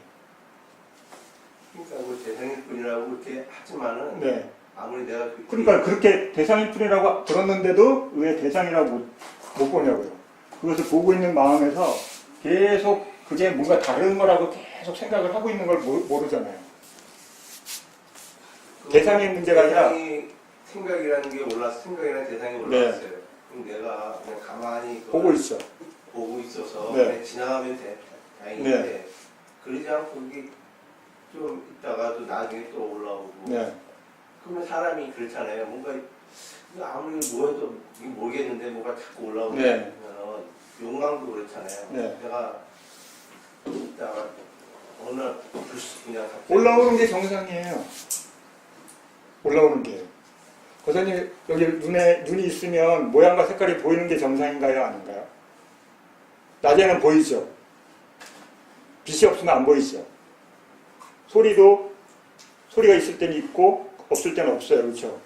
Speaker 6: 그러니까 뭐 대상일 뿐이라고 그렇게 하지만은
Speaker 1: 네.
Speaker 6: 아무리 내가
Speaker 1: 그러니까 그렇게 대상일 뿐이라고 들었는데도 왜 대상이라고 못 보냐고요. 그것을 보고 있는 마음에서 계속 그게 뭔가 다른 거라고 계속 생각을 하고 있는 걸 모르잖아요. 대상의 문제가 아니라
Speaker 6: 생각이라는 게 생각이라는 대상이 올라왔어요. 그럼 내가 그냥 가만히
Speaker 1: 보고 있어.
Speaker 6: 보고 있어서
Speaker 1: 네.
Speaker 6: 그냥 지나가면 다행인데
Speaker 1: 네.
Speaker 6: 그러지 않고 이게 좀 있다가도 나중에 또 올라오고
Speaker 1: 네.
Speaker 6: 그러면 사람이 그렇잖아요. 뭔가 이거 아무리 뭐해도 이게 모르겠는데 뭐가 자꾸 올라오면
Speaker 1: 네.
Speaker 6: 욕망도 그렇잖아요.
Speaker 1: 네.
Speaker 6: 내가 있다가 어느 날 그냥 갑자기
Speaker 1: 올라오는 게 정상이에요. 올라오는 게. 고사님 여기 눈이 있으면 모양과 색깔이 보이는 게 정상인가요? 아닌가요? 낮에는 보이죠. 빛이 없으면 안 보이죠. 소리가 있을 때는 있고 없을 때는 없어요. 그렇죠?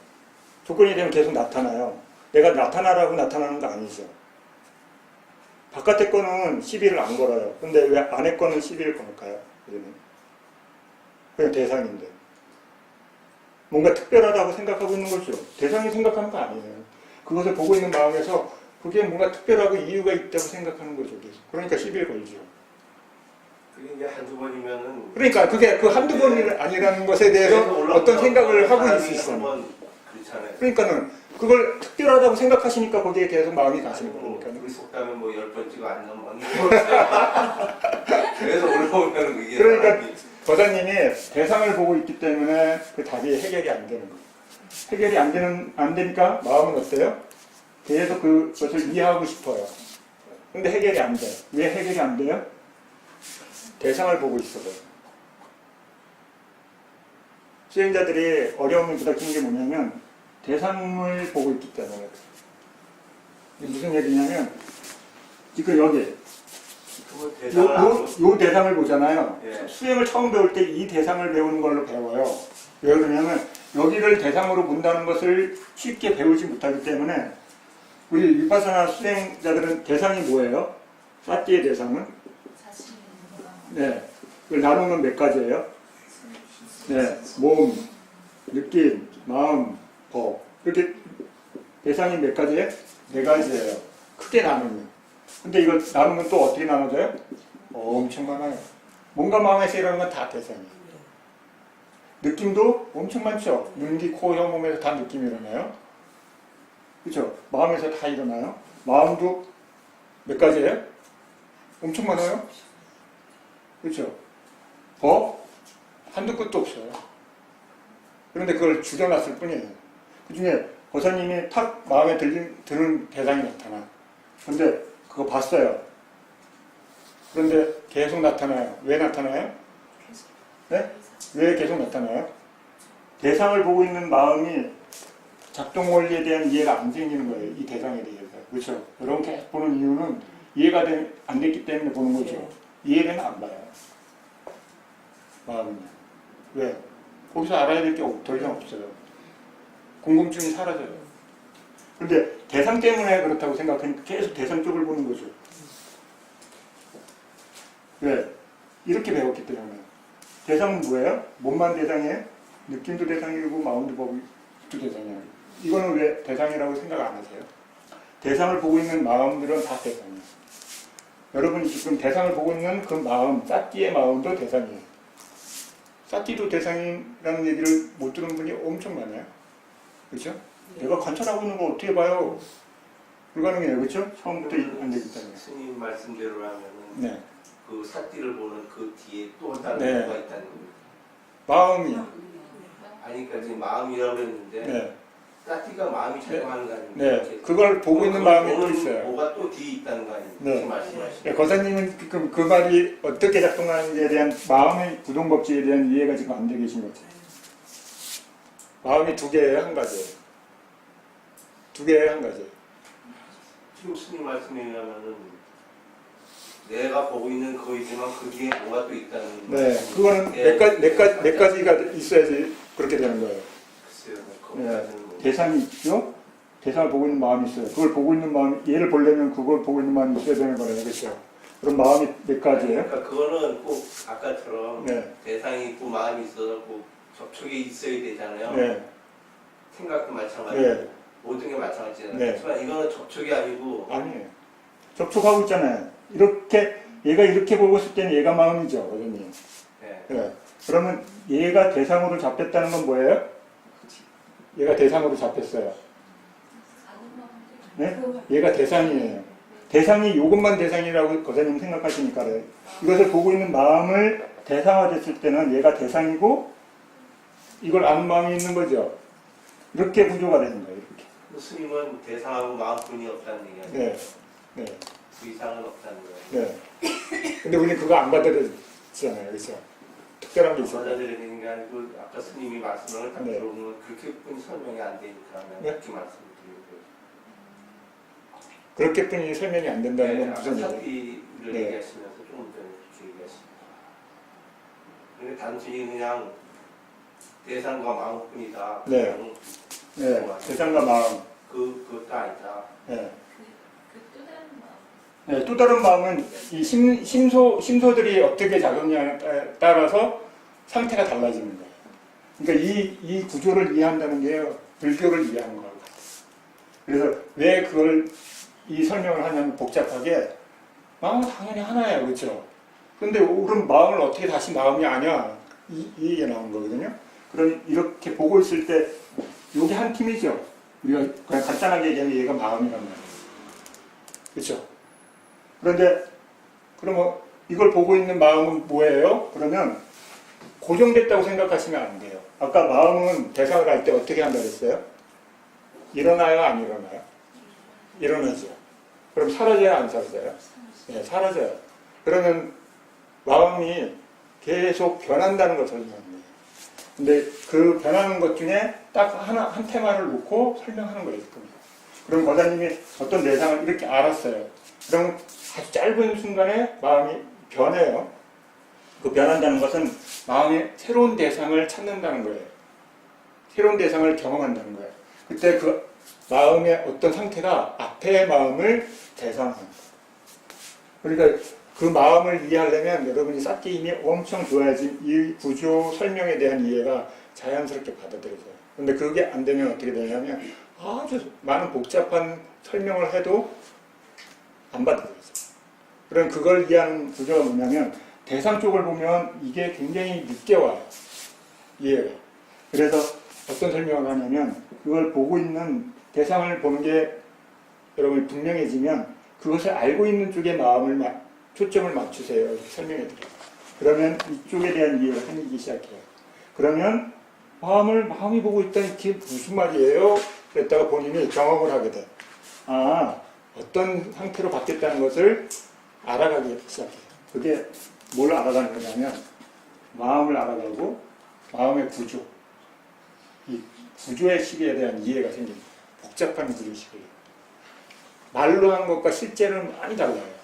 Speaker 1: 조건이 되면 계속 나타나요. 내가 나타나라고 나타나는 거 아니죠. 바깥의 거는 시비를 안 걸어요. 근데 왜 안의 거는 시비를 걸까요? 그냥 대상인데. 뭔가 특별하다고 생각하고 있는 거죠. 대상이 생각하는 거 아니에요. 그것을 보고 있는 마음에서 그게 뭔가 특별하고 이유가 있다고 생각하는 거죠. 그러니까 시비를 걸죠.
Speaker 6: 그게 이제 한두 번이면은
Speaker 1: 그러니까 그게 그 한두 번이 아니라는 것에 대해서 어떤 생각을 하고 있을 수 있어요.
Speaker 6: 그렇잖아요.
Speaker 1: 그러니까는 그걸 특별하다고 생각하시니까 거기에 계속 마음이 가시는 거니까.
Speaker 6: 우리 속담은 뭐 10번 찍어 안 넘어가는 그래서 올라오면 그게
Speaker 1: 그러니까
Speaker 6: 사람이
Speaker 1: 거사님이 대상을 보고 있기 때문에 그 답이 해결이 안 되는 거예요. 해결이 안 되니까 마음은 어때요? 계속 그것을 이해하고 싶어요. 근데 해결이 안 돼요. 왜 해결이 안 돼요? 대상을 보고 있어요. 수행자들이 어려움을 부닥치는 게 뭐냐면 대상을 보고 있기 때문에. 이게 무슨 얘기냐면 지금 여기 요 대상을 보잖아요.
Speaker 6: 예.
Speaker 1: 수행을 처음 배울 때 이 대상을 배우는 걸로 배워요. 왜 그러냐면 여기를 대상으로 본다는 것을 쉽게 배우지 못하기 때문에 우리 위파사나 수행자들은 대상이 뭐예요? 사티의 대상은? 네. 그걸 나누면 몇 가지예요? 네. 몸, 느낌, 마음, 법. 이렇게 대상이 몇 가지예요? 네 가지예요. 크게 나누면. 근데 이걸 나누면 또 어떻게 나눠져요? 엄청 많아요. 뭔가 마음에서 일어나는 건 다 대상이에요. 느낌도 엄청 많죠. 눈, 귀, 코, 혀, 몸에서 다 느낌이 일어나요. 그렇죠? 마음에서 다 일어나요. 마음도 몇 가지예요? 엄청 많아요. 그렇죠? 법? 한두 끝도 없어요. 그런데 그걸 줄여놨을 뿐이에요. 그 중에 거사님이 탁 마음에 드는 대상이 나타나. 근데 그거 봤어요. 그런데 계속 나타나요. 왜 나타나요? 네? 왜 계속 나타나요? 대상을 보고 있는 마음이 작동 원리에 대한 이해가 안 생기는 거예요. 이 대상에 대해서. 그렇죠? 여러분 계속 보는 이유는 이해가 안 됐기 때문에 보는 거죠. 이해되면 안 봐요. 마음은. 왜? 거기서 알아야 될 게 더 이상 없어요. 궁금증이 사라져요. 근데 대상 때문에 그렇다고 생각하니까 계속 대상 쪽을 보는 거죠. 왜? 이렇게 배웠기 때문에. 대상은 뭐예요? 몸만 대상이에요? 느낌도 대상이고 마음도 대상이에요. 이거는 왜 대상이라고 생각 안 하세요? 대상을 보고 있는 마음들은 다 대상이에요. 여러분이 지금 대상을 보고 있는 그 마음, 사티의 마음도 대상이에요. 사티도 대상이라는 얘기를 못 들은 분이 엄청 많아요. 그렇죠? 내가 관찰하고 있는 걸 어떻게 봐요? 불가능해요. 그렇죠? 처음부터 안 되기 때문에.
Speaker 6: 스님 말씀대로 하면은
Speaker 1: 네.
Speaker 6: 그 사띠를 보는 그 뒤에 또 다른
Speaker 1: 네.
Speaker 6: 뭐가 있다는 거예요.
Speaker 1: 마음이.
Speaker 6: 아니 그러니까 지금 마음이라고 했는데
Speaker 1: 네.
Speaker 6: 사띠가 마음이 작용하는 거 아닙니까?
Speaker 1: 네. 그걸 보고 있는 마음이 또 있어요.
Speaker 6: 뭐가 또 뒤에 있다는 거 아닙니까?
Speaker 1: 네.
Speaker 6: 지금 말씀하신.
Speaker 1: 네, 거사님은 지금 그 말이 어떻게 작동하는지에 대한 마음의 구동법칙에 대한 이해가 지금 안 되고 계신 거죠. 마음이 두 개예요, 한 가지예요? 두 개 한 가지.
Speaker 6: 지금 스님 말씀에 의하면은 내가 보고 있는 거이지만 그 뒤에 뭐가 또 있다는
Speaker 1: 네, 그거는
Speaker 6: 예.
Speaker 1: 네 가지가 있어야지 그렇게 되는 거예요.
Speaker 6: 글쎄요.
Speaker 1: 네,
Speaker 6: 거기까지는 뭐.
Speaker 1: 대상이 있죠. 대상을 보고 있는 마음이 있어요. 그걸 보고 있는 마음, 얘를 보려면 그걸 보고 있는 마음이 있어야 되는 거예요. 그렇죠? 그럼 마음이 몇 가지예요?
Speaker 6: 그러니까 그거는 꼭 아까처럼
Speaker 1: 네,
Speaker 6: 대상이 있고 마음이 있어서 꼭 접촉이 있어야 되잖아요.
Speaker 1: 네,
Speaker 6: 생각도 마찬가지고
Speaker 1: 네.
Speaker 6: 모든 게 마찬가지잖아요.
Speaker 1: 네.
Speaker 6: 하지만 이거는 접촉이 아니고
Speaker 1: 아니에요. 접촉하고 있잖아요. 이렇게 얘가 이렇게 보고 있을 때는 얘가 마음이죠, 어머니.
Speaker 6: 네.
Speaker 1: 네. 그러면 얘가 대상으로 잡혔다는 건 뭐예요? 얘가 대상으로 잡혔어요. 네? 얘가 대상이에요. 대상이 이것만 대상이라고 거사님 생각하시니까 그래요. 이것을 보고 있는 마음을 대상화됐을 때는 얘가 대상이고 이걸 아는 마음이 있는 거죠. 이렇게 구조가 되는 거예요. 이렇게.
Speaker 6: 스님은 대상하고 마음뿐이 없다는 얘기예요.
Speaker 1: 네, 네,
Speaker 6: 그 이상은 없다는 거예요.
Speaker 1: 네. 근데 우리는 그거 안 받아들였잖아요, 그렇죠? 특별한 게 있어요.
Speaker 6: 받아들이는 게 아니고 아까 스님이 말씀을 딱
Speaker 1: 네.
Speaker 6: 들어보면 그렇게뿐이 설명이 안 되니까 그냥
Speaker 1: 네.
Speaker 6: 그렇게 말씀드리는 거예요.
Speaker 1: 그렇게뿐이 설명이 안 된다는 건
Speaker 6: 아까
Speaker 1: 무슨 얘기예요?
Speaker 6: 사피를
Speaker 1: 네.
Speaker 6: 얘기하시면서 조금 전에 그렇게 얘기하십니다. 근데 단순히 그냥 대상과 마음뿐이다.
Speaker 1: 네.
Speaker 6: 그냥
Speaker 1: 네, 대상과 마음.
Speaker 6: 그것도 아니다.
Speaker 1: 네.
Speaker 4: 그 또 다른 마음.
Speaker 1: 네, 또 다른 마음은 이 심소들이 어떻게 작용하냐에 따라서 상태가 달라지는 거예요. 그러니까 이 구조를 이해한다는 게 불교를 이해하는 것 같아요. 그래서 왜 그걸 이 설명을 하냐면 복잡하게 마음은 당연히 하나예요, 그렇죠? 근데 그럼 마음을 어떻게 다시 마음이 아냐 이 얘기가 나온 거거든요. 그럼 이렇게 보고 있을 때 이게 한 팀이죠. 우리가 그냥 간단하게 얘기하면 얘가 마음이란 말이에요. 그렇죠? 그런데 그러면 이걸 보고 있는 마음은 뭐예요? 그러면 고정됐다고 생각하시면 안 돼요. 아까 마음은 대상을 할 때 어떻게 한다고 했어요? 일어나요? 안 일어나요? 일어나죠. 그럼 사라져요? 안 사라져요? 네, 사라져요. 그러면 마음이 계속 변한다는 걸 설명합니다. 근데 그 변하는 것 중에 딱 한 테마를 놓고 설명하는 거예요. 그럼 거사님이 어떤 대상을 이렇게 알았어요. 그럼 아주 짧은 순간에 마음이 변해요. 그 변한다는 것은 마음이 새로운 대상을 찾는다는 거예요. 새로운 대상을 경험한다는 거예요. 그때 그 마음의 어떤 상태가 앞의 마음을 대상합니다. 그러니까 그 마음을 이해하려면 여러분이 쌓기 힘이 엄청 좋아야지 이 구조 설명에 대한 이해가 자연스럽게 받아들여져요. 근데 그게 안 되면 어떻게 되냐면 아주 많은 복잡한 설명을 해도 안 받아들여져요. 그럼 그걸 이해하는 구조가 뭐냐면 대상 쪽을 보면 이게 굉장히 늦게 와요. 이해가. 그래서 어떤 설명을 하냐면 그걸 보고 있는 대상을 보는 게 여러분이 분명해지면 그것을 알고 있는 쪽에 마음을 초점을 맞추세요. 이렇게 설명해 드려요. 그러면 이쪽에 대한 이해가 생기기 시작해요. 그러면 마음이 보고 있다니 이게 무슨 말이에요? 그랬다가 본인이 경험을 하게 돼. 아, 어떤 상태로 바뀌었다는 것을 알아가기 시작해요. 그게 뭘 알아가는 거냐면 마음을 알아가고 마음의 구조, 이 구조의 시기에 대한 이해가 생깁니다. 복잡한 구조 시기. 말로 하는 것과 실제는 많이 달라요.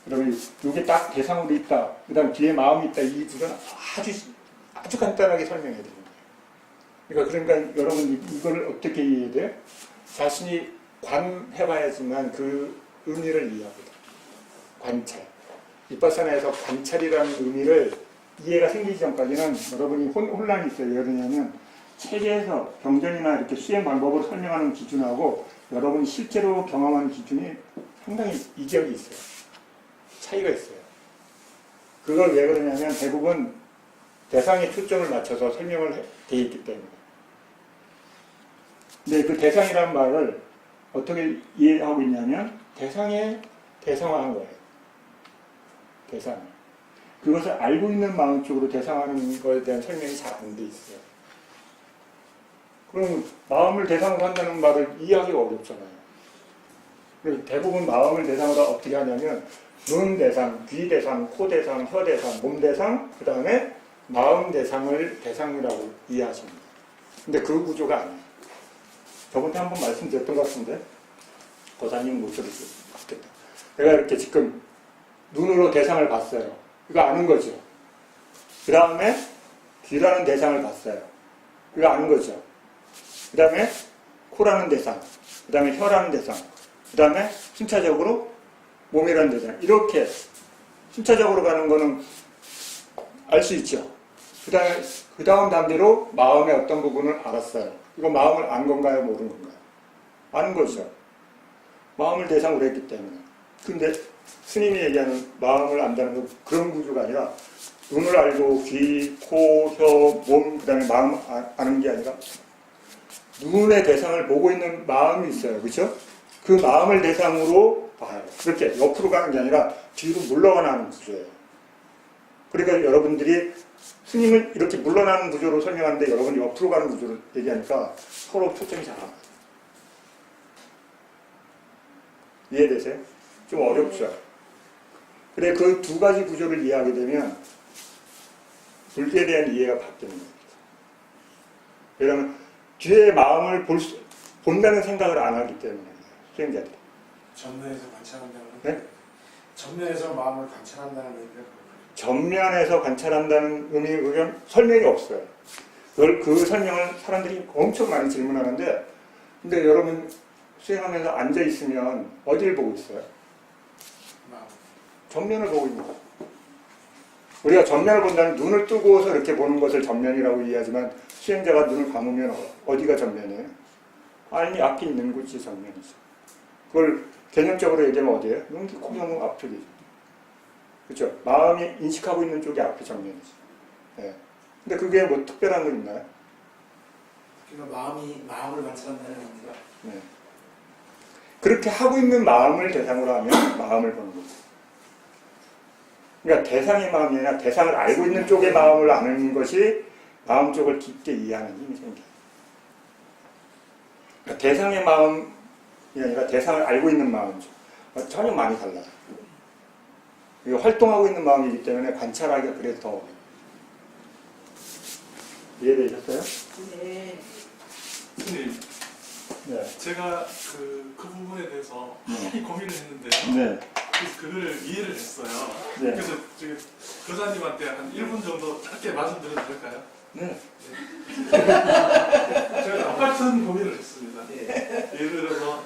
Speaker 1: 그러면 이게 딱 대상으로 있다. 그 다음 뒤에 마음이 있다. 이 구조는 아주 간단하게 설명해 드립니다. 그러니까 여러분 이걸 어떻게 이해해야 돼요? 자신이 관해봐야지만 그 의미를 이해합니다. 관찰. 비파사나에서 관찰이라는 의미를 이해가 생기기 전까지는 여러분이 혼란이 있어요. 예를 들면 책에서 경전이나 이렇게 수행 방법을 설명하는 기준하고 여러분이 실제로 경험하는 기준이 상당히 이격이 있어요. 차이가 있어요. 그걸 왜 그러냐면 대부분 대상에 초점을 맞춰서 설명을 돼 있기 때문에. 근데 그 대상이라는 말을 어떻게 이해하고 있냐면 대상에 대상화한 거예요. 대상. 그것을 알고 있는 마음 쪽으로 대상하는 것에 대한 설명이 잘 안 돼 있어요. 그럼 마음을 대상으로 한다는 말을 이해하기가 어렵잖아요. 대부분 마음을 대상으로 어떻게 하냐면 눈 대상, 귀 대상, 코 대상, 혀 대상, 몸 대상, 그 다음에 마음 대상을 대상이라고 이해하십니다. 근데 그 구조가 아니에요. 저번에 한번 말씀드렸던 것 같은데 고사님 못 들으셨을 겠다. 내가 이렇게 지금 눈으로 대상을 봤어요. 이거 아는 거죠. 그 다음에 귀라는 대상을 봤어요. 이거 아는 거죠. 그 다음에 코라는 대상, 그 다음에 혀라는 대상, 그 다음에 순차적으로 몸이라는 대상. 이렇게 순차적으로 가는 거는 알 수 있죠. 그 다음 단계로 마음의 어떤 부분을 알았어요. 이거 마음을 안 건가요? 모르는 건가요? 아는 거죠. 마음을 대상으로 했기 때문에. 근데 스님이 얘기하는 마음을 안다는 건 그런 구조가 아니라 눈을 알고 귀, 코, 혀, 몸, 그 다음에 마음 아는 게 아니라 눈의 대상을 보고 있는 마음이 있어요. 그렇죠? 그 마음을 대상으로 봐요. 그렇게 옆으로 가는 게 아니라 뒤로 물러가는 구조예요. 그러니까 여러분들이 스님은 이렇게 물러나는 구조로 설명하는데 여러분이 옆으로 가는 구조로 얘기하니까 서로 초점이 잘 안 맞아요. 이해되세요? 좀 어렵죠? 그래, 그 두 가지 구조를 이해하게 되면 불교에 대한 이해가 바뀌는 거예요. 왜냐하면 뒤에 마음을 본다는 생각을 안 하기 때문에 수행자들이.
Speaker 7: 전면에서 관찰한다는
Speaker 1: 네?
Speaker 7: 전면에서 마음을 관찰한다는 의미가
Speaker 1: 전면에서 관찰한다는 의미는 설명이 없어요. 그 설명을 사람들이 엄청 많이 질문하는데, 근데 여러분 수행하면서 앉아 있으면 어디를 보고 있어요?
Speaker 7: 마음.
Speaker 1: 전면을 보고 있는 거예요. 우리가 전면을 본다는 눈을 뜨고서 이렇게 보는 것을 전면이라고 이해하지만 수행자가 눈을 감으면 어디가 전면이에요? 아니, 앞에 있는 곳이 전면이죠. 그걸 개념적으로 얘기하면 어디예요? 눈, 코, 혀, 앞쪽이죠. 그렇죠? 마음이 인식하고 있는 쪽이 앞에 정면이죠. 네. 근데 그게 뭐 특별한 건 있나요?
Speaker 7: 그러니까 마음을 관찰한다는 의미가
Speaker 1: 네. 그렇게 하고 있는 마음을 대상으로 하면 마음을 보는 거죠. 그러니까 대상의 마음이 아니라 대상을 알고 있는 쪽의 마음을 아는 것이 마음 쪽을 깊게 이해하는 힘이 생겨요. 그러니까 대상의 마음이 아니라 대상을 알고 있는 마음이죠. 전혀 많이 달라요. 이거 활동하고 있는 마음이기 때문에 관찰하기가 그래도 더 어려워요. 이해되셨어요?
Speaker 3: 네.
Speaker 8: 선생님,
Speaker 1: 네.
Speaker 8: 제가 그 부분에 대해서 많이 고민을 했는데요.
Speaker 1: 네.
Speaker 8: 그래서 그걸 이해를 했어요.
Speaker 1: 네.
Speaker 8: 그래서 지금 교사님한테 한 1분 정도 짧게 말씀드려도 될까요?
Speaker 1: 네.
Speaker 8: 제가 똑같은 고민을 했습니다. 예를 들어서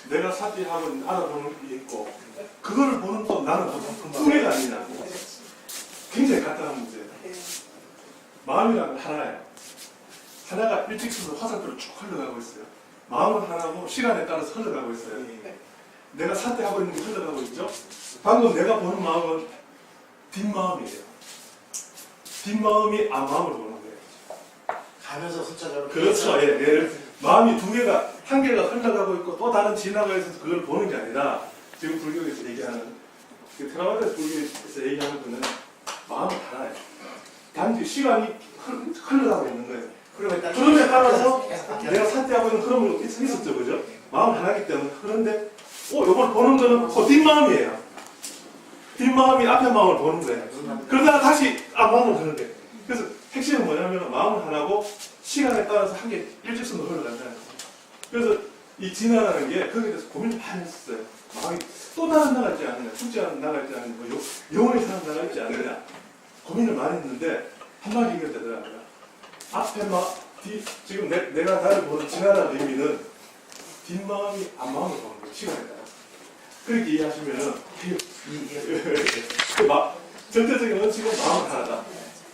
Speaker 8: 내가 사티하고 알아보는 게 있고 그걸 보는 또 나는 후회가 아니냐고. 굉장히 간단한 문제예요. 마음이라는 건 하나예요. 하나가 일직선으로 화살표로 쭉 흘러가고 있어요. 마음은 하나고 시간에 따라서 흘러가고 있어요. 내가 사태하고 있는 게 흘러가고 있죠. 방금 내가 보는 마음은 뒷마음이에요. 뒷마음이 앞마음을 보는 거예요.
Speaker 7: 가면서 숫자적으로
Speaker 8: 그렇죠. 예. 마음이 한 개가 흘러가고 있고 또 다른 지나가 있어서 그걸 보는 게 아니라 지금 불교에서 얘기하는 테라와다 불교에서 얘기하는 거는 마음은 하나예요. 단지 시간이 흘러가고 있는 거예요. 그럼에 따라서 내가 사태하고 있는 흐름이 있었죠, 그죠? 마음 하나이기 때문에. 그런데 이걸 보는 거는 뒷마음이에요. 뒷마음이 앞에 마음을 보는 거예요. 그러다가 다시 앞마음을 보는 거예요. 그래서 핵심은 뭐냐면 마음은 하나고 시간에 따라서 한 개 일직선으로 흘러간다는 거예요. 그래서 이 진화라는 게 거기에 대해서 고민을 많이 했었어요. 마음이 또 다른 나가 있지 않느냐, 숙제하는 나가 있지 않느냐, 뭐 영원히 사는 나가 있지 않느냐 고민을 많이 했는데 한마디 해결되더라고요. 앞에 지금 내가 나를 보는 진화라는 의미는 뒷마음이 앞마음을 보는 거예요. 시간에 따라서. 그렇게 이해하시면은 전체적인 원칙은 마음은 하나다.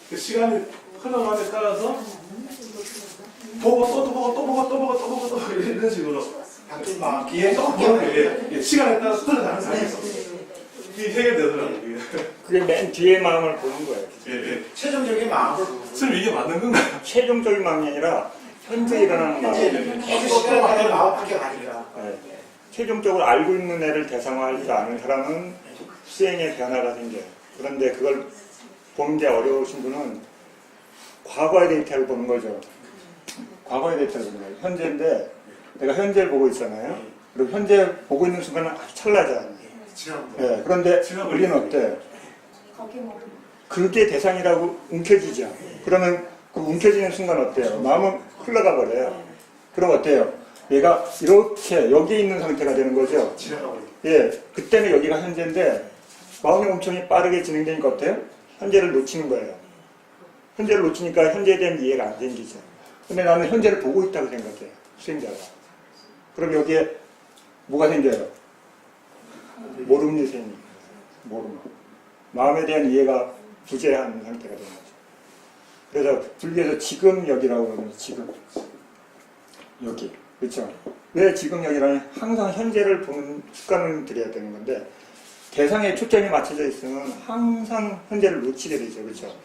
Speaker 8: 그 시간이 흘러감에 따라서 보고 또 보고 또 보고 또 보고 또 보고 또 이런 식으로
Speaker 7: 바뀐 마음
Speaker 8: 뒤에 또 보는 거예요. 시간에 따라서 흘러가는 사이에서 이게 해결되더라고요.
Speaker 1: 그게 맨 뒤에 마음을 보는 거예요.
Speaker 8: 예.
Speaker 7: 최종적인 마음을
Speaker 8: 선생님 이게 맞는 건가요?
Speaker 1: 최종적인 마음이 아니라 현재 일어나는 마음.
Speaker 7: 시간의 마음밖에 아니라
Speaker 1: 네. 최종적으로 알고 있는 애를 대상화하지 않은 사람은 수행의 변화가 생겨요. 그런데 그걸 보는 게 어려우신 분은 과거의 데이터를 보는 거죠. 과거의 데이터를 보는 거예요. 현재인데 내가 현재를 보고 있잖아요. 그리고 현재 보고 있는 순간은 아주 찰나잖아요. 네. 그런데 우리는 어때요? 그게 대상이라고 움켜쥐죠. 그러면 그 움켜쥐는 순간 어때요? 마음은 흘러가 버려요. 그럼 어때요? 얘가 이렇게 여기 있는 상태가 되는 거죠.
Speaker 7: 지나가고 있는.
Speaker 1: 예, 그때는 여기가 현재인데 마음이 엄청 빠르게 진행되니까 어때요? 현재를 놓치는 거예요. 현재를 놓치니까 현재에 대한 이해가 안 생기죠. 근데 나는 현재를 보고 있다고 생각해요. 수행자가. 그럼 여기에 뭐가 생겨요? 모름이 생깁니다. 모름. 마음에 대한 이해가 부재한 상태가 되는 거죠. 그래서 불교에서 지금 여기라고 그러면 지금 여기. 그렇죠? 왜 지금 여기라면 항상 현재를 보는 습관을 들여야 되는 건데 대상에 초점이 맞춰져 있으면 항상 현재를 놓치게 되죠. 그렇죠?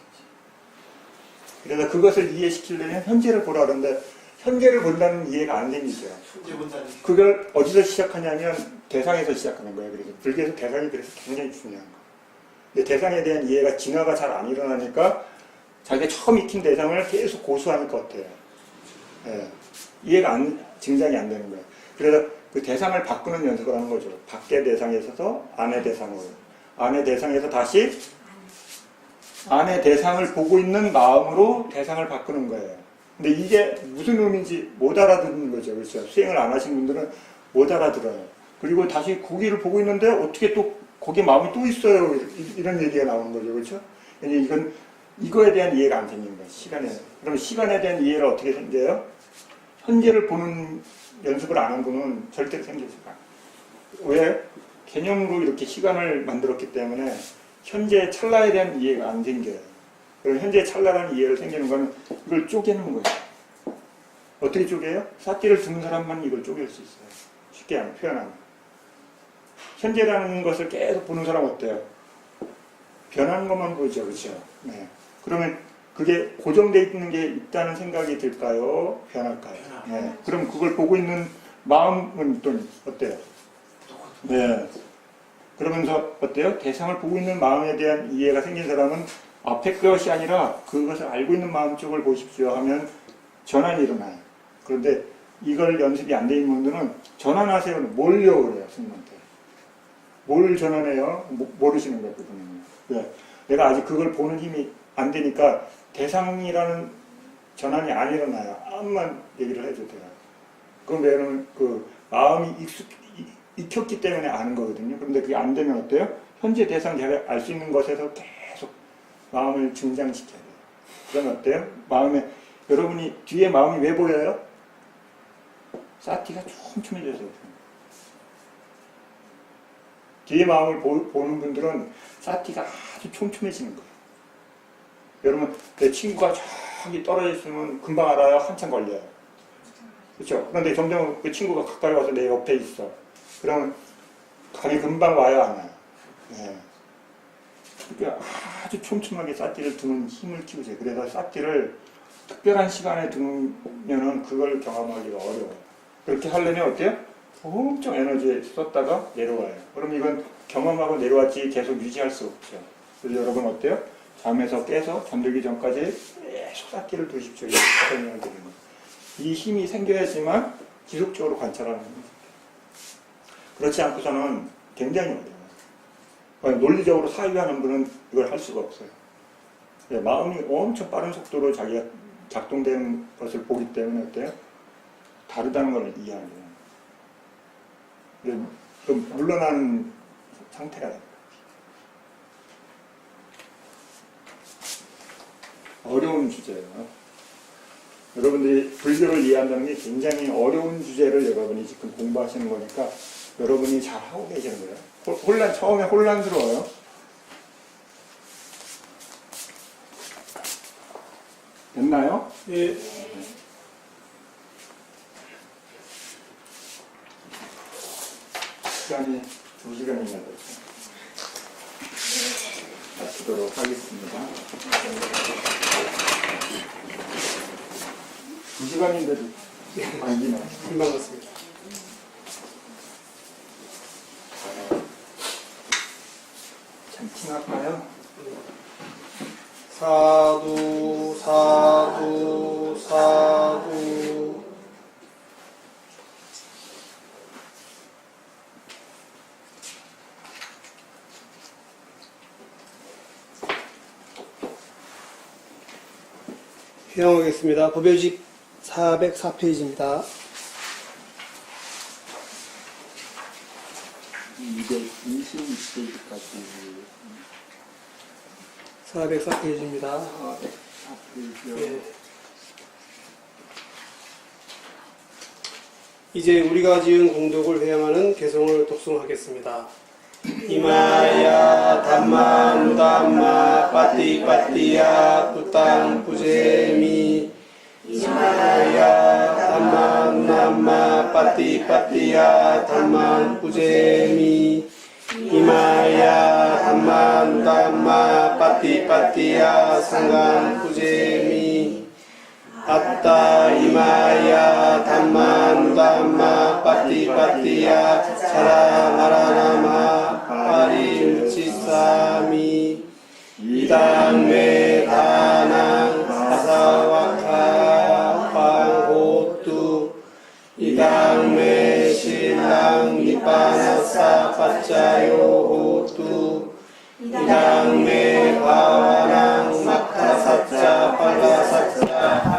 Speaker 1: 그래서 그것을 이해시키려면 현재를 보라 그러는데 현재를 본다는 이해가 안 생기죠.
Speaker 7: 현재 본다는.
Speaker 1: 그걸 어디서 시작하냐면 대상에서 시작하는 거예요. 그래서 불교에서 대상이 그래서 굉장히 중요한 거예요. 근데 대상에 대한 이해가 진화가 잘 안 일어나니까 자기가 처음 익힌 대상을 계속 고수하니까 어때요? 예, 이해가 증장이 안 되는 거예요. 그래서 그 대상을 바꾸는 연습을 하는 거죠. 밖의 대상에 있어서 안의 대상으로. 안의 대상에서 다시 안의 대상을 보고 있는 마음으로 대상을 바꾸는 거예요. 근데 이게 무슨 의미인지 못 알아듣는 거죠. 그렇죠? 수행을 안 하신 분들은 못 알아들어요. 그리고 다시 고기를 보고 있는데 어떻게 또 거기에 마음이 또 있어요. 이런 얘기가 나오는 거죠. 그렇죠? 이건 이거에 대한 이해가 안 생기는 거예요. 시간에. 그럼 시간에 대한 이해가 어떻게 생겨요? 현재를 보는 연습을 안 한 분은 절대로 생기지 않아요. 왜? 개념으로 이렇게 시간을 만들었기 때문에 현재 찰나에 대한 이해가 안 생겨요. 그럼 현재 찰나라는 이해를 생기는 거는 이걸 쪼개는 거예요. 어떻게 쪼개요? 사띠를 두는 사람만 이걸 쪼갤 수 있어요. 쉽게 표현하면. 현재라는 것을 계속 보는 사람 어때요? 변하는 것만 보이죠. 그렇죠? 네. 그러면 그게 고정되어 있는 게 있다는 생각이 들까요? 변할까요? 네. 그럼 그걸 보고 있는 마음은 또 어때요? 네. 그러면서 어때요? 대상을 보고 있는 마음에 대한 이해가 생긴 사람은 앞에 것이 아니라 그것을 알고 있는 마음 쪽을 보십시오 하면 전환이 일어나요. 그런데 이걸 연습이 안 돼 있는 분들은 전환하세요. 뭘요? 그래요. 스님한테. 뭘 전환해요? 모르시는 거예요. 그분은. 왜? 내가 아직 그걸 보는 힘이 안 되니까 대상이라는 전환이 안 일어나요. 암만 얘기를 해도 돼요. 그럼 왜냐면 그 마음이 익혔기 때문에 아는 거거든요. 그런데 그게 안 되면 어때요? 현재 대상 제가 알 수 있는 것에서 계속 마음을 증장시켜야 돼요. 그러면 어때요? 마음에 여러분이 뒤에 마음이 왜 보여요? 사티가 촘촘해져서 뒤에 마음을 보는 분들은 사티가 아주 촘촘해지는 거예요. 여러분 내 친구가 저기 떨어져 있으면 금방 알아요? 한참 걸려요. 그렇죠? 그런데 점점 그 친구가 가까이 와서 내 옆에 있어. 그러면 감이 금방 와요? 안 와요? 네. 그러니까 아주 촘촘하게 사티를 두는 힘을 키우세요. 그래서 사티를 특별한 시간에 두면은 그걸 경험하기가 어려워요. 그렇게 하려면 어때요? 엄청 에너지 썼다가 내려와요. 그럼 이건 경험하고 내려왔지 계속 유지할 수 없죠. 그래서 여러분 어때요? 잠에서 깨서 잠들기 전까지 계속 사티를 두십시오. 이렇게 설명을 드리는 거예요. 이 힘이 생겨야지만 지속적으로 관찰하는 거예요. 그렇지 않고서는 굉장히 어려워요. 논리적으로 사유하는 분은 이걸 할 수가 없어요. 마음이 엄청 빠른 속도로 자기가 작동되는 것을 보기 때문에 어때요? 다르다는 걸 이해하는 거예요. 좀 물러나는 상태가 됩니다. 어려운 주제예요. 여러분들이 불교를 이해한다는 게 굉장히 어려운 주제를 여러분이 지금 공부하시는 거니까 여러분이 잘 하고 계시는 거예요. 처음에 혼란스러워요. 됐나요?
Speaker 2: 예.
Speaker 1: 시간이 2시간이나 됐어요. 마치도록 하겠습니다. 2시간인데도 안기나.
Speaker 2: 금방 갔습니다.
Speaker 1: 참팅할까요?
Speaker 2: 사두 사두 사두. 회영하겠습니다. 법요집 404페이지입니다. 226페이지까지
Speaker 9: 404페이지입니다. 예. 이제 우리가 지은 공덕을 회양하는 개성을 독송하겠습니다. 이마야 담마 누담마 빠띠빠띠야 부땅 부제미 이마야 담마 누담마 빠띠빠띠야 담만 부제미 이마야 담마 누담마 빠띠빠띠야 상간 부제미 아따 이마야 담마 누담마 빠띠빠띠야 차라 마라나마 파리무치사미 이담메 다낭 아사와카 방호뚜 이담메 신랑 니빠나사 파짜요호뚜 이담메 바와랑 마카사짜 팔라사짜